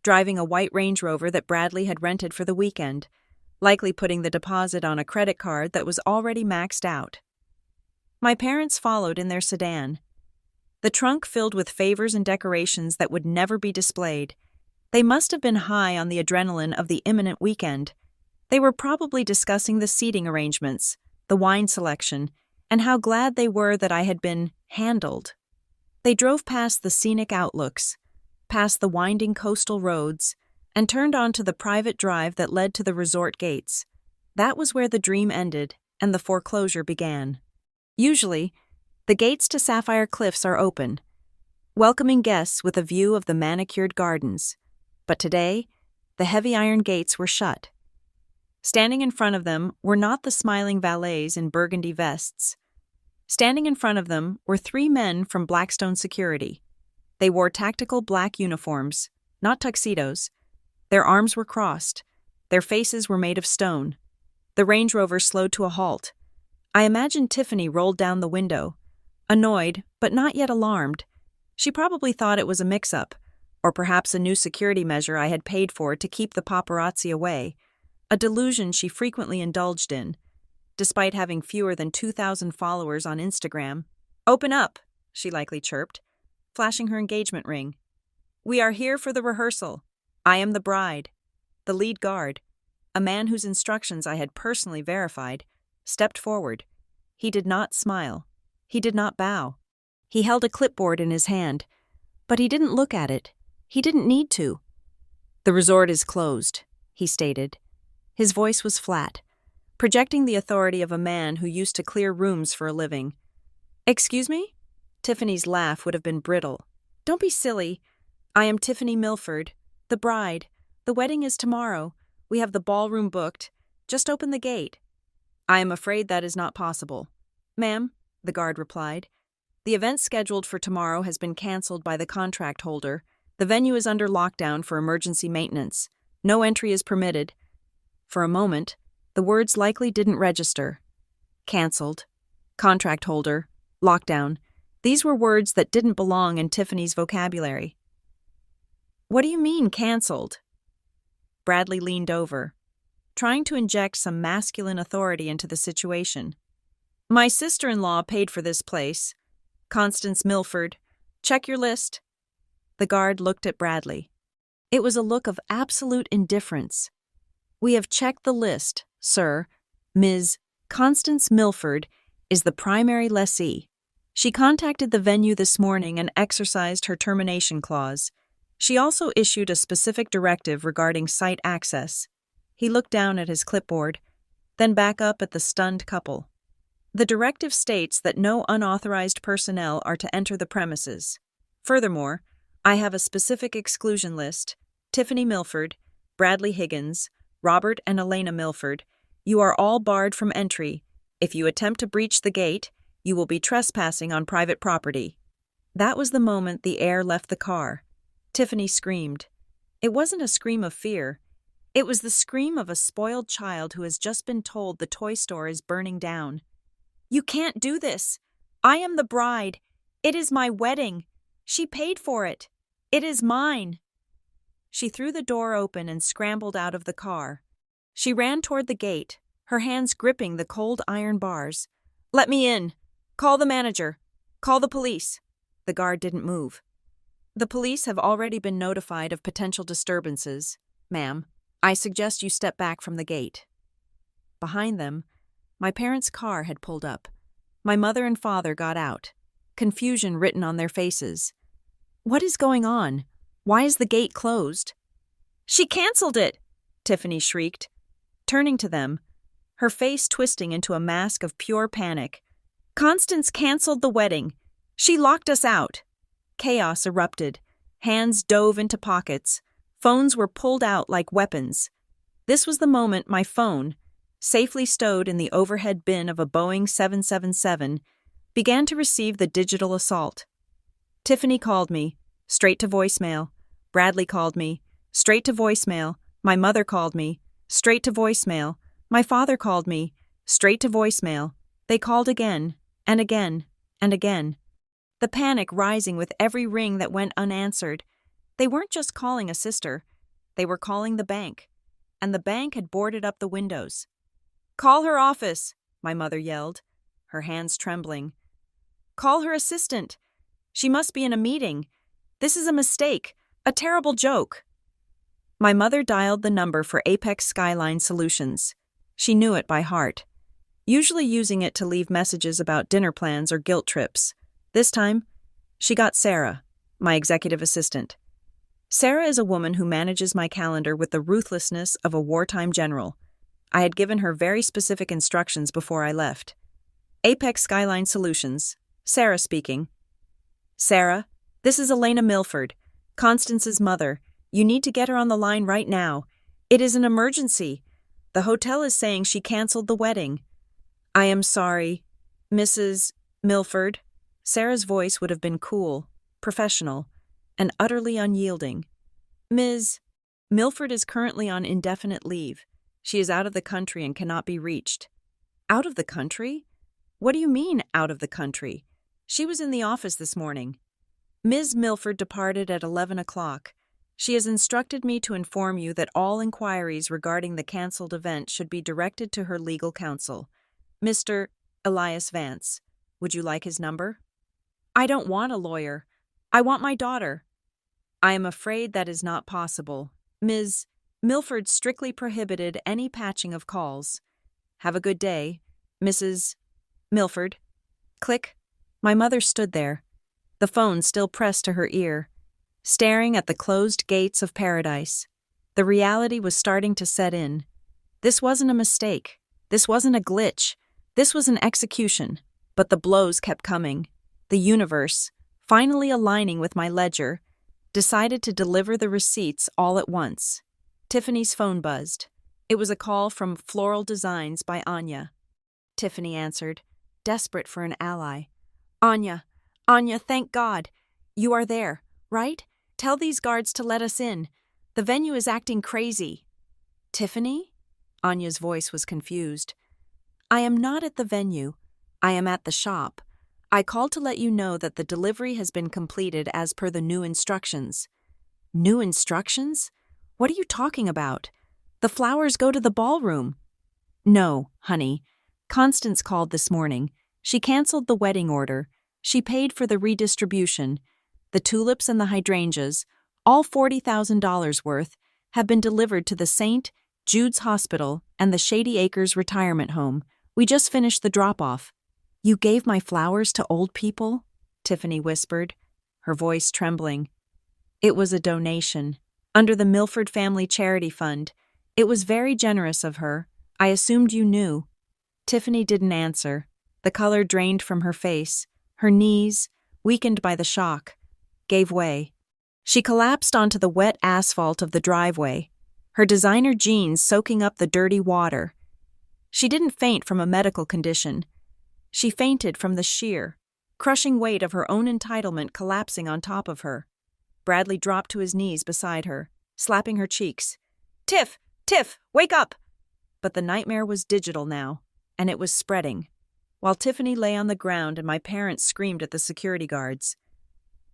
driving a white Range Rover that Bradley had rented for the weekend, likely putting the deposit on a credit card that was already maxed out. My parents followed in their sedan, the trunk filled with favors and decorations that would never be displayed. They must have been high on the adrenaline of the imminent weekend. They were probably discussing the seating arrangements, the wine selection, and how glad they were that I had been handled. They drove past the scenic outlooks, past the winding coastal roads, and turned onto the private drive that led to the resort gates. That was where the dream ended and the foreclosure began. Usually, the gates to Sapphire Cliffs are open, welcoming guests with a view of the manicured gardens. But today, the heavy iron gates were shut. Standing in front of them were not the smiling valets in burgundy vests. Standing in front of them were 3 men from Blackstone Security. They wore tactical black uniforms, not tuxedos. Their arms were crossed. Their faces were made of stone. The Range Rover slowed to a halt. I imagined Tiffany rolled down the window, annoyed but not yet alarmed. She probably thought it was a mix-up, Or perhaps a new security measure I had paid for to keep the paparazzi away, a delusion she frequently indulged in, despite having fewer than 2,000 followers on Instagram. "Open up," she likely chirped, flashing her engagement ring. "We are here for the rehearsal. I am the bride." The lead guard, a man whose instructions I had personally verified, stepped forward. He did not smile. He did not bow. He held a clipboard in his hand, but he didn't look at it. He didn't need to. "The resort is closed," he stated. His voice was flat, projecting the authority of a man who used to clear rooms for a living. "Excuse me?" Tiffany's laugh would have been brittle. "Don't be silly. I am Tiffany Milford, the bride. The wedding is tomorrow. We have the ballroom booked. Just open the gate." "I am afraid that is not possible." "Ma'am," the guard replied, "the event scheduled for tomorrow has been canceled by the contract holder. The venue is under lockdown for emergency maintenance. No entry is permitted." For a moment, the words likely didn't register. Canceled, contract holder, lockdown. These were words that didn't belong in Tiffany's vocabulary. "What do you mean, canceled?" Bradley leaned over, trying to inject some masculine authority into the situation. "My sister-in-law paid for this place. Constance Milford. Check your list." The guard looked at Bradley. It was a look of absolute indifference. "We have checked the list, sir. Ms. Constance Milford is the primary lessee. She contacted the venue this morning and exercised her termination clause. She also issued a specific directive regarding site access." He looked down at his clipboard, then back up at the stunned couple. "The directive states that no unauthorized personnel are to enter the premises. Furthermore, I have a specific exclusion list. Tiffany Milford, Bradley Higgins, Robert and Elena Milford. You are all barred from entry. If you attempt to breach the gate, you will be trespassing on private property." That was the moment the air left the car. Tiffany screamed. It wasn't a scream of fear. It was the scream of a spoiled child who has just been told the toy store is burning down. "You can't do this. I am the bride. It is my wedding. She paid for it. It is mine." She threw the door open and scrambled out of the car. She ran toward the gate, her hands gripping the cold iron bars. "Let me in. Call the manager. Call the police." The guard didn't move. "The police have already been notified of potential disturbances. Ma'am, I suggest you step back from the gate." Behind them, my parents' car had pulled up. My mother and father got out, confusion written on their faces. "What is going on? Why is the gate closed?" "She canceled it!" Tiffany shrieked, turning to them, her face twisting into a mask of pure panic. "Constance canceled the wedding. She locked us out." Chaos erupted. Hands dove into pockets. Phones were pulled out like weapons. This was the moment my phone, safely stowed in the overhead bin of a Boeing 777, began to receive the digital assault. Tiffany called me, straight to voicemail. Bradley called me, straight to voicemail. My mother called me, straight to voicemail. My father called me, straight to voicemail. They called again, and again, and again. The panic rising with every ring that went unanswered. They weren't just calling a sister. They were calling the bank. And the bank had boarded up the windows. "Call her office," my mother yelled, her hands trembling. "Call her assistant. She must be in a meeting. This is a mistake, a terrible joke." My mother dialed the number for Apex Skyline Solutions. She knew it by heart, usually using it to leave messages about dinner plans or guilt trips. This time, she got Sarah, my executive assistant. Sarah is a woman who manages my calendar with the ruthlessness of a wartime general. I had given her very specific instructions before I left. "Apex Skyline Solutions, Sarah speaking." "Sarah, this is Elena Milford, Constance's mother. You need to get her on the line right now. It is an emergency. The hotel is saying she canceled the wedding." "I am sorry, Mrs. Milford." Sarah's voice would have been cool, professional, and utterly unyielding. "Ms. Milford is currently on indefinite leave. She is out of the country and cannot be reached." "Out of the country? What do you mean, out of the country? She was in the office this morning." Ms. Milford departed at 11 o'clock. She has instructed me to inform you that all inquiries regarding the cancelled event should be directed to her legal counsel, Mr. Elias Vance. Would you like his number? I don't want a lawyer. I want my daughter. I am afraid that is not possible. Ms. Milford strictly prohibited any patching of calls. Have a good day, Mrs. Milford. Click. My mother stood there, the phone still pressed to her ear, staring at the closed gates of paradise. The reality was starting to set in. This wasn't a mistake. This wasn't a glitch. This was an execution. But the blows kept coming. The universe, finally aligning with my ledger, decided to deliver the receipts all at once. Tiffany's phone buzzed. It was a call from Floral Designs by Anya. Tiffany answered, desperate for an ally. Anya, thank God. You are there, right? Tell these guards to let us in. The venue is acting crazy. Tiffany? Anya's voice was confused. I am not at the venue. I am at the shop. I called to let you know that the delivery has been completed as per the new instructions. New instructions? What are you talking about? The flowers go to the ballroom. No, honey. Constance called this morning. She canceled the wedding order. She paid for the redistribution. The tulips and the hydrangeas, all $40,000 worth, have been delivered to the St. Jude's Hospital and the Shady Acres Retirement Home. We just finished the drop-off. You gave my flowers to old people? Tiffany whispered, her voice trembling. It was a donation, under the Milford Family Charity Fund. It was very generous of her. I assumed you knew. Tiffany didn't answer. The color drained from her face. Her knees, weakened by the shock, gave way. She collapsed onto the wet asphalt of the driveway, her designer jeans soaking up the dirty water. She didn't faint from a medical condition. She fainted from the sheer, crushing weight of her own entitlement collapsing on top of her. Bradley dropped to his knees beside her, slapping her cheeks. Tiff, wake up! But the nightmare was digital now, and it was spreading, while Tiffany lay on the ground and my parents screamed at the security guards.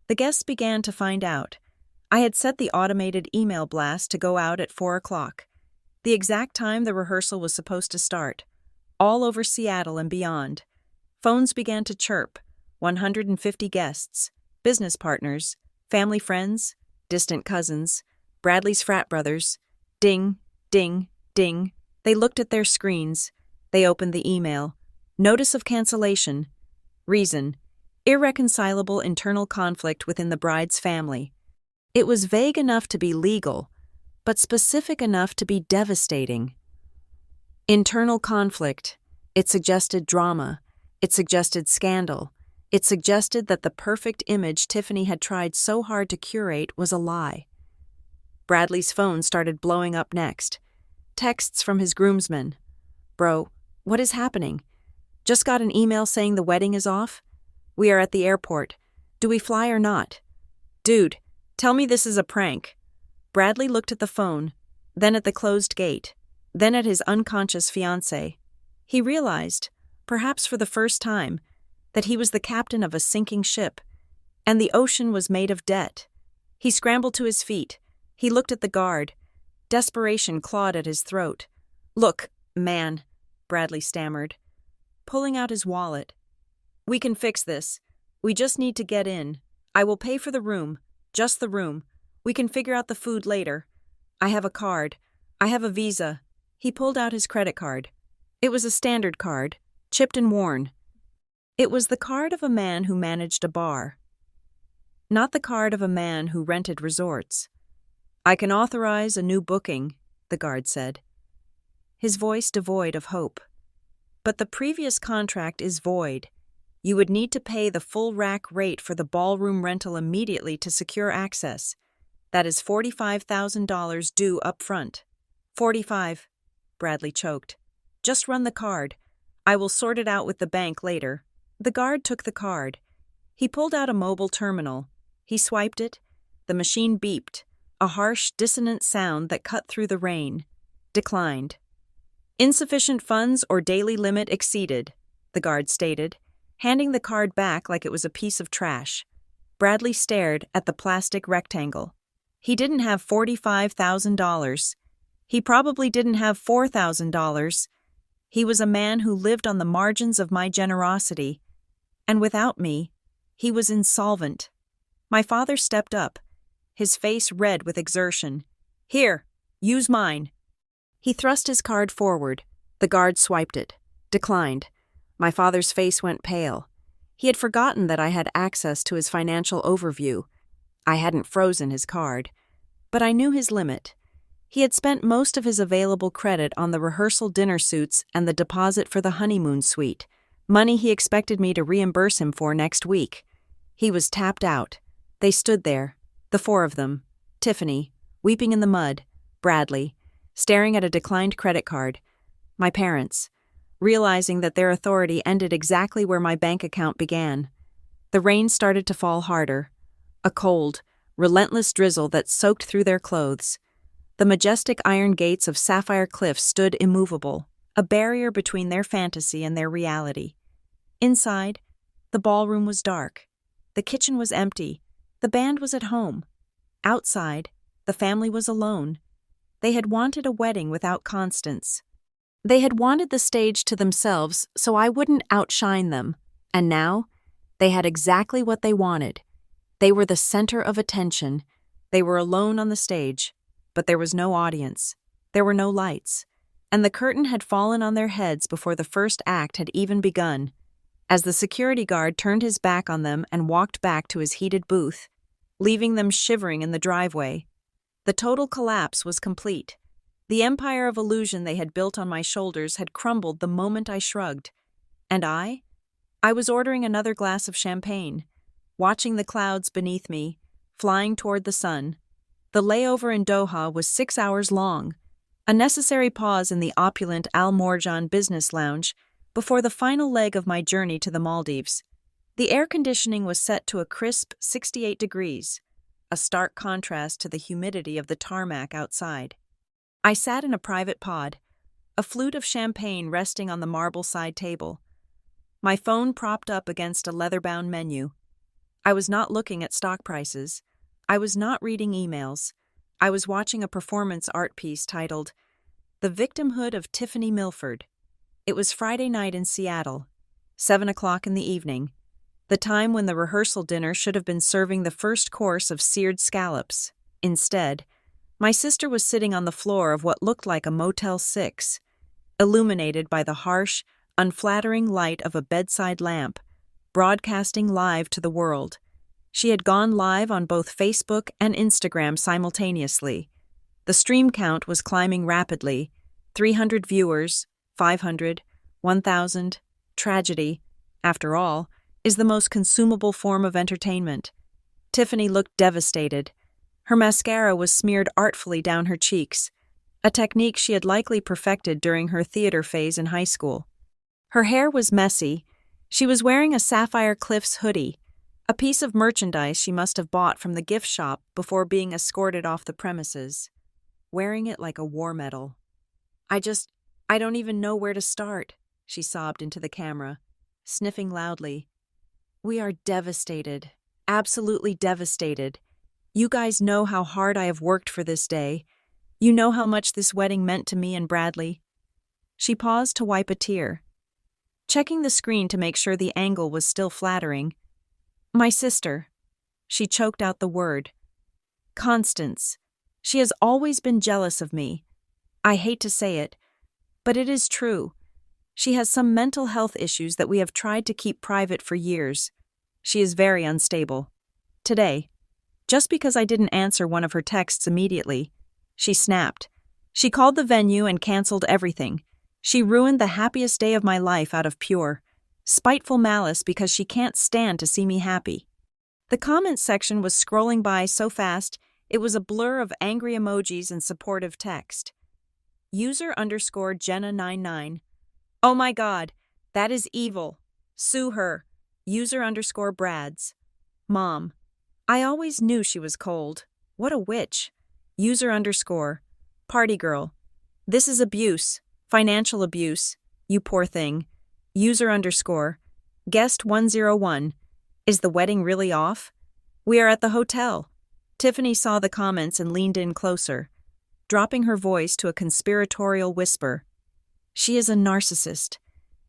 The guests began to find out. I had set the automated email blast to go out at 4 o'clock, the exact time the rehearsal was supposed to start. All over Seattle and beyond, phones began to chirp. 150 guests, business partners, family friends, distant cousins, Bradley's frat brothers. Ding, ding, ding. They looked at their screens. They opened the email. Notice of cancellation. Reason: irreconcilable internal conflict within the bride's family. It was vague enough to be legal, but specific enough to be devastating. Internal conflict. It suggested drama. It suggested scandal. It suggested that the perfect image Tiffany had tried so hard to curate was a lie. Bradley's phone started blowing up next. Texts from his groomsmen. Bro, what is happening? Just got an email saying the wedding is off? We are at the airport. Do we fly or not? Dude, tell me this is a prank. Bradley looked at the phone, then at the closed gate, then at his unconscious fiancée. He realized, perhaps for the first time, that he was the captain of a sinking ship, and the ocean was made of debt. He scrambled to his feet. He looked at the guard. Desperation clawed at his throat. Look, man, Bradley stammered, pulling out his wallet. We can fix this. We just need to get in. I will pay for the room, just the room. We can figure out the food later. I have a card. I have a visa. He pulled out his credit card. It was a standard card, chipped and worn. It was the card of a man who managed a bar, not the card of a man who rented resorts. I can authorize a new booking, the guard said, his voice devoid of hope. But the previous contract is void. You would need to pay the full rack rate for the ballroom rental immediately to secure access. That is $45,000 due up front. 45, Bradley choked. Just run the card. I will sort it out with the bank later. The guard took the card. He pulled out a mobile terminal. He swiped it. The machine beeped, a harsh, dissonant sound that cut through the rain. Declined. Insufficient funds or daily limit exceeded, the guard stated, handing the card back like it was a piece of trash. Bradley stared at the plastic rectangle. He didn't have $45,000. He probably didn't have $4,000. He was a man who lived on the margins of my generosity. And without me, he was insolvent. My father stepped up, his face red with exertion. "Here, use mine." He thrust his card forward. The guard swiped it. Declined. My father's face went pale. He had forgotten that I had access to his financial overview. I hadn't frozen his card. But I knew his limit. He had spent most of his available credit on the rehearsal dinner suits and the deposit for the honeymoon suite, money he expected me to reimburse him for next week. He was tapped out. They stood there, the four of them, Tiffany, weeping in the mud, Bradley, staring at a declined credit card, my parents, realizing that their authority ended exactly where my bank account began. The rain started to fall harder, a cold, relentless drizzle that soaked through their clothes. The majestic iron gates of Sapphire Cliff stood immovable, a barrier between their fantasy and their reality. Inside, the ballroom was dark. The kitchen was empty. The band was at home. Outside, the family was alone. They had wanted a wedding without Constance. They had wanted the stage to themselves so I wouldn't outshine them. And now, they had exactly what they wanted. They were the center of attention. They were alone on the stage. But there was no audience. There were no lights. And the curtain had fallen on their heads before the first act had even begun. As the security guard turned his back on them and walked back to his heated booth, leaving them shivering in the driveway, the total collapse was complete. The empire of illusion they had built on my shoulders had crumbled the moment I shrugged. And I was ordering another glass of champagne, watching the clouds beneath me, flying toward the sun. The layover in Doha was 6 hours long, a necessary pause in the opulent Al Morjan business lounge before the final leg of my journey to the Maldives. The air conditioning was set to a crisp 68 degrees, a stark contrast to the humidity of the tarmac outside. I sat in a private pod, a flute of champagne resting on the marble side table, my phone propped up against a leather-bound menu. I was not looking at stock prices. I was not reading emails. I was watching a performance art piece titled, "The Victimhood of Tiffany Milford." It was Friday night in Seattle, 7 o'clock in the evening, the time when the rehearsal dinner should have been serving the first course of seared scallops. Instead, my sister was sitting on the floor of what looked like a Motel 6, illuminated by the harsh, unflattering light of a bedside lamp, broadcasting live to the world. She had gone live on both Facebook and Instagram simultaneously. The stream count was climbing rapidly. 300 viewers, 500, 1,000. Tragedy, after all, is the most consumable form of entertainment. Tiffany looked devastated. Her mascara was smeared artfully down her cheeks, a technique she had likely perfected during her theater phase in high school. Her hair was messy. She was wearing a Sapphire Cliffs hoodie, a piece of merchandise she must have bought from the gift shop before being escorted off the premises, wearing it like a war medal. I don't even know where to start, she sobbed into the camera, sniffing loudly. "We are devastated, absolutely devastated. You guys know how hard I have worked for this day. You know how much this wedding meant to me and Bradley." She paused to wipe a tear, checking the screen to make sure the angle was still flattering. "My sister." She choked out the word. "Constance. She has always been jealous of me. I hate to say it, but it is true. She has some mental health issues that we have tried to keep private for years. She is very unstable. Today, just because I didn't answer one of her texts immediately, she snapped. She called the venue and canceled everything. She ruined the happiest day of my life out of pure, spiteful malice because she can't stand to see me happy." The comments section was scrolling by so fast, it was a blur of angry emojis and supportive text. User_Jenna99. "Oh my God, that is evil. Sue her. User_Brads. Mom. I always knew she was cold. What a witch. User_. Party girl. This is abuse. Financial abuse. You poor thing. User_. Guest 101. Is the wedding really off? We are at the hotel. Tiffany saw the comments and leaned in closer, dropping her voice to a conspiratorial whisper. She is a narcissist.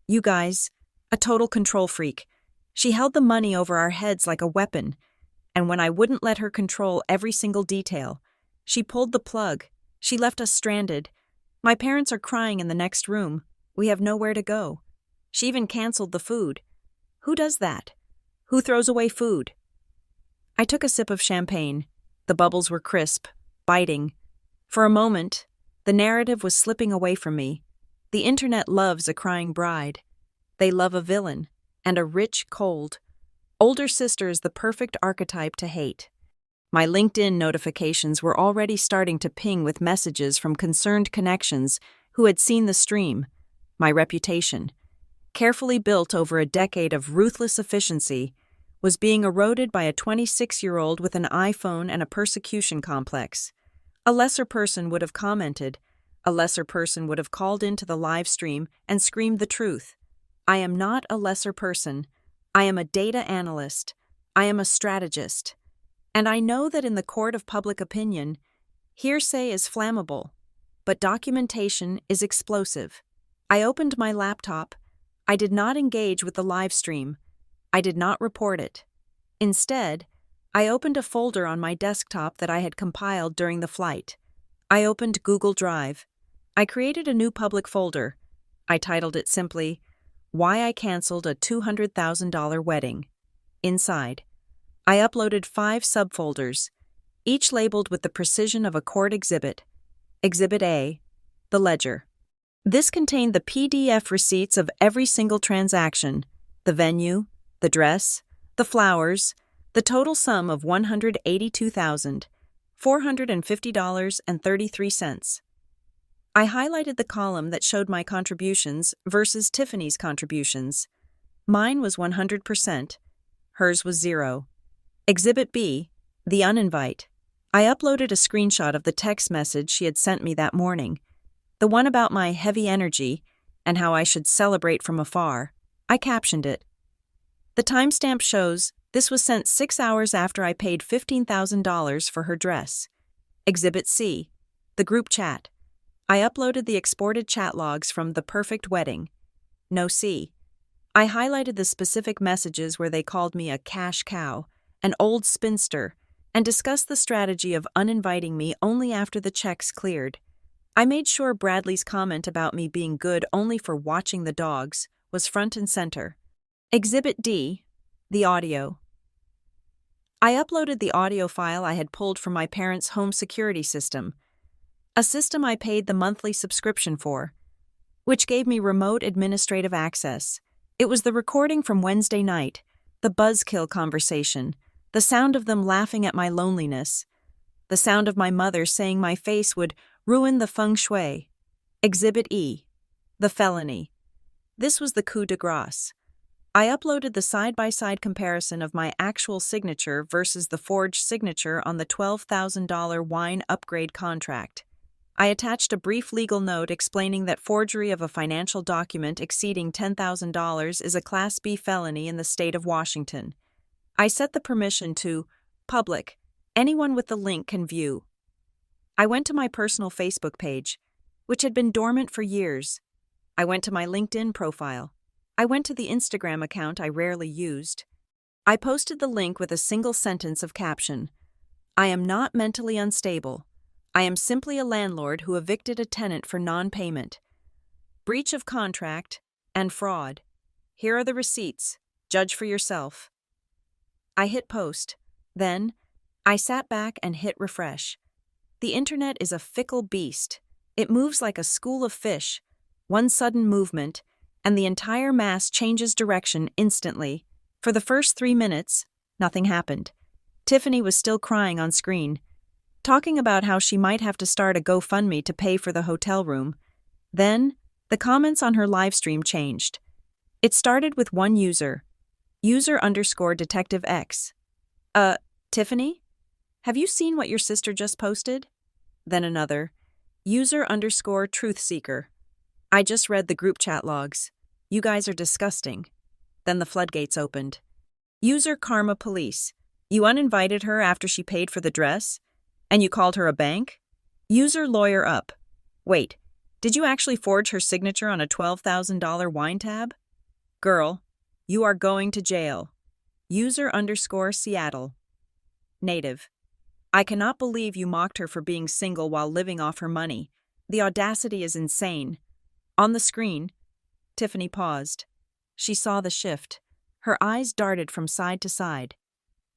You guys, a total control freak. She held the money over our heads like a weapon, and when I wouldn't let her control every single detail, she pulled the plug. She left us stranded. My parents are crying in the next room. We have nowhere to go. She even canceled the food. Who does that? Who throws away food? I took a sip of champagne. The bubbles were crisp, biting. For a moment, the narrative was slipping away from me. The internet loves a crying bride. They love a villain, and a rich, cold, older sister is the perfect archetype to hate. My LinkedIn notifications were already starting to ping with messages from concerned connections who had seen the stream. My reputation, carefully built over a decade of ruthless efficiency, was being eroded by a 26-year-old with an iPhone and a persecution complex. A lesser person would have commented. A lesser person would have called into the live stream and screamed the truth. I am not a lesser person. I am a data analyst. I am a strategist. And I know that in the court of public opinion, hearsay is flammable, but documentation is explosive. I opened my laptop. I did not engage with the live stream. I did not report it. Instead, I opened a folder on my desktop that I had compiled during the flight. I opened Google Drive. I created a new public folder. I titled it simply, Why I Canceled a $200,000 Wedding. Inside, I uploaded 5 subfolders, each labeled with the precision of a court exhibit. Exhibit A, the ledger. This contained the PDF receipts of every single transaction, the venue, the dress, the flowers, the total sum of $182,450.33. I highlighted the column that showed my contributions versus Tiffany's contributions. Mine was 100%. Hers was 0. Exhibit B, the uninvite. I uploaded a screenshot of the text message she had sent me that morning, the one about my heavy energy and how I should celebrate from afar. I captioned it. The timestamp shows this was sent 6 hours after I paid $15,000 for her dress. Exhibit C, the group chat. I uploaded the exported chat logs from The Perfect Wedding. No C. I highlighted the specific messages where they called me a cash cow, an old spinster, and discussed the strategy of uninviting me only after the checks cleared. I made sure Bradley's comment about me being good only for watching the dogs was front and center. Exhibit D, the audio. I uploaded the audio file I had pulled from my parents' home security system, a system I paid the monthly subscription for, which gave me remote administrative access. It was the recording from Wednesday night, the buzzkill conversation, the sound of them laughing at my loneliness, the sound of my mother saying my face would ruin the feng shui. Exhibit E, the felony. This was the coup de grace. I uploaded the side-by-side comparison of my actual signature versus the forged signature on the $12,000 wine upgrade contract. I attached a brief legal note explaining that forgery of a financial document exceeding $10,000 is a Class B felony in the state of Washington. I set the permission to public. Anyone with the link can view. I went to my personal Facebook page, which had been dormant for years. I went to my LinkedIn profile. I went to the Instagram account I rarely used. I posted the link with a single sentence of caption. I am not mentally unstable. I am simply a landlord who evicted a tenant for non-payment. Breach of contract and fraud. Here are the receipts. Judge for yourself. I hit post. Then, I sat back and hit refresh. The internet is a fickle beast. It moves like a school of fish. One sudden movement, and the entire mass changes direction instantly. For the first 3 minutes, nothing happened. Tiffany was still crying on screen, talking about how she might have to start a GoFundMe to pay for the hotel room. Then, the comments on her livestream changed. It started with one user, user_Detective X. Tiffany? Have you seen what your sister just posted? Then another, user_Truthseeker. I just read the group chat logs. You guys are disgusting. Then the floodgates opened. User Karma Police. You uninvited her after she paid for the dress? And you called her a bank? User lawyer up. Wait, did you actually forge her signature on a $12,000 wine tab? Girl, you are going to jail. User_Seattle. Native. I cannot believe you mocked her for being single while living off her money. The audacity is insane. On the screen, Tiffany paused. She saw the shift. Her eyes darted from side to side.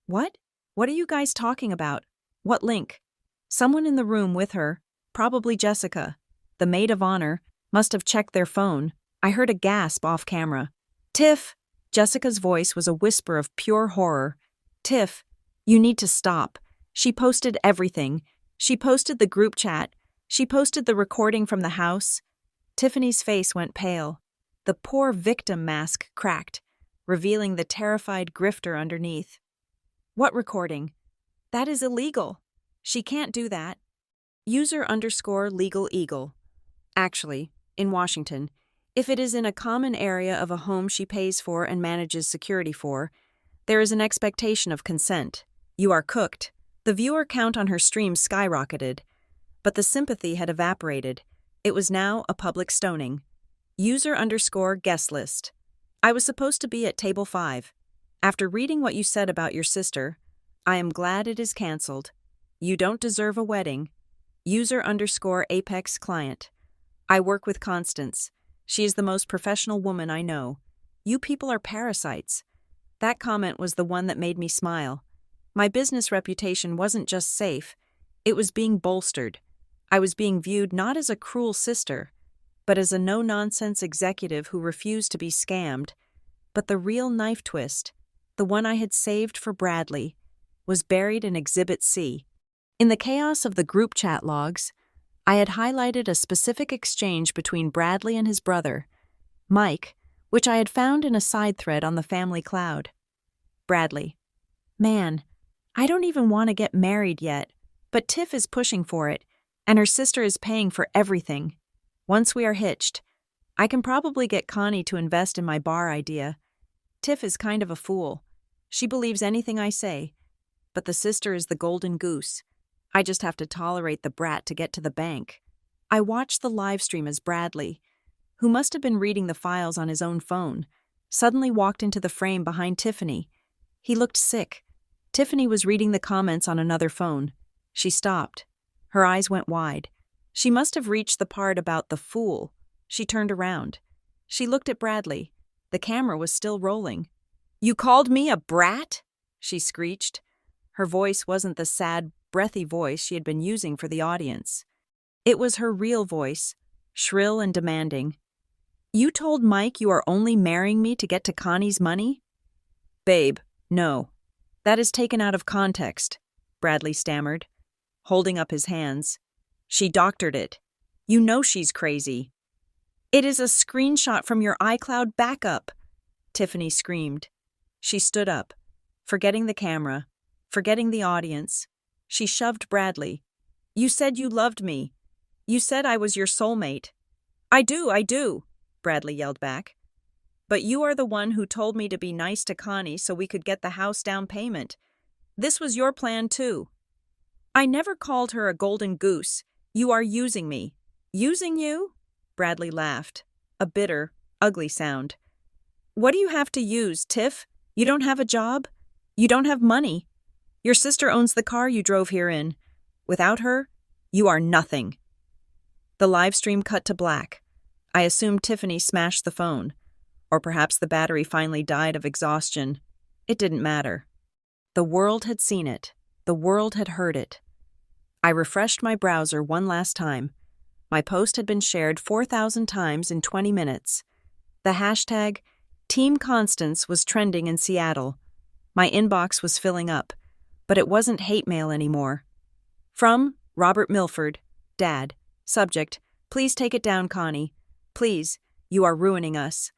What? What are you guys talking about? What link? Someone in the room with her, probably Jessica, the maid of honor, must have checked their phone. I heard a gasp off camera. Tiff! Jessica's voice was a whisper of pure horror. Tiff, you need to stop. She posted everything. She posted the group chat. She posted the recording from the house. Tiffany's face went pale. The poor victim mask cracked, revealing the terrified grifter underneath. What recording? That is illegal. She can't do that. User_legal eagle. Actually, in Washington, if it is in a common area of a home she pays for and manages security for, there is an expectation of consent. You are cooked. The viewer count on her stream skyrocketed, but the sympathy had evaporated. It was now a public stoning. User_guest list. I was supposed to be at table 5. After reading what you said about your sister, I am glad it is cancelled. You don't deserve a wedding. User_Apex client. I work with Constance. She is the most professional woman I know. You people are parasites. That comment was the one that made me smile. My business reputation wasn't just safe, it was being bolstered. I was being viewed not as a cruel sister, but as a no-nonsense executive who refused to be scammed. But the real knife twist, the one I had saved for Bradley, was buried in Exhibit C. In the chaos of the group chat logs, I had highlighted a specific exchange between Bradley and his brother, Mike, which I had found in a side thread on the family cloud. Bradley. Man, I don't even want to get married yet, but Tiff is pushing for it, and her sister is paying for everything. Once we are hitched, I can probably get Connie to invest in my bar idea. Tiff is kind of a fool. She believes anything I say, but the sister is the golden goose. I just have to tolerate the brat to get to the bank. I watched the live stream as Bradley, who must have been reading the files on his own phone, suddenly walked into the frame behind Tiffany. He looked sick. Tiffany was reading the comments on another phone. She stopped. Her eyes went wide. She must have reached the part about the fool. She turned around. She looked at Bradley. The camera was still rolling. You called me a brat? She screeched. Her voice wasn't the sad, breathy voice she had been using for the audience. It was her real voice, shrill and demanding. You told Mike you are only marrying me to get to Connie's money? Babe, no. That is taken out of context, Bradley stammered, holding up his hands. She doctored it. You know she's crazy. It is a screenshot from your iCloud backup, Tiffany screamed. She stood up, forgetting the camera, forgetting the audience. She shoved Bradley. You said you loved me. You said I was your soulmate. I do, Bradley yelled back. But you are the one who told me to be nice to Connie so we could get the house down payment. This was your plan too. I never called her a golden goose. You are using me. Using you? Bradley laughed, a bitter, ugly sound. What do you have to use, Tiff? You don't have a job? You don't have money. Your sister owns the car you drove here in. Without her, you are nothing. The live stream cut to black. I assumed Tiffany smashed the phone. Or perhaps the battery finally died of exhaustion. It didn't matter. The world had seen it. The world had heard it. I refreshed my browser one last time. My post had been shared 4,000 times in 20 minutes. The hashtag Team Constance was trending in Seattle. My inbox was filling up, but it wasn't hate mail anymore. From Robert Milford, Dad. Subject, please take it down, Connie. Please, you are ruining us.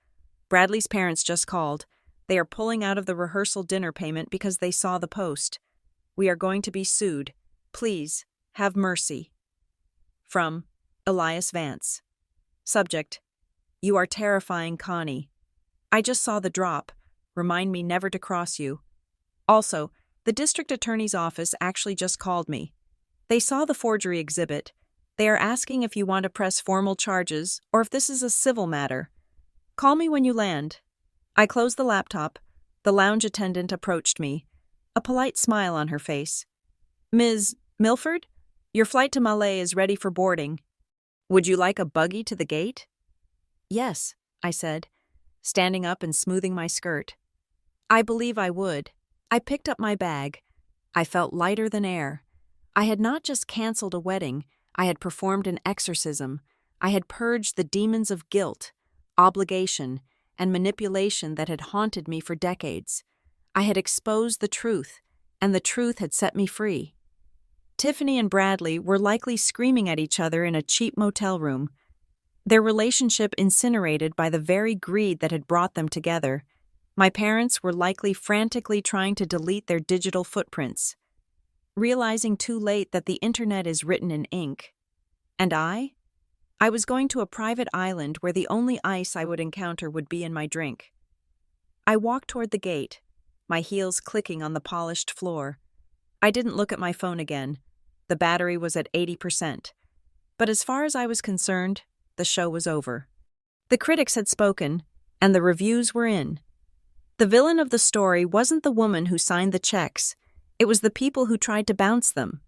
Bradley's parents just called. They are pulling out of the rehearsal dinner payment because they saw the post. We are going to be sued. Please, have mercy. From Elias Vance. Subject, you are terrifying, Connie. I just saw the drop. Remind me never to cross you. Also, The district attorney's office actually just called me. They saw the forgery exhibit. They are asking if you want to press formal charges or if this is a civil matter. Call me when you land. I closed the laptop. The lounge attendant approached me, a polite smile on her face. Ms. Milford, your flight to Malé is ready for boarding. Would you like a buggy to the gate? Yes, I said, standing up and smoothing my skirt. I believe I would. I picked up my bag. I felt lighter than air. I had not just canceled a wedding, I had performed an exorcism. I had purged the demons of guilt, obligation, and manipulation that had haunted me for decades. I had exposed the truth, and the truth had set me free. Tiffany and Bradley were likely screaming at each other in a cheap motel room, their relationship incinerated by the very greed that had brought them together. My parents were likely frantically trying to delete their digital footprints, realizing too late that the internet is written in ink. And I was going to a private island where the only ice I would encounter would be in my drink. I walked toward the gate, my heels clicking on the polished floor. I didn't look at my phone again. The battery was at 80%. But as far as I was concerned, the show was over. The critics had spoken, and the reviews were in. The villain of the story wasn't the woman who signed the checks. It was the people who tried to bounce them.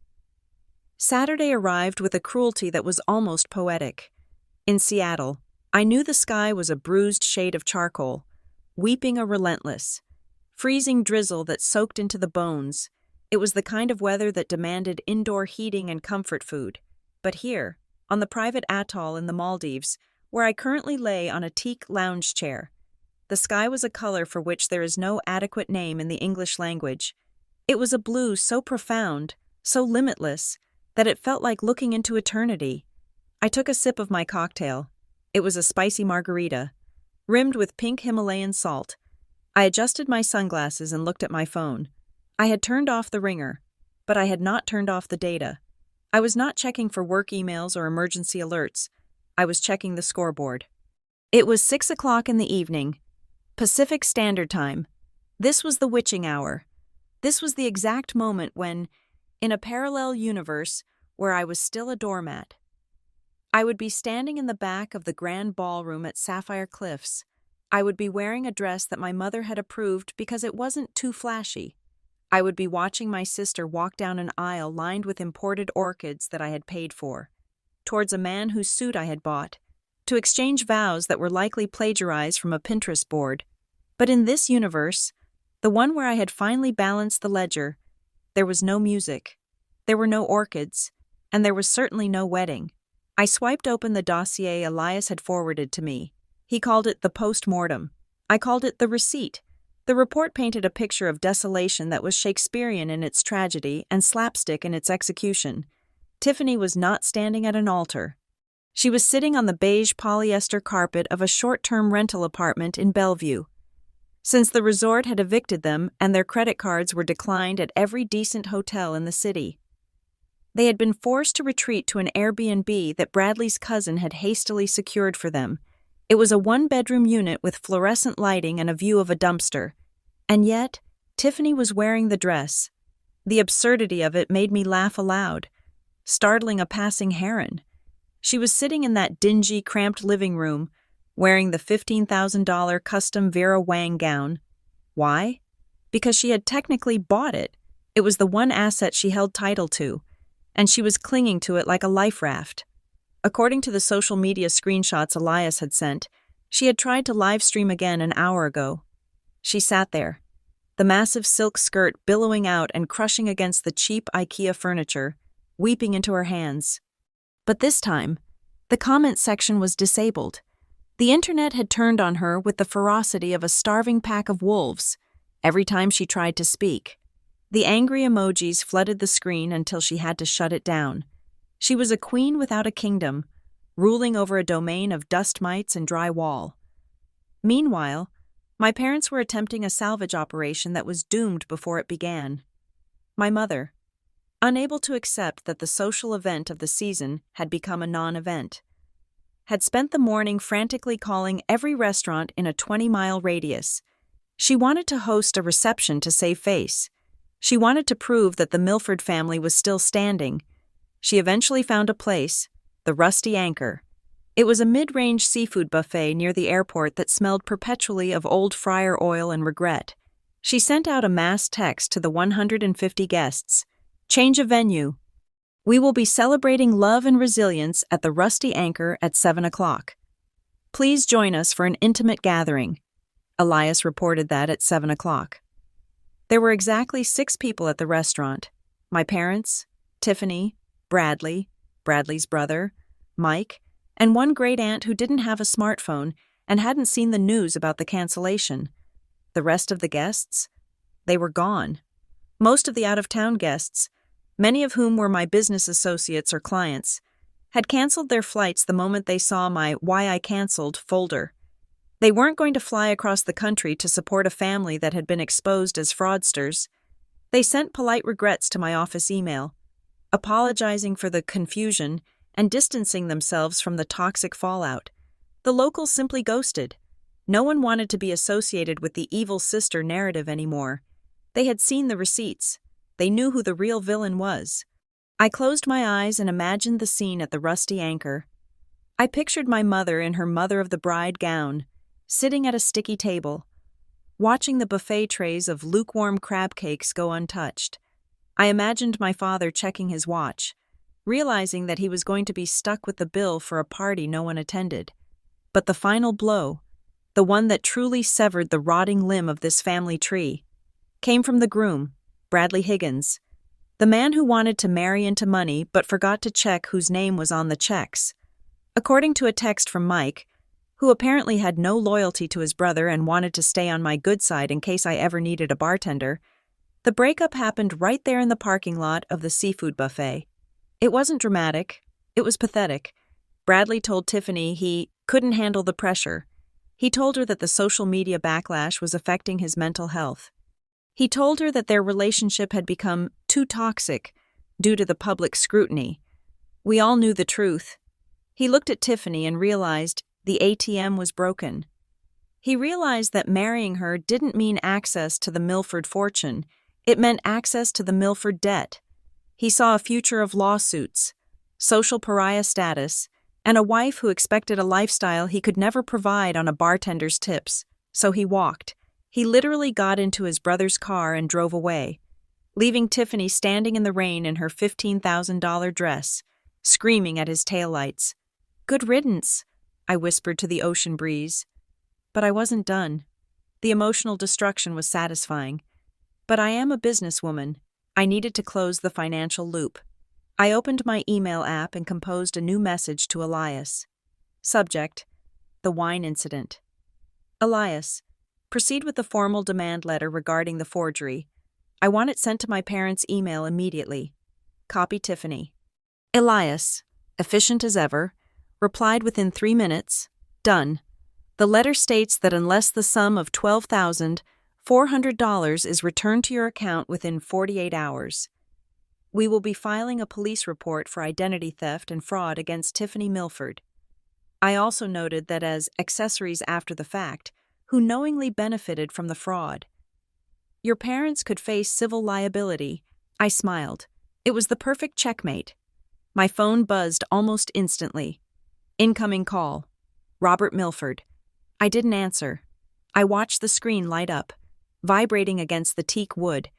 Saturday arrived with a cruelty that was almost poetic. In Seattle, I knew the sky was a bruised shade of charcoal, weeping a relentless, freezing drizzle that soaked into the bones. It was the kind of weather that demanded indoor heating and comfort food. But here, on the private atoll in the Maldives, where I currently lay on a teak lounge chair, the sky was a color for which there is no adequate name in the English language. It was a blue so profound, so limitless, that it felt like looking into eternity. I took a sip of my cocktail. It was a spicy margarita, rimmed with pink Himalayan salt. I adjusted my sunglasses and looked at my phone. I had turned off the ringer, but I had not turned off the data. I was not checking for work emails or emergency alerts. I was checking the scoreboard. It was 6 o'clock in the evening, Pacific Standard Time. This was the witching hour. This was the exact moment when, in a parallel universe where I was still a doormat, I would be standing in the back of the grand ballroom at Sapphire Cliffs. I would be wearing a dress that my mother had approved because it wasn't too flashy. I would be watching my sister walk down an aisle lined with imported orchids that I had paid for, towards a man whose suit I had bought, to exchange vows that were likely plagiarized from a Pinterest board. But in this universe, the one where I had finally balanced the ledger, there was no music, there were no orchids, and there was certainly no wedding. I swiped open the dossier Elias had forwarded to me. He called it the post-mortem. I called it the receipt. The report painted a picture of desolation that was Shakespearean in its tragedy and slapstick in its execution. Tiffany was not standing at an altar. She was sitting on the beige polyester carpet of a short-term rental apartment in Bellevue. Since the resort had evicted them and their credit cards were declined at every decent hotel in the city, they had been forced to retreat to an Airbnb that Bradley's cousin had hastily secured for them. It was a one-bedroom unit with fluorescent lighting and a view of a dumpster. And yet, Tiffany was wearing the dress. The absurdity of it made me laugh aloud, startling a passing heron. She was sitting in that dingy, cramped living room, wearing the $15,000 custom Vera Wang gown. Why? Because she had technically bought it. It was the one asset she held title to, and she was clinging to it like a life raft. According to the social media screenshots Elias had sent, she had tried to live stream again an hour ago. She sat there, the massive silk skirt billowing out and crushing against the cheap IKEA furniture, weeping into her hands. But this time, the comment section was disabled. The internet had turned on her with the ferocity of a starving pack of wolves every time she tried to speak. The angry emojis flooded the screen until she had to shut it down. She was a queen without a kingdom, ruling over a domain of dust mites and dry wall. Meanwhile, my parents were attempting a salvage operation that was doomed before it began. My mother, unable to accept that the social event of the season had become a non-event, had spent the morning frantically calling every restaurant in a 20-mile radius. She wanted to host a reception to save face. She wanted to prove that the Milford family was still standing. She eventually found a place, the Rusty Anchor. It was a mid-range seafood buffet near the airport that smelled perpetually of old fryer oil and regret. She sent out a mass text to the 150 guests. Change of venue. We will be celebrating love and resilience at the Rusty Anchor at 7 o'clock. Please join us for an intimate gathering. Elias reported that at 7 o'clock. There were exactly 6 people at the restaurant. My parents, Tiffany, Bradley, Bradley's brother, Mike, and one great-aunt who didn't have a smartphone and hadn't seen the news about the cancellation. The rest of the guests? They were gone. Most of the out-of-town guests, many of whom were my business associates or clients, had canceled their flights the moment they saw my "Why I Canceled" folder. They weren't going to fly across the country to support a family that had been exposed as fraudsters. They sent polite regrets to my office email, apologizing for the confusion and distancing themselves from the toxic fallout. The locals simply ghosted. No one wanted to be associated with the evil sister narrative anymore. They had seen the receipts. They knew who the real villain was. I closed my eyes and imagined the scene at the Rusty Anchor. I pictured my mother in her mother-of-the-bride gown, sitting at a sticky table, watching the buffet trays of lukewarm crab cakes go untouched. I imagined my father checking his watch, realizing that he was going to be stuck with the bill for a party no one attended. But the final blow, the one that truly severed the rotting limb of this family tree, came from the groom, Bradley Higgins, the man who wanted to marry into money but forgot to check whose name was on the checks. According to a text from Mike, who apparently had no loyalty to his brother and wanted to stay on my good side in case I ever needed a bartender, the breakup happened right there in the parking lot of the seafood buffet. It wasn't dramatic. It was pathetic. Bradley told Tiffany he couldn't handle the pressure. He told her that the social media backlash was affecting his mental health. He told her that their relationship had become too toxic due to the public scrutiny. We all knew the truth. He looked at Tiffany and realized the ATM was broken. He realized that marrying her didn't mean access to the Milford fortune. It meant access to the Milford debt. He saw a future of lawsuits, social pariah status, and a wife who expected a lifestyle he could never provide on a bartender's tips. So he walked. He literally got into his brother's car and drove away, leaving Tiffany standing in the rain in her $15,000 dress, screaming at his taillights. "Good riddance," I whispered to the ocean breeze. But I wasn't done. The emotional destruction was satisfying. But I am a businesswoman. I needed to close the financial loop. I opened my email app and composed a new message to Elias. Subject: The wine incident. Elias, proceed with the formal demand letter regarding the forgery. I want it sent to my parents' email immediately. Copy Tiffany. Elias, efficient as ever, replied within 3 minutes. Done. The letter states that unless the sum of $12,400 is returned to your account within 48 hours, we will be filing a police report for identity theft and fraud against Tiffany Milford. I also noted that as accessories after the fact, who knowingly benefited from the fraud. Your parents could face civil liability. I smiled. It was the perfect checkmate. My phone buzzed almost instantly. Incoming call. Robert Milford. I didn't answer. I watched the screen light up, vibrating against the teak wood.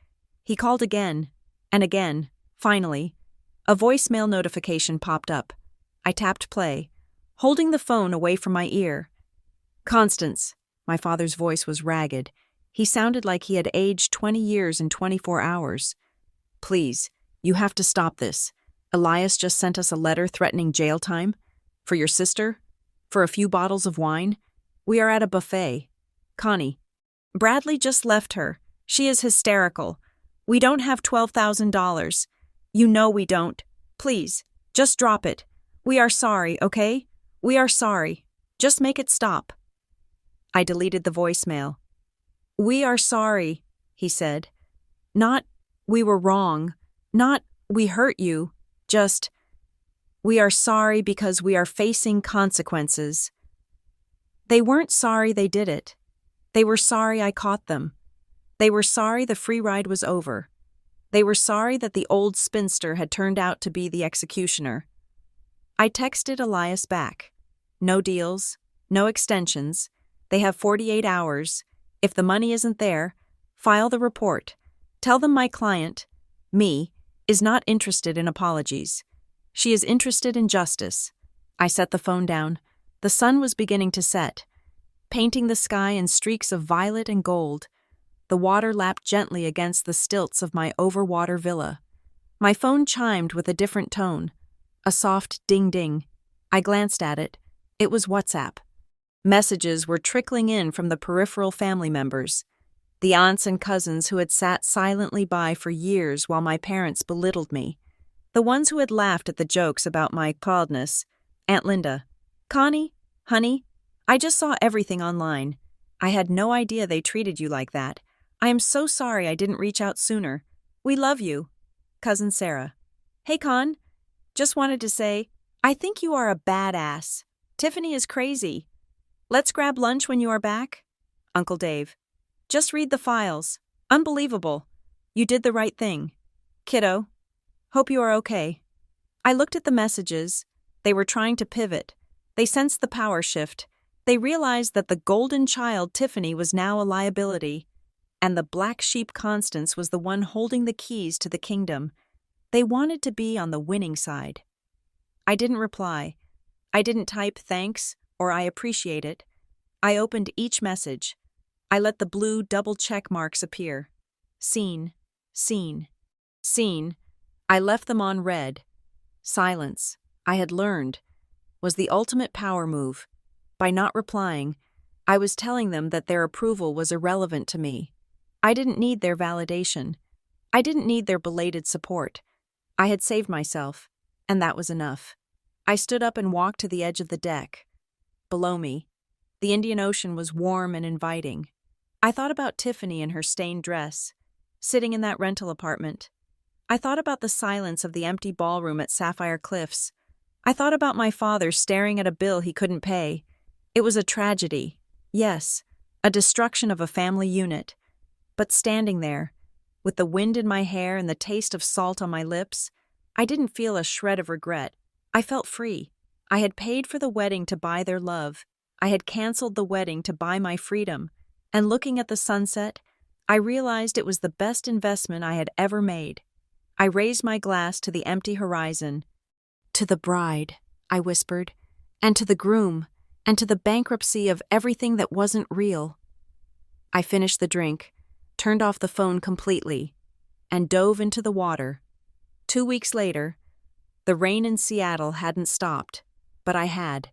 He called again, and again. Finally, a voicemail notification popped up. I tapped play, holding the phone away from my ear. Constance. My father's voice was ragged. He sounded like he had aged 20 years in 24 hours. Please, you have to stop this. Elias just sent us a letter threatening jail time. For your sister? For a few bottles of wine? We are at a buffet. Connie. Bradley just left her. She is hysterical. We don't have $12,000. You know we don't. Please, just drop it. We are sorry, okay? We are sorry. Just make it stop. I deleted the voicemail. We are sorry, he said. Not, we were wrong. Not, we hurt you. Just, we are sorry because we are facing consequences. They weren't sorry they did it. They were sorry I caught them. They were sorry the free ride was over. They were sorry that the old spinster had turned out to be the executioner. I texted Elias back. No deals, no extensions. They have 48 hours. If the money isn't there, file the report. Tell them my client, me, is not interested in apologies. She is interested in justice. I set the phone down. The sun was beginning to set, painting the sky in streaks of violet and gold. The water lapped gently against the stilts of my overwater villa. My phone chimed with a different tone, a soft ding-ding. I glanced at it. It was WhatsApp. Messages were trickling in from the peripheral family members, the aunts and cousins who had sat silently by for years while my parents belittled me, the ones who had laughed at the jokes about my baldness. Aunt Linda, Connie, honey, I just saw everything online. I had no idea they treated you like that. I am so sorry I didn't reach out sooner. We love you. Cousin Sarah. Hey, Con. Just wanted to say, I think you are a badass. Tiffany is crazy. Let's grab lunch when you are back. Uncle Dave. Just read the files. Unbelievable. You did the right thing. Kiddo. Hope you are okay. I looked at the messages. They were trying to pivot. They sensed the power shift. They realized that the golden child Tiffany was now a liability, and the black sheep Constance was the one holding the keys to the kingdom. They wanted to be on the winning side. I didn't reply. I didn't type thanks or I appreciate it. I opened each message. I let the blue double check marks appear. Seen, seen, seen. I left them on red. Silence, I had learned, was the ultimate power move. By not replying, I was telling them that their approval was irrelevant to me. I didn't need their validation. I didn't need their belated support. I had saved myself, and that was enough. I stood up and walked to the edge of the deck. Below me, the Indian Ocean was warm and inviting. I thought about Tiffany in her stained dress, sitting in that rental apartment. I thought about the silence of the empty ballroom at Sapphire Cliffs. I thought about my father staring at a bill he couldn't pay. It was a tragedy, yes, a destruction of a family unit. But standing there, with the wind in my hair and the taste of salt on my lips, I didn't feel a shred of regret. I felt free. I had paid for the wedding to buy their love. I had canceled the wedding to buy my freedom. And looking at the sunset, I realized it was the best investment I had ever made. I raised my glass to the empty horizon. To the bride, I whispered, and to the groom, and to the bankruptcy of everything that wasn't real. I finished the drink, turned off the phone completely, and dove into the water. 2 weeks later, the rain in Seattle hadn't stopped, but I had.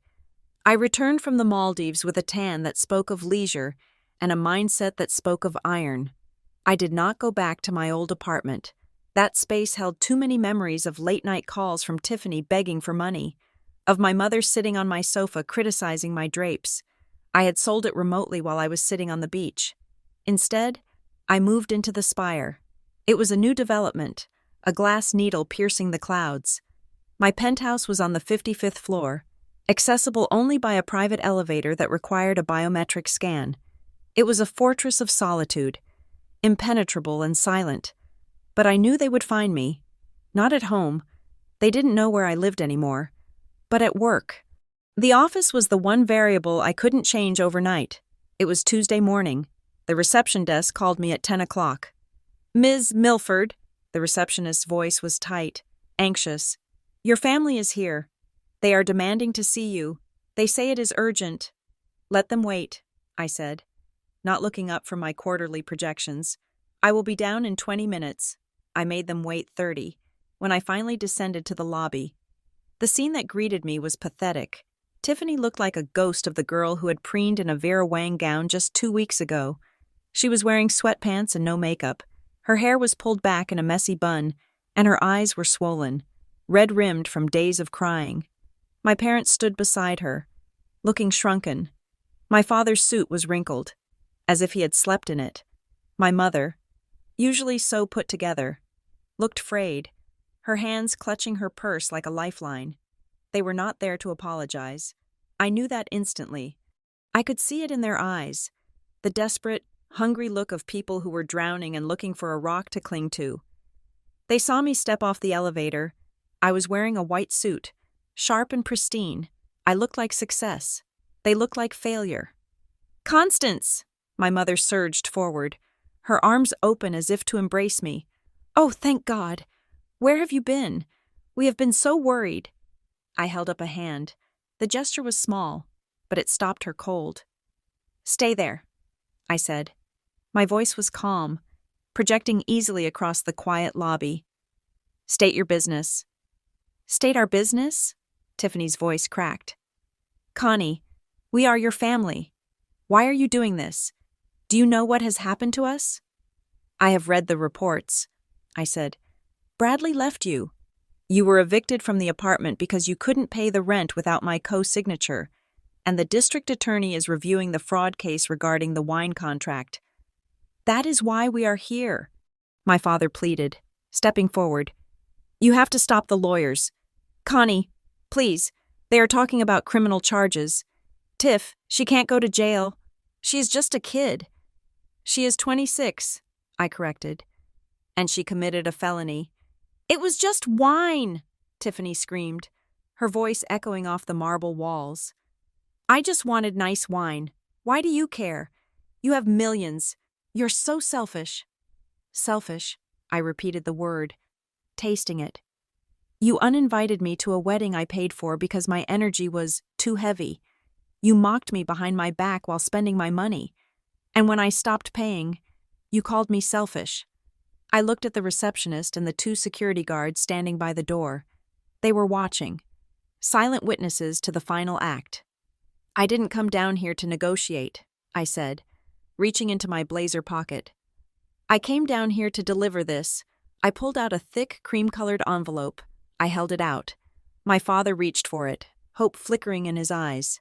I returned from the Maldives with a tan that spoke of leisure and a mindset that spoke of iron. I did not go back to my old apartment. That space held too many memories of late-night calls from Tiffany begging for money, of my mother sitting on my sofa criticizing my drapes. I had sold it remotely while I was sitting on the beach. Instead, I moved into the Spire. It was a new development, a glass needle piercing the clouds. My penthouse was on the 55th floor, accessible only by a private elevator that required a biometric scan. It was a fortress of solitude, impenetrable and silent. But I knew they would find me. Not at home. They didn't know where I lived anymore. But at work. The office was the one variable I couldn't change overnight. It was Tuesday morning. The reception desk called me at 10 o'clock. Ms. Milford, the receptionist's voice was tight, anxious. Your family is here. They are demanding to see you. They say it is urgent. Let them wait, I said, not looking up from my quarterly projections. I will be down in 20 minutes. I made them wait 30, when I finally descended to the lobby. The scene that greeted me was pathetic. Tiffany looked like a ghost of the girl who had preened in a Vera Wang gown just 2 weeks ago. She was wearing sweatpants and no makeup. Her hair was pulled back in a messy bun, and her eyes were swollen, red-rimmed from days of crying. My parents stood beside her, looking shrunken. My father's suit was wrinkled, as if he had slept in it. My mother, usually so put together, looked frayed, her hands clutching her purse like a lifeline. They were not there to apologize. I knew that instantly. I could see it in their eyes, the desperate, hungry look of people who were drowning and looking for a rock to cling to. They saw me step off the elevator. I was wearing a white suit, sharp and pristine. I looked like success. They looked like failure. "Constance!" My mother surged forward, her arms open as if to embrace me. "Oh, thank God! Where have you been? We have been so worried." I held up a hand. The gesture was small, but it stopped her cold. "Stay there," I said. My voice was calm, projecting easily across the quiet lobby. "State your business." "State our business?" Tiffany's voice cracked. "Connie, we are your family. Why are you doing this? Do you know what has happened to us?" "I have read the reports," I said. "Bradley left you. You were evicted from the apartment because you couldn't pay the rent without my co-signature, and the district attorney is reviewing the fraud case regarding the wine contract. That is why we are here," my father pleaded, stepping forward. "You have to stop the lawyers. Connie, please, they are talking about criminal charges. Tiff, she can't go to jail. She is just a kid." "She is 26, I corrected. "And she committed a felony." "It was just wine," Tiffany screamed, her voice echoing off the marble walls. "I just wanted nice wine. Why do you care? You have millions. You're so selfish." "Selfish," I repeated the word, tasting it. "You uninvited me to a wedding I paid for because my energy was too heavy. You mocked me behind my back while spending my money. And when I stopped paying, you called me selfish." I looked at the receptionist and the 2 security guards standing by the door. They were watching, silent witnesses to the final act. "I didn't come down here to negotiate," I said, reaching into my blazer pocket. "I came down here to deliver this." I pulled out a thick, cream-colored envelope. I held it out. My father reached for it, hope flickering in his eyes.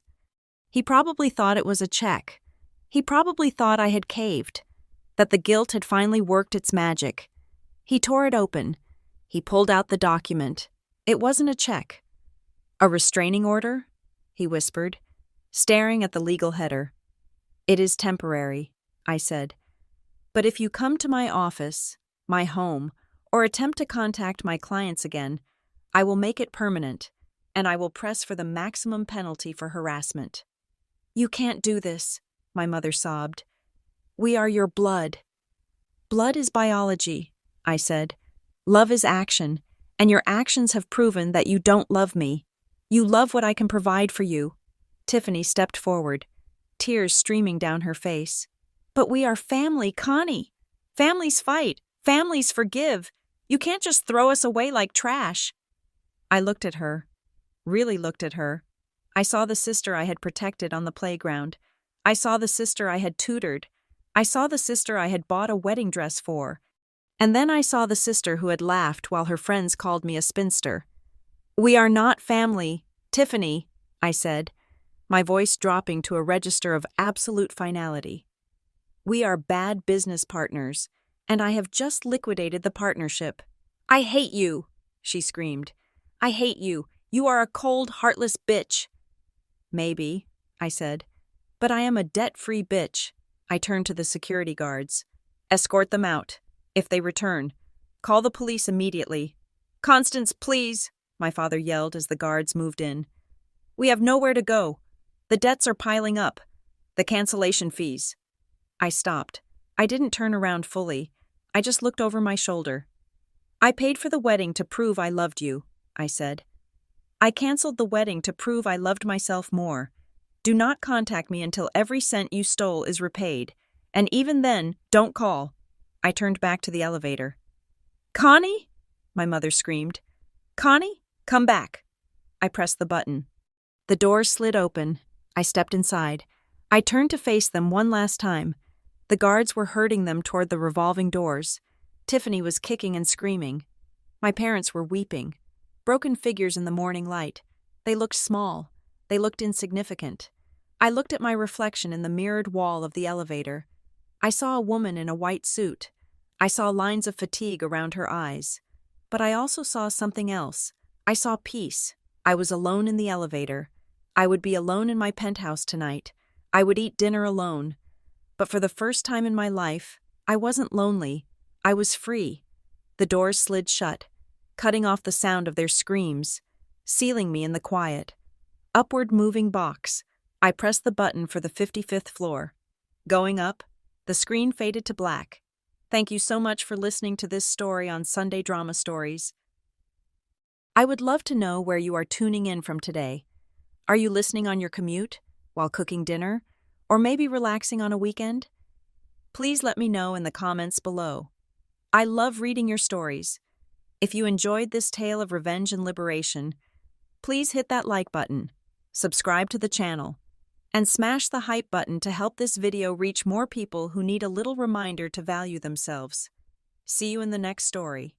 He probably thought it was a check. He probably thought I had caved, that the guilt had finally worked its magic. He tore it open. He pulled out the document. It wasn't a check. "A restraining order?" he whispered, staring at the legal header. "It is temporary," I said. "But if you come to my office, my home, or attempt to contact my clients again, I will make it permanent, and I will press for the maximum penalty for harassment." "You can't do this," my mother sobbed. "We are your blood." "Blood is biology," I said. "Love is action, and your actions have proven that you don't love me. You love what I can provide for you." Tiffany stepped forward, tears streaming down her face. "But we are family, Connie. Families fight. Families forgive. You can't just throw us away like trash." I looked at her, really looked at her. I saw the sister I had protected on the playground. I saw the sister I had tutored. I saw the sister I had bought a wedding dress for. And then I saw the sister who had laughed while her friends called me a spinster. "We are not family, Tiffany," I said, my voice dropping to a register of absolute finality. "We are bad business partners, and I have just liquidated the partnership." "I hate you," she screamed. "I hate you. You are a cold, heartless bitch." "Maybe," I said, "but I am a debt-free bitch." I turned to the security guards. "Escort them out. If they return, call the police immediately." "Constance, please," my father yelled as the guards moved in. "We have nowhere to go. The debts are piling up. The cancellation fees." I stopped. I didn't turn around fully. I just looked over my shoulder. "I paid for the wedding to prove I loved you," I said. "I canceled the wedding to prove I loved myself more. Do not contact me until every cent you stole is repaid. And even then, don't call." I turned back to the elevator. "Connie?" my mother screamed. "Connie, come back." I pressed the button. The doors slid open. I stepped inside. I turned to face them one last time. The guards were herding them toward the revolving doors. Tiffany was kicking and screaming. My parents were weeping. Broken figures in the morning light. They looked small. They looked insignificant. I looked at my reflection in the mirrored wall of the elevator. I saw a woman in a white suit. I saw lines of fatigue around her eyes. But I also saw something else. I saw peace. I was alone in the elevator. I would be alone in my penthouse tonight. I would eat dinner alone. But for the first time in my life, I wasn't lonely. I was free. The doors slid shut, cutting off the sound of their screams, sealing me in the quiet. Upward moving box. I pressed the button for the 55th floor. Going up, the screen faded to black. Thank you so much for listening to this story on Sunday Drama Stories. I would love to know where you are tuning in from today. Are you listening on your commute, while cooking dinner, or maybe relaxing on a weekend? Please let me know in the comments below. I love reading your stories. If you enjoyed this tale of revenge and liberation, please hit that like button, subscribe to the channel, and smash the hype button to help this video reach more people who need a little reminder to value themselves. See you in the next story.